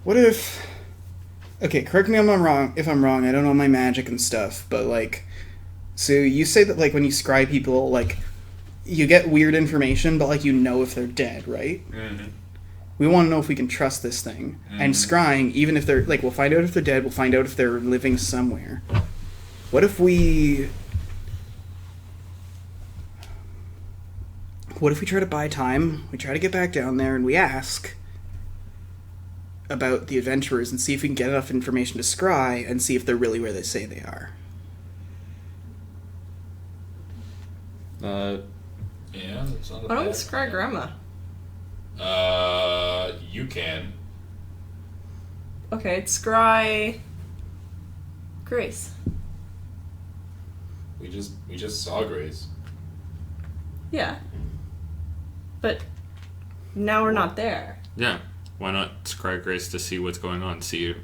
what if... Okay, correct me if I'm wrong. I don't know my magic and stuff, but, like... So you say that, like, when you scry people, like, you get weird information, but, like, if they're dead, right? Mm-hmm. We want to know if we can trust this thing. Mm-hmm. And scrying, even if they're... Like, we'll find out if they're dead, we'll find out if they're living somewhere. What if we try to buy time, we try to get back down there, and we ask about the adventurers and see if we can get enough information to scry and see if they're really where they say they are? Yeah, that's not a Why don't we bad scry Grandma? You can. Okay, scry Grace. We just saw Grace. Yeah. But now we're not there. Yeah. Why not scry Grace to see what's going on? See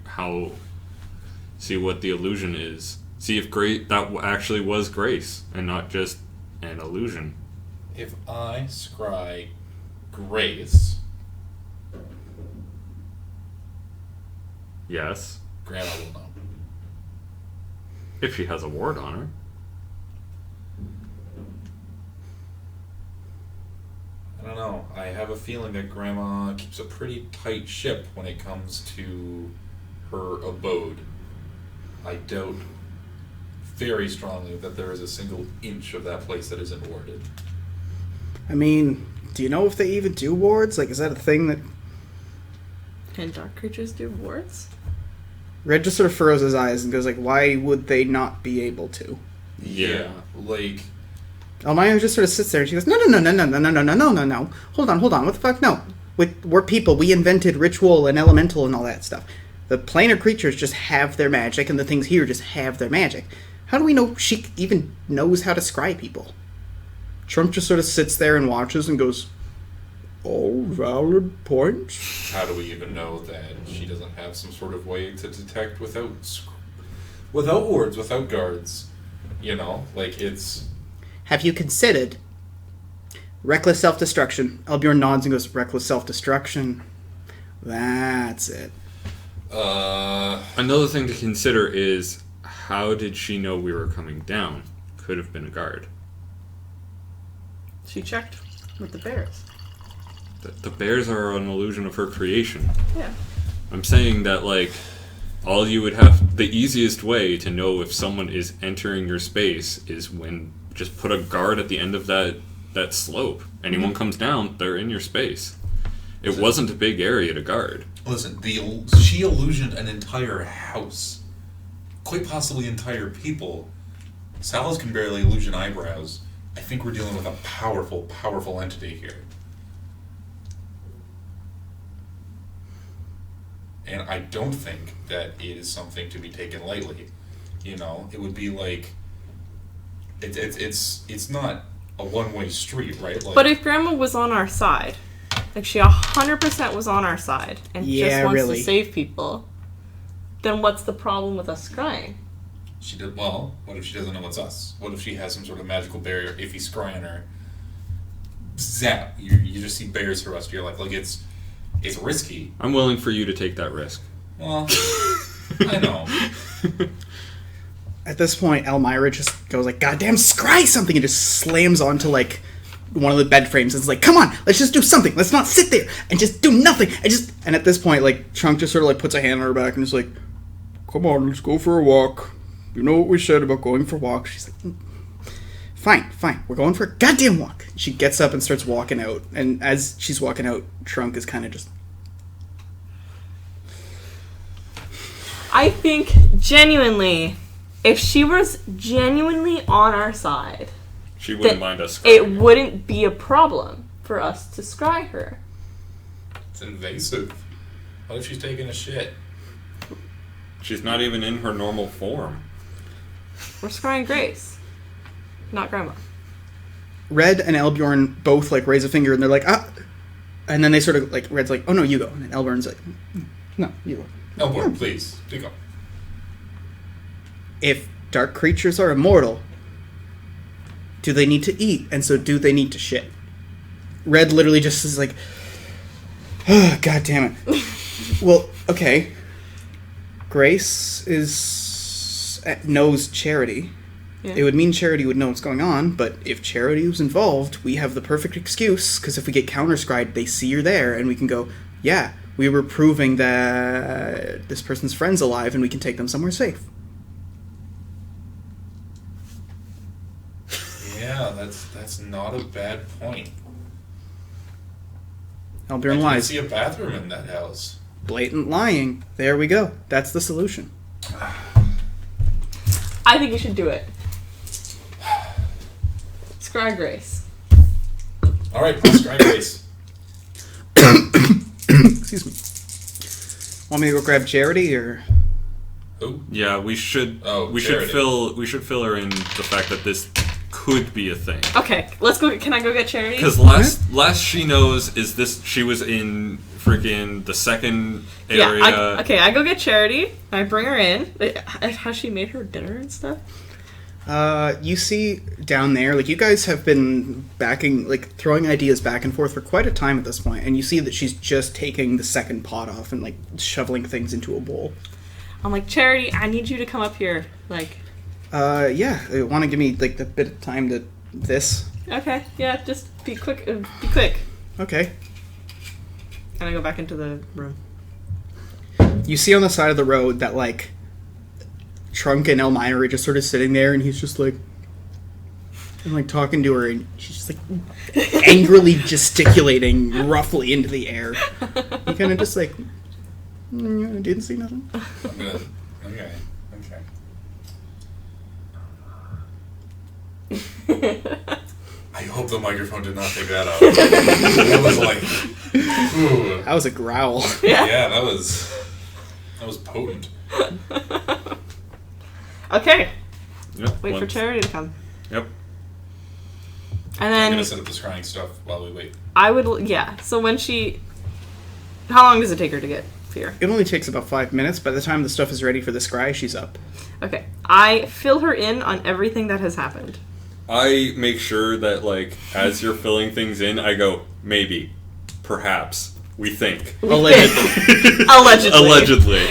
what the illusion is. See if that actually was Grace and not just an illusion. If I scry Grace... Yes. Grandma will know. If she has a ward on her. I don't know. I have a feeling that Grandma keeps a pretty tight ship when it comes to her abode. I doubt very strongly that there is a single inch of that place that isn't warded. I mean, do you know if they even do wards? Like, is that a thing that... Can dark creatures do wards? Red just sort of furrows his eyes and goes like, why would they not be able to? Yeah. Like... Almaya just sort of sits there and she goes, no. Hold on, what the fuck? No. We're people. We invented ritual and elemental and all that stuff. The planar creatures just have their magic and the things here just have their magic. How do we know she even knows how to scry people? Trunk just sort of sits there and watches and goes, all valid points. How do we even know that she doesn't have some sort of way to detect without wards, without guards? You know, like it's... Have you considered reckless self-destruction? Elbjorn nods and goes, reckless self-destruction. That's it. Another thing to consider is, how did she know we were coming down? Could have been a guard. She checked with the bears. The bears are an illusion of her creation. Yeah. I'm saying that, like, all you would have... The easiest way to know if someone is entering your space is when... Just put a guard at the end of that slope. Anyone comes down, they're in your space. It wasn't a big area to guard. Listen, she illusioned an entire house. Quite possibly entire people. Salas can barely illusion eyebrows. I think we're dealing with a powerful, powerful entity here. And I don't think that it is something to be taken lightly. You know, it would be like... It's not a one-way street, right? Like, But if Grandma was on our side, like she 100% was on our side, and just wants to save people, then what's the problem with us scrying? she did well. What if she doesn't know it's us? What if she has some sort of magical barrier? If he's scrying her, zap! You just see bears for the rest of your life. Like it's risky. I'm willing for you to take that risk. Well, I know. At this point, Elmira just goes like, goddamn, scry something, and just slams onto, like, one of the bed frames. And it's like, come on, let's just do something. Let's not sit there and just do nothing. And at this point, like, Trunk just sort of, like, puts a hand on her back and is like, come on, let's go for a walk. You know what we said about going for walks. She's like, fine, we're going for a goddamn walk. She gets up and starts walking out. And as she's walking out, Trunk is kind of just... I think, genuinely... If she was genuinely on our side, she wouldn't mind us scrying. It wouldn't be a problem for us to scry her. It's invasive. What if she's taking a shit? She's not even in her normal form. We're scrying Grace, not Grandma. Red and Elbjorn both, like, raise a finger and they're like, ah! And then they sort of, like, Red's like, oh no, you go. And then Elbjorn's like, no, you go. Elbjorn, please, you go. If dark creatures are immortal, do they need to eat? And so do they need to shit? Red literally just is like, oh, God damn it. Well, okay. Grace knows Charity. Yeah. It would mean Charity would know what's going on, but if Charity was involved, we have the perfect excuse, because if we get counter-scried, they see you're there, and we can go, yeah, we were proving that this person's friend's alive, and we can take them somewhere safe. Yeah, that's not a bad point. Elbjorn I didn't lies. see a bathroom in that house. Blatant lying. There we go. That's the solution. I think you should do it. Scry Grace. All right, let's try Grace. Excuse me. Want me to go grab Charity, or... Who? Yeah, we should. Oh, we Charity. should fill her in the fact that this could be a thing. Okay, let's go. Can I go get Charity? Because last she knows is this. She was in freaking the second area. Yeah. I go get Charity. I bring her in. Has she made her dinner and stuff? You see down there, like, you guys have been throwing ideas back and forth for quite a time at this point, and you see that she's just taking the second pot off and, like, shoveling things into a bowl. I'm like, Charity, I need you to come up here. Like, yeah, you want to give me, like, the bit of time to this? okay, yeah, just be quick. Be quick. Okay. And I go back into the room. You see on the side of the road that, like, Trunk and Elmira are just sort of sitting there, and he's just like, and, like, talking to her, and she's just like angrily gesticulating roughly into the air. You kind of just like, didn't see nothing. Okay. I hope the microphone did not pick that up. That was like, ooh. That was a growl. Yeah, that was potent. Okay. Yep, Wait for Charity to come. Yep. And I'm then gonna set up the scrying stuff while we wait. I would, yeah. So when she, how long does it take her to get here? It only takes about 5 minutes. By the time the stuff is ready for the scry, she's up. Okay, I fill her in on everything that has happened. I make sure that, like, as you're filling things in, I go, maybe, perhaps, we think. Allegedly. Allegedly. Allegedly.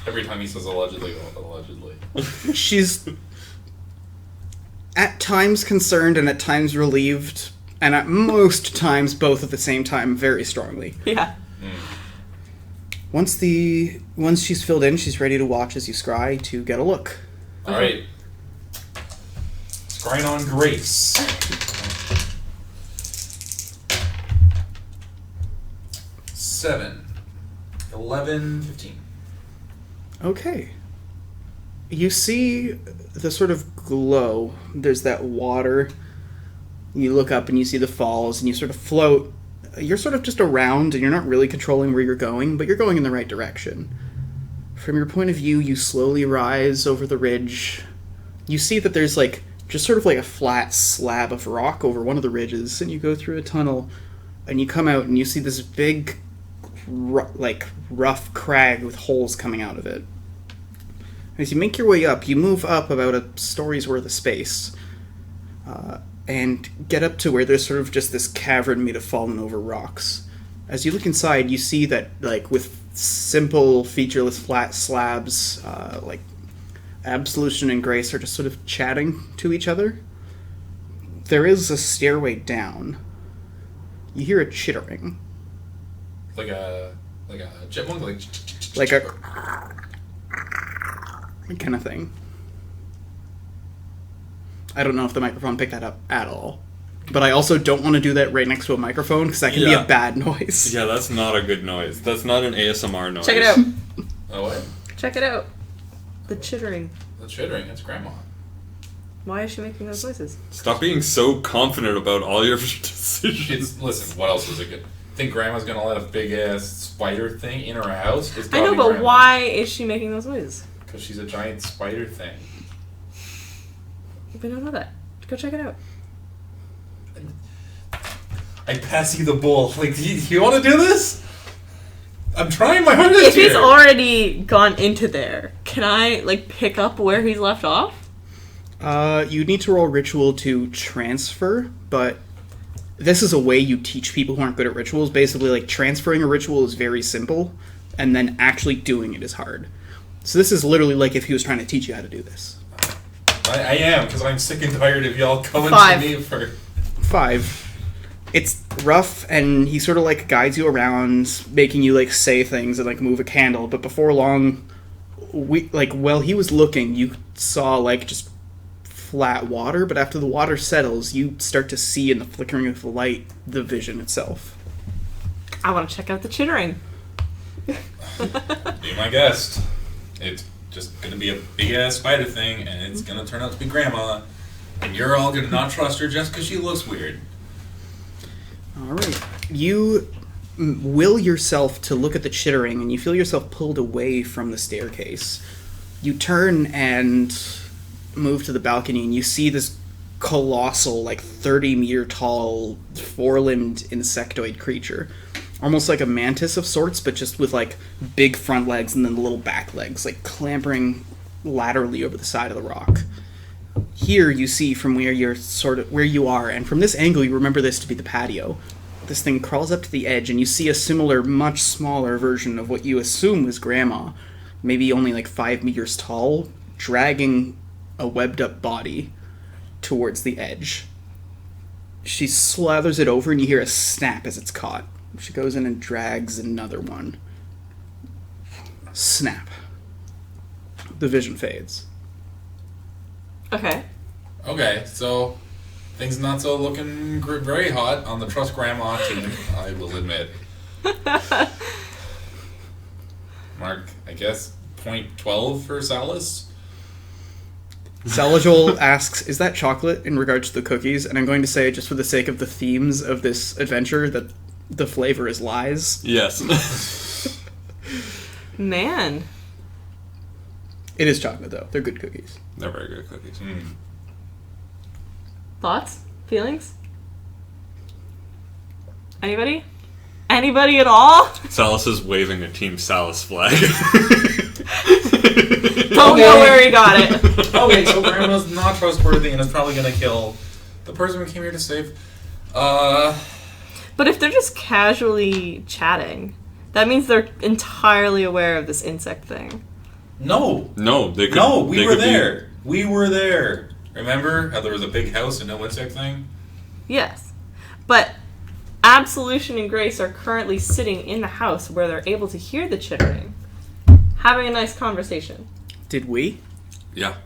Every time he says allegedly. She's at times concerned and at times relieved, and at most times both at the same time very strongly. Yeah. Once she's filled in, she's ready to watch as you scry to get a look. Alright. Scrying on Grace. 7, 11, 15. Okay. You see the sort of glow. There's that water. You look up and you see the falls and you sort of float. You're sort of just around and you're not really controlling where you're going, but you're going in the right direction. From your point of view, you slowly rise over the ridge. You see that there's just sort of like a flat slab of rock over one of the ridges, and you go through a tunnel and you come out and you see this big rough crag with holes coming out of it. As you make your way up, you move up about a story's worth of space, and get up to where there's sort of just this cavern made of fallen over rocks. As you look inside, you see that, with simple, featureless flat slabs, Absolution and Grace are just sort of chatting to each other. There is a stairway down. You hear a chittering. Like a chipmunk? Like a kind of thing. I don't know if the microphone picked that up at all. But I also don't want to do that right next to a microphone, because that can be a bad noise. Yeah, that's not a good noise. That's not an ASMR noise. Check it out. Oh, what? Check it out. The chittering. The chittering, it's Grandma. Why is she making those noises? Stop being so confident about all your decisions. Listen, what else is it good? Think Grandma's gonna let a big ass spider thing in her house? It's I know, gotta be but Grandma. why is she making those noises? Because she's a giant spider thing. We don't know that. Go check it out. I pass you the bull. Like, do you want to do this? I'm trying my hardest If he's here. already gone into there, can I, pick up where he's left off? You need to roll ritual to transfer, but this is a way you teach people who aren't good at rituals. Basically, transferring a ritual is very simple, and then actually doing it is hard. So this is literally like if he was trying to teach you how to do this. I am, because I'm sick and tired of y'all coming 5. to me for... 5. It's rough, and he sort of guides you around, making you say things and move a candle. But before long, while he was looking, you saw just flat water. But after the water settles, you start to see in the flickering of the light the vision itself. I want to check out the chittering. Be my guest. It's just gonna be a big ass spider thing, and it's gonna turn out to be Grandma, and you're all gonna not trust her just because she looks weird. Alright. You will yourself to look at the chittering, and you feel yourself pulled away from the staircase. You turn and move to the balcony, and you see this colossal, 30-meter tall, four-limbed insectoid creature. Almost like a mantis of sorts, but just with, big front legs and then the little back legs, clambering laterally over the side of the rock. Here you see from where you're where you are, and from this angle you remember this to be the patio. This thing crawls up to the edge, and you see a similar, much smaller version of what you assume was Grandma, maybe only 5 meters tall, dragging a webbed-up body towards the edge. She slathers it over, and you hear a snap as it's caught. She goes in and drags another one. Snap. The vision fades. Okay. Okay, so things not so looking very hot on the Trust Grandma team, I will admit. Mark, I guess, .12 for Salas? Salajol asks, is that chocolate in regards to the cookies? And I'm going to say, just for the sake of the themes of this adventure, that the flavor is lies. Yes. Man. It is chocolate, though. They're good cookies. They're very good cookies. Thoughts? Feelings? Anybody? Anybody at all? Salus is waving a Team Salus flag. Don't know where he got it. Okay, so Grandma's not trustworthy and is probably gonna kill the person we came here to save. But if they're just casually chatting, that means they're entirely aware of this insect thing. No. No, they could. No, we they were could be- there. We were there. Remember how there was a big house and no insect thing? Yes. But Absolution and Grace are currently sitting in the house where they're able to hear the chittering, having a nice conversation. Did we? Yeah.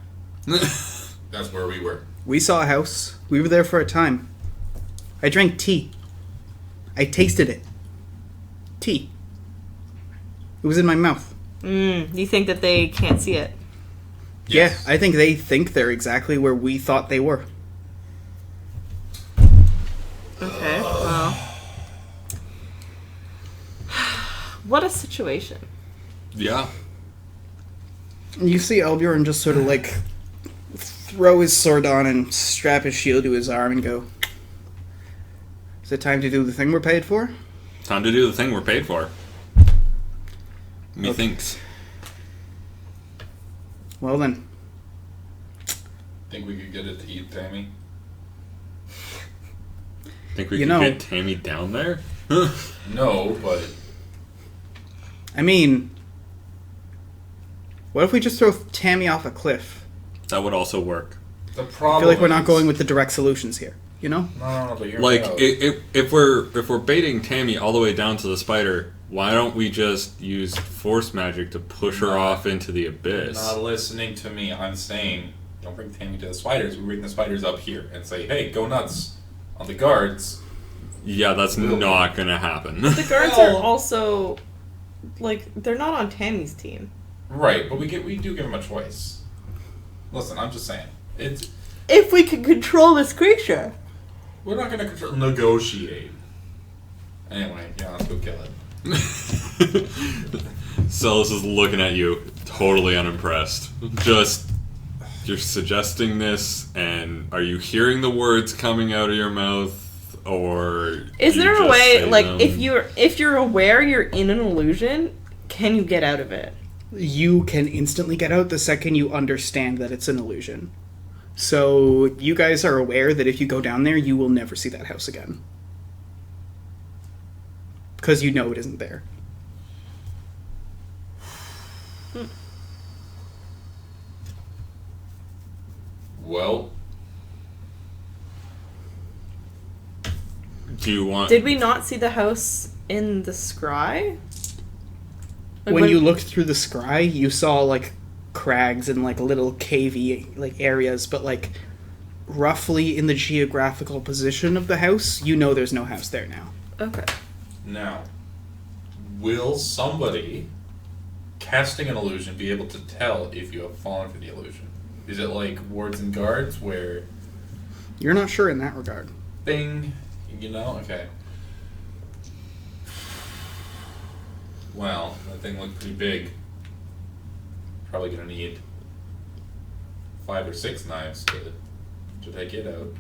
That's where we were. We saw a house. We were there for a time. I drank tea. I tasted it. Tea. It was in my mouth. You think that they can't see it? Yes. Yeah, I think they think they're exactly where we thought they were. Okay, well. What a situation. Yeah. You see Elbjorn just sort of like throw his sword on and strap his shield to his arm and go, "Is it time to do the thing we're paid for?" Time to do the thing we're paid for. Methinks. Well then. Think we could get it to eat Tammy? Think we You could know- get Tammy down there? No, but I mean, what if we just throw Tammy off a cliff? That would also work. the I problem feel like we're not is- going with the direct solutions here, you know? No, but you're Like, out. if we're baiting Tammy all the way down to the spider, why don't we just use force magic to push her off into the abyss? Not listening to me. I'm saying, don't bring Tammy to the spiders. We bring the spiders up here and say, hey, go nuts on the guards. Yeah, that's not gonna happen. The guards Well- are also, like, they're not on Tammy's team. Right, but we do give them a choice. Listen, I'm just saying. If we can control this creature. We're not going to negotiate. Anyway, yeah, let's go kill it. Celis is looking at you, totally unimpressed. Just, you're suggesting this, and are you hearing the words coming out of your mouth, or Is do you there a just way, say like, them? if you're aware you're in an illusion, can you get out of it? You can instantly get out the second you understand that it's an illusion. So you guys are aware that if you go down there, you will never see that house again. Because you know it isn't there. Well, Do you want... Did we not see the house in the scry? Like, When you looked through the scry, you saw like crags and like little cavey like areas, but like roughly in the geographical position of the house, you know there's no house there now. Okay. now, will somebody casting an illusion be able to tell if you have fallen for the illusion? Is it like wards and guards where You're not sure in that regard. bing, you know? Okay. Well, that thing looked pretty big. Probably gonna need 5 or 6 knives to take it out.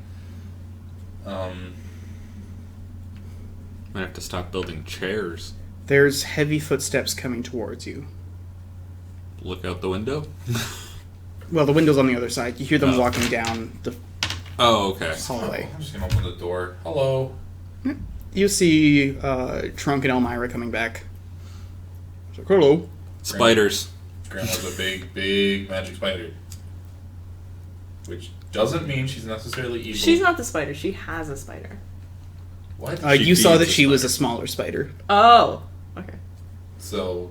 Might have to stop building chairs. There's heavy footsteps coming towards you. Look out the window? Well, the window's on the other side. You hear them Oh. walking down the Oh, okay. hallway. I'm just gonna open the door. Hello. You see Trunk and Elmira coming back. It's like, hello. Spiders. Grandma's a big, big magic spider. Which doesn't mean she's necessarily evil. She's not the spider. She has a spider. What? She You saw feeds that the she was a spider. smaller spider. Oh. Okay. So,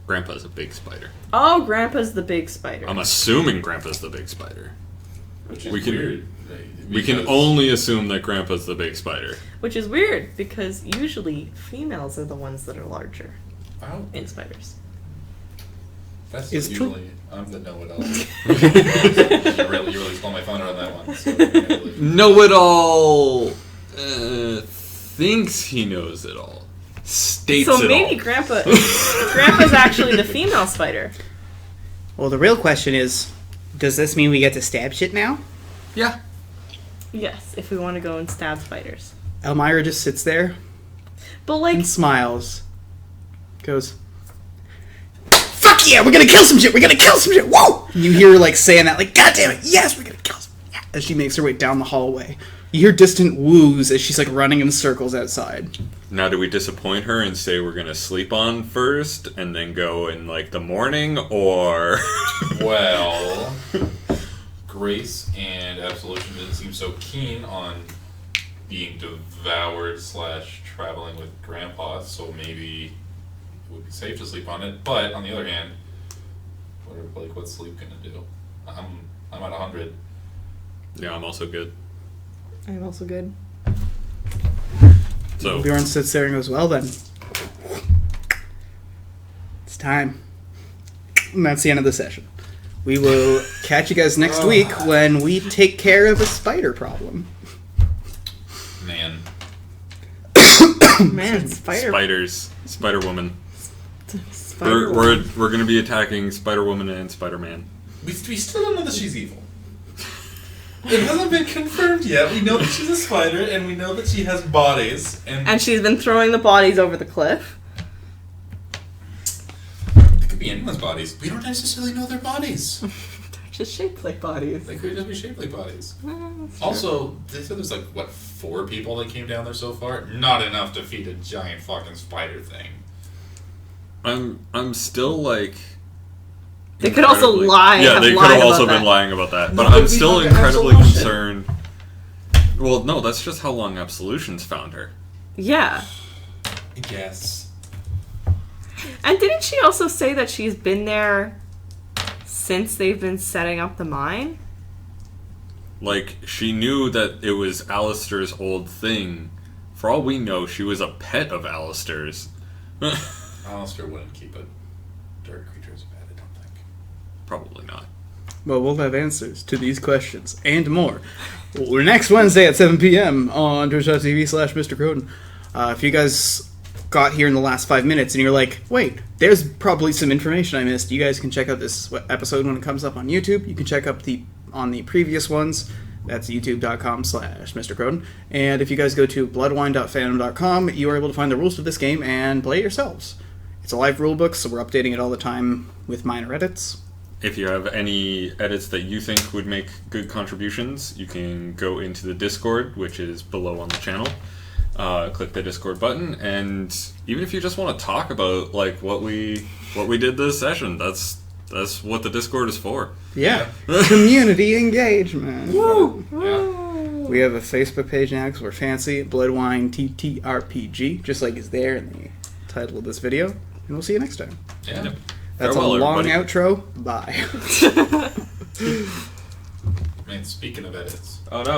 Grandpa's a big spider. Oh, Grandpa's the big spider. I'm assuming Grandpa's the big spider. which is We can- weird. We can because- only assume that Grandpa's the big spider. Which is weird, because usually females are the ones that are larger Oh, in spiders. that's It's true. usually I'm the know-it-all. you really stole my thunder on that one. So really- Know-it-all thinks he knows it all. States So it maybe all. Grandpa's actually the female spider. Well, the real question is, does this mean we get to stab shit now? Yeah. Yes, if we want to go and stab spiders. Elmira just sits there But like, and smiles. Goes, fuck yeah, we're gonna kill some shit, we're gonna kill some shit, whoa! You hear her like saying that, like, god damn it, yes, we're gonna kill some shit. As she makes her way down the hallway. You hear distant woos as she's like running in circles outside. Now, do we disappoint her and say we're gonna sleep on first and then go in like the morning, or? Well, Grace and Absolution didn't seem so keen on being devoured / traveling with Grandpa, so maybe it would be safe to sleep on it. But on the other hand, what's sleep gonna do? I'm at 100. Yeah, I'm also good. I'm also good. So Bjorn sits there and goes, well then. It's time. And that's the end of the session. We will catch you guys next week when we take care of a spider problem. Man. Man, spiders, Spider Woman. Spider We're gonna be attacking Spider Woman and Spider Man. We still don't know that she's evil. It hasn't been confirmed yet. We know that she's a spider, and we know that she has bodies. And she's been throwing the bodies over the cliff. It could be anyone's bodies. We don't necessarily know their bodies. They're just shaped like bodies. They could just be shaped like bodies. Also, they said there's 4 people that came down there so far? Not enough to feed a giant fucking spider thing. I'm still like. They could also lie. Yeah, they could have also been that. lying about that. But No, I'm we still have incredibly Absolution. concerned. Well, no, that's just how long Absolution's found her. Yeah. I guess. And didn't she also say that she's been there since they've been setting up the mine? Like, she knew that it was Alistair's old thing. For all we know, she was a pet of Alistair's. Alistair wouldn't keep a dark creature as a pet, I don't think. Probably not. Well, we'll have answers to these questions and more. We're next Wednesday at 7 p.m. on twitch.tv/Mr. Croden. If you guys got here in the last 5 minutes and you're like, wait, there's probably some information I missed, you guys can check out this episode when it comes up on YouTube. You can check up on the previous ones. That's youtube.com/Mr. Croden. And if you guys go to bloodwine.fandom.com, you are able to find the rules to this game and play it yourselves. It's a live rulebook, so we're updating it all the time with minor edits. If you have any edits that you think would make good contributions, you can go into the Discord, which is below on the channel. Click the Discord button, and even if you just want to talk about what we did this session, that's what the Discord is for. Yeah. Community engagement. Woo! Yeah. We have a Facebook page now because we're fancy. Bloodwine TTRPG, just like is there in the title of this video. And we'll see you next time. Yeah. That's Farewell, a long everybody. outro. Bye. Man, speaking of edits. Oh no.